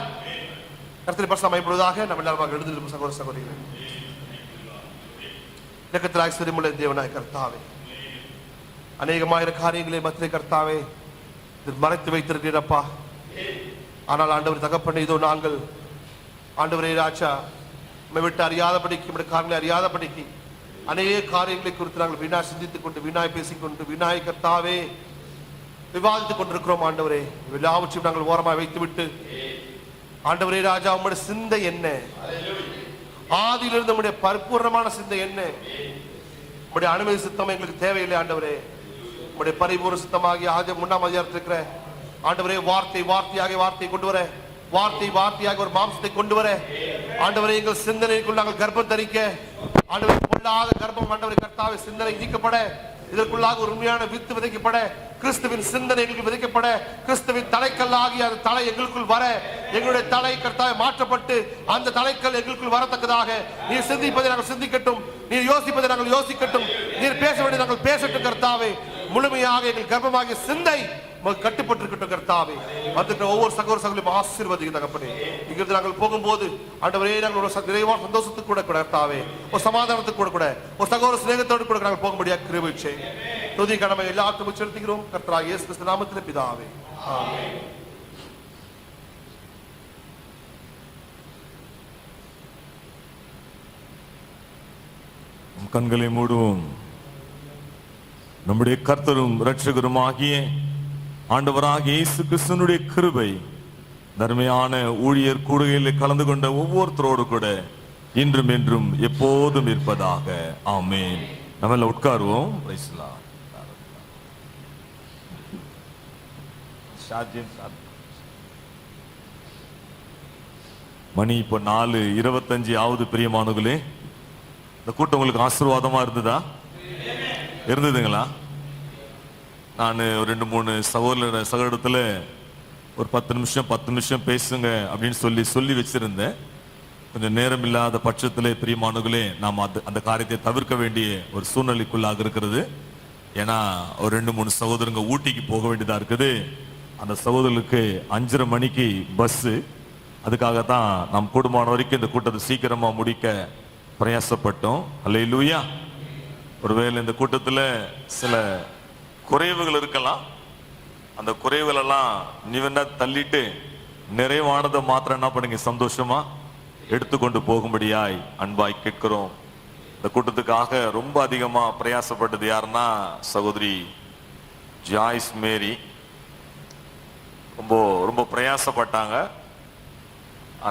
கர்த்தருடைய பரிசுத்த நாமம் மகிமைப்படுவதாக. நம்ம எல்லாரும் எழுந்திருப்போம் சகோதர சகோதரிகளே. இரக்கத்தில் ஐஸ்வரியமுள்ள தேவனாய் கர்த்தாவே, அநேகமாயிரம் காரியங்களை மத்திய கர்த்தாவே மறைத்து வைத்திருக்கிறப்பா. ஆனால் ஆண்டவர் தகப்பனே, இதோ நாங்கள் ஆண்டவரே ராஜா நம்மை விட்டு அறியாதபடிக்கு, நம்முடைய காரியங்களை அறியாதபடிக்கு அநேக காரியங்களை குறித்து நாங்கள் வீணாய் சிந்தித்துக் கொண்டு, வீணாய் பேசிக்கொண்டு, வீணாய் கர்த்தாவே விவாதித்துக் கொண்டிருக்கிறோம். ஆண்டவரே, எல்லாவற்றையும் நாங்கள் ஓரமாக வைத்து விட்டு, ஆண்டவரே ராஜா உம்முடைய சிந்தை என்ன, ஆதியிலிருந்து நம்முடைய பரிபூர்ணமான சிந்தை என்ன, உம்முடைய அனுமதி சித்தம் எங்களுக்கு தேவையில்லை. ஆண்டவரே, உம்முடைய பரிபூர்ண சித்தமாகி ஆதியாகமம் 1ஆம் அதிகாரத்தில் இருக்கிற ஆண்டவரே வார்த்தையை கொண்டு வர, வார்த்தையாக ஒரு மாம்சத்தை கொண்டு வர, ஆண்டவரே எங்கள் சிந்தனைக்குள் நாங்கள் கர்ப்பம் தரிக்க, ஆண்டவரே பொல்லாத கர்ப்பம் ஆண்டவரே கர்த்தாவே சிந்தனை நீக்கப்பட, இதற்குள்ளாக ஒரு உண்மையான வித்து விதைக்கப்பட, கிறிஸ்துவின் சிந்தனை எங்களுக்கு விதைக்கப்பட, கிறிஸ்துவின் தலைக்கல் ஆகிய அந்த தலை எங்களுக்குள் வர, எங்களுடைய தலை கர்த்தாவே மாற்றப்பட்டு அந்த தலைக்கல் எங்களுக்குள் வரத்தக்கதாக நீர் சிந்திப்பதை நாங்கள் சிந்திக்கட்டும், நீர் யோசிப்பதை நாங்கள் யோசிக்கட்டும், நீர் பேச வேண்டிய நாங்கள் பேசட்டும் கர்த்தாவே. முழுமையாக எங்கள் கர்ப்பமாகிய சிந்தை கட்டுப்பட்டிருக்கட்டும் கர்த்தாவே. வந்துட்ட ஒவ்வொரு சகோதர சகோதரியும் ஆசீர்வதிங்க தகப்பனே. இங்கிருந்து நாங்கள் போகும்போது ஆண்டவரே நாங்கள் ஒரு நிறைவான சந்தோஷத்துக்கு கூட கர்த்தாவே, ஒரு சமாதானத்துக்கு கூட ஒரு சகோதர சிநேகத்தோடு கூட நாங்கள் போகும்படியாக கிருபை செய்யுங்க. துதி கடமை எல்லாத்துக்கும் செலுத்துகிறோம் கர்த்தராகிய இயேசு கிறிஸ்து நாமத்தில் பிதாவே, ஆமென். கண்களை மூடுவோம். நம்முடைய கர்த்தரும் இரட்சகரும் ஆகிய ஆண்டவராகிய இயேசு கிறிஸ்துவினுடைய கிருபை, தர்மையான ஊழியர் கூடுகையில் கலந்து கொண்ட ஒவ்வொருத்தரோடு கூட இன்றும் என்றும் எப்போதும் இருப்பதாக. ஆமென். நம்ம உட்காருவோம். மணி இப்போ 4:25 ஆகுது. பிரியமானவர்களே, இந்த கூட்டம் உங்களுக்கு ஆசீர்வாதமா இருந்ததுங்களா? நான் ஒரு 2-3 சகோதரத்தில் ஒரு 10 நிமிஷம் பேசுங்க அப்படின்னு சொல்லி வச்சிருந்தேன். கொஞ்சம் நேரம் இல்லாத பட்சத்திலே பிரியமானவர்களே, நாம் அந்த காரியத்தை தவிர்க்க வேண்டிய ஒரு சூழ்நிலைக்குள்ளாக இருக்கிறது. ஏன்னா ஒரு 2-3 சகோதரங்க ஊட்டிக்கு போக வேண்டியதா இருக்குது. அந்த சகோதரர்களுக்கு 5:30 மணிக்கு பஸ். அதுக்காகத்தான் நம் கூடுமான வரைக்கும் இந்த கூட்டத்தை சீக்கிரமா முடிக்க பிரயாசப்பட்டோம். அல்லேலூயா. ஒருவேளை இந்த கூட்டத்துல சில குறைவுகள் இருக்கலாம். அந்த குறைவுகள் எல்லாம் நீ வேணா தள்ளிட்டு நிறைவானதை மாத்திரம் என்ன பண்ணுங்க, சந்தோஷமா எடுத்துக்கொண்டு போகும்படியாய் அன்பாய் கேட்கிறோம். இந்த கூட்டத்துக்காக ரொம்ப அதிகமா பிரயாசப்பட்டது யாருன்னா சகோதரி ஜாய்ஸ் மேரி. ரொம்ப ரொம்ப பிரயாசப்பட்டாங்க.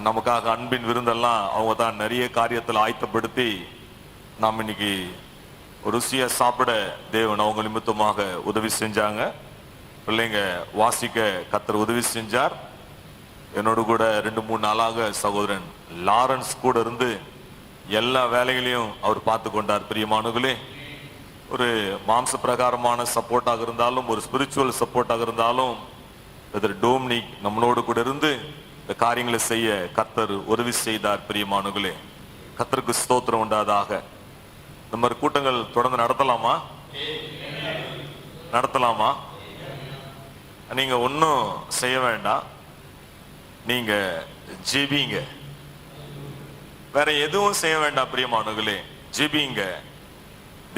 நமக்காக அன்பின் விருந்தெல்லாம் அவங்க தான் நிறைய காரியத்தில் ஆயத்தப்படுத்தி நாம் இன்னைக்கு ருசியா சாப்பிட தேவன் அவங்க நிமித்தமாக உதவி செஞ்சாங்க. பிள்ளைங்க வாசிக்க கர்த்தர் உதவி செஞ்சார். என்னோடு கூட 2-3 நாளாக சகோதரன் லாரன்ஸ் கூட இருந்து எல்லா வேலைகளையும் அவர் பார்த்து கொண்டார். பிரியமானவர்களே, ஒரு மாம்ச பிரகாரமான சப்போர்ட்டாக இருந்தாலும் ஒரு ஸ்பிரிச்சுவல் சப்போர்ட்டாக இருந்தாலும் டோம்னிக் நம்மளோடு கூட இருந்து இந்த காரியங்களை செய்ய கர்த்தர் உதவி செய்தார். பிரியமானவர்களே, கர்த்தருக்கு ஸ்தோத்திரம் உண்டாதாக. இந்த மாதிரி கூட்டங்கள் தொடர்ந்து நடத்தலாமா? நடத்தலாமா? நீங்க ஒன்னும் செய்ய வேண்டாம், நீங்க ஜெபிங்க. வேற எதுவும் செய்ய வேண்டாம். பிரியமானவர்களே, ஜெபிங்க.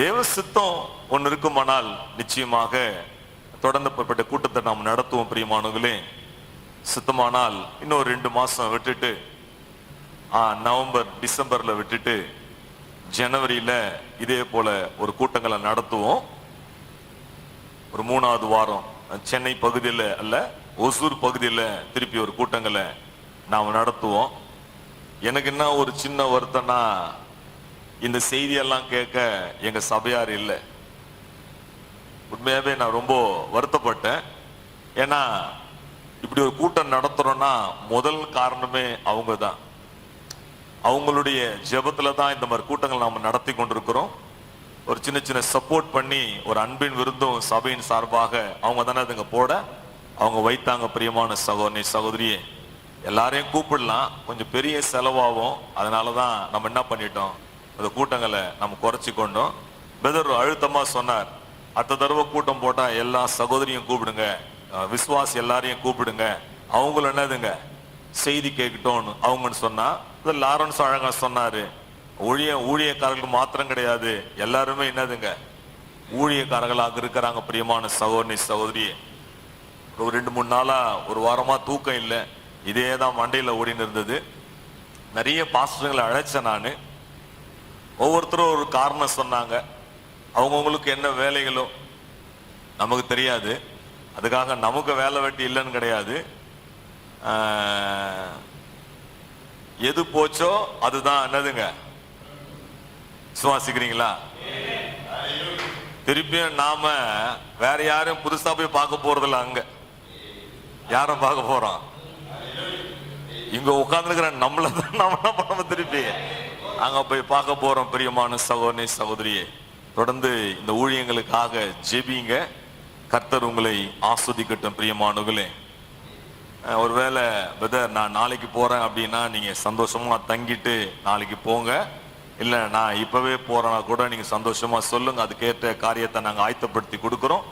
தேவ சித்தம் ஒன்னு இருக்குமானால் நிச்சயமாக தொடர்ந்து புறப்பட்ட கூட்டத்தை நாம் நடத்துவோம். பிரியமானவர்களே, சித்தமானால் இன்னொரு 2 மாசம் விட்டுட்டு நவம்பர் டிசம்பர்ல விட்டுட்டு ஜனவரியில இதே போல ஒரு கூட்டங்களை நடத்துவோம். ஒரு 3வது வாரம் சென்னை பகுதியில் அல்ல, ஒசூர் பகுதியில் திருப்பி ஒரு கூட்டங்களை நாம் நடத்துவோம். எனக்கு என்ன ஒரு சின்ன வருத்தம்னா, இந்த செய்தியெல்லாம் கேட்க எங்க சபையார் இல்லை. உண்மையாவே நான் ரொம்ப வருத்தப்பட்டேன். ஏன்னா இப்படி ஒரு கூட்டம் நடத்துறோம்னா முதல் காரணமே அவங்க தான். அவங்களுடைய ஜெபத்துல தான் இந்த மாதிரி கூட்டங்கள் நாம நடத்தி கொண்டிருக்கிறோம். ஒரு சின்ன சின்ன சப்போர்ட் பண்ணி ஒரு அன்பின் விருந்தும் சபையின் சார்பாக அவங்க தானே அதுங்க போட அவங்க வைத்தாங்க. பிரியமான சகோதரி சகோதரியே, எல்லாரையும் கூப்பிடலாம், கொஞ்சம் பெரிய செலவாகும். அதனாலதான் நம்ம என்ன பண்ணிட்டோம், அந்த கூட்டங்களை நம்ம குறைச்சி கொண்டோம். பிரதர் அழுத்தமா சொன்னார், அடுத்த தடவை கூட்டம் போட்டா எல்லா சகோதரியும் கூப்பிடுங்க, விசுவாசி எல்லாரையும் கூப்பிடுங்க, அவங்களும் என்னதுங்க செய்தி கேட்கட்டும் அவங்கன்னு சொன்னா. லாரன்ஸ் அழகா சொன்னாரு, ஊழியக்காரர்களுக்கு மாத்திரம் கிடையாது, எல்லாருமே என்னதுங்க ஊழியக்காரர்களாக இருக்கிறாங்க. பிரியமான சகோதரி சகோதரியே, ஒரு 2-3 நாளா ஒரு வாரமா தூக்கம் இல்லை, இதே தான் மண்டையில ஓடின்னு இருந்தது. நிறைய பாஸ்டர்களை அழைச்சேன் நான். ஒவ்வொருத்தரும் ஒரு காரணம் சொன்னாங்க. அவங்கவுங்களுக்கு என்ன வேலைகளோ நமக்கு தெரியாது. அதுக்காக நமக்கு வேலை வெட்டி இல்லைன்னு கிடையாது. எது போச்சோ அதுதான் என்னதுங்க, சுவாசிக்கிறீங்களா? திருப்பியும் நாம வேற யாரும் புதுசா போய் பார்க்க போறதில்ல. அங்க யாரும் பார்க்க போறோம்? இங்க உட்கார்ந்துருக்கிற நம்மள திருப்பி அங்க போய் பார்க்க போறோம். பிரியமான சகோதரி சகோதரியே, தொடர்ந்து இந்த ஊழியங்களுக்காக ஜெபிங்க. கர்த்தர் உங்களை ஆஸ்வதிக்கட்டும். பிரியமானவர்களே, ஒருவேளை பிரதர் நான் நாளைக்கு போறேன் அப்படின்னா நீங்க சந்தோஷமா தங்கிட்டு நாளைக்கு போங்க. இல்ல நான் இப்பவே போறேன்னா கூட நீங்க சந்தோஷமா சொல்லுங்க, அதுக்கேற்ற காரியத்தை நாங்க ஆயத்தப்படுத்தி கொடுக்கிறோம்.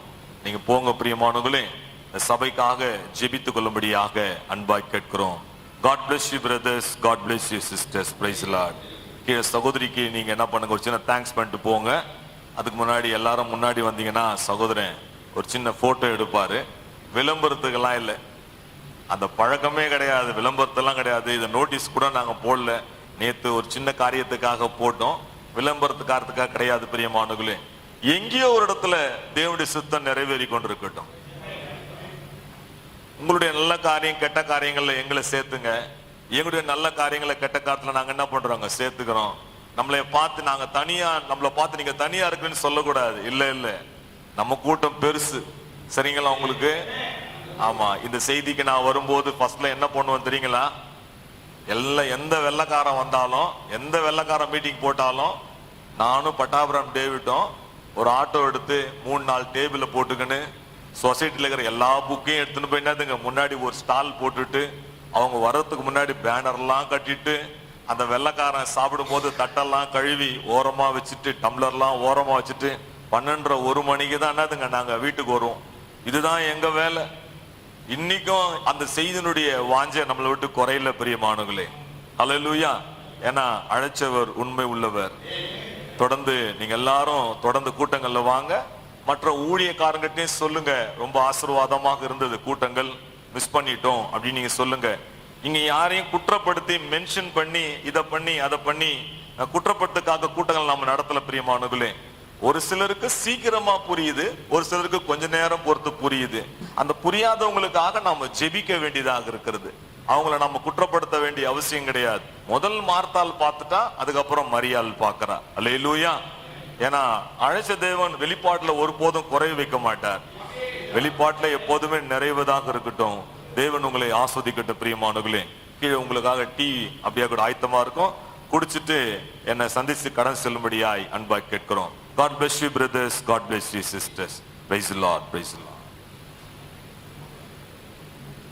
நீங்க போங்க. பிரியமானவர்களே, இந்த சபைக்காக ஜெபித்துக் கொள்ளும்படியாக அன்பாய் கேட்கிறோம். God bless you brothers, God bless you sisters, praise the Lord. கீழே சகோதரிக்கு நீங்க என்ன பண்ணுங்க, ஒரு சின்ன தேங்க்ஸ் பண்ணிட்டு போங்க. அதுக்கு முன்னாடி எல்லாரும் முன்னாடி வந்தீங்கன்னா சகோதரன் ஒரு சின்ன போட்டோ எடுப்பாரு. விளம்பரத்துக்கெல்லாம் இல்லை, அந்த பழக்கமே கிடையாது, விளம்பரத்தெல்லாம் கிடையாது. இதை நோட்டீஸ் கூட நாங்க போடல. நேத்து ஒரு சின்ன காரியத்துக்காக போட்டோம், விளம்பரத்துக்காரத்துக்காக கிடையாது. பிரியமானவர்களே, எங்கேயோ ஒரு இடத்துல தேவனுடைய சித்தம் நிறைவேறி கொண்டிருக்கட்டும். உங்களுடைய நல்ல காரியம் கெட்ட காரியங்கள்ல எங்களை சேர்த்துங்க. எங்களுடைய நல்ல காரியங்களை கெட்ட காரியத்துல நாங்க என்ன பண்றோங்க, சேர்த்துக்கிறோம். நம்மளை பார்த்து நாங்க தனியா, நம்மளை பார்த்து நீங்க தனியா இருக்குன்னு சொல்லக்கூடாது. இல்ல இல்ல, நம்ம கூட்டம் பெருசு. சரிங்களா உங்களுக்கு? ஆமா, இந்த செய்திக்கு நான் வரும்போது ஃபர்ஸ்ட்ல என்ன பண்ணுவேன் தெரியுங்களா? எந்த வெள்ளக்காரன் வந்தாலும், எந்த வெள்ளக்காரன் மீட்டிங் போட்டாலும், நானும் பட்டாபுரம் டேவிட்டும் ஒரு ஆட்டோ எடுத்து 3-4 டேபிள போட்டுக்கின்னு சொசைட்டில இருக்கிற எல்லா புக்கையும் எடுத்துன்னு போய் என்னதுங்க முன்னாடி ஒரு ஸ்டால் போட்டுட்டு, அவங்க வர்றதுக்கு முன்னாடி பேனர்லாம் கட்டிட்டு, அந்த வெள்ளக்காரன் சாப்பிடும் போது தட்டெல்லாம் கழுவி ஓரமா வச்சுட்டு, டம்ளர்லாம் ஓரமா வச்சுட்டு, 12:30 1 மணிக்கு தான் என்னதுங்க நாங்க வீட்டுக்கு வருவோம். இதுதான் எங்க வேலை. இன்னைக்கும் அந்த செய்தியினுடைய வாஞ்சை நம்மளை விட்டு குறையில பிரியமானவர்களே. அல்லேலூயா. ஏன்னா அழைச்சவர் உண்மை உள்ளவர். தொடர்ந்து நீங்க எல்லாரும் தொடர்ந்து கூட்டங்கள்ல வாங்க. மற்ற ஊழியக்காரங்கிட்டையும் சொல்லுங்க, ரொம்ப ஆசீர்வாதமாக இருந்தது கூட்டங்கள், மிஸ் பண்ணிட்டோம் அப்படின்னு நீங்க சொல்லுங்க. இங்க யாரையும் குற்றப்படுத்தி மென்ஷன் பண்ணி இதை பண்ணி அதை பண்ணி குற்றப்படுத்துக்காக கூட்டங்கள் நம்ம நடத்தல பிரியமானவர்களே. ஒரு சிலருக்கு சீக்கிரமா புரியுது, ஒரு சிலருக்கு கொஞ்ச நேரம் பொறுத்து புரியுது. அந்த புரியாதவங்களுக்காக நாம ஜெபிக்க வேண்டியதாக இருக்கிறது. அவங்கள நம்ம குற்றப்படுத்த வேண்டிய அவசியம் கிடையாது. முதல் மார்த்தால் பார்த்துட்டா அதுக்கப்புறம் மரியாள் பார்க்கிறா. அல்லேலூயா. ஏன்னா அழைச்ச தேவன் வெளிப்பாட்டுல ஒருபோதும் குறைவு வைக்க மாட்டார். வெளிப்பாட்டுல எப்போதுமே நிறைவதாக இருக்கட்டும். தேவன் உங்களை ஆஸ்வதிக்கட்டும் பிரியமானவர்களே. கீழே உங்களுக்காக டீ அப்படியே கூட ஆயத்தமா இருக்கும். குடிச்சிட்டு என்னை சந்திச்சு கடன் செல்லும்படியாய் அன்பாய் கேட்கிறோம். God bless you brothers, God bless you sisters. Praise the Lord, praise the Lord.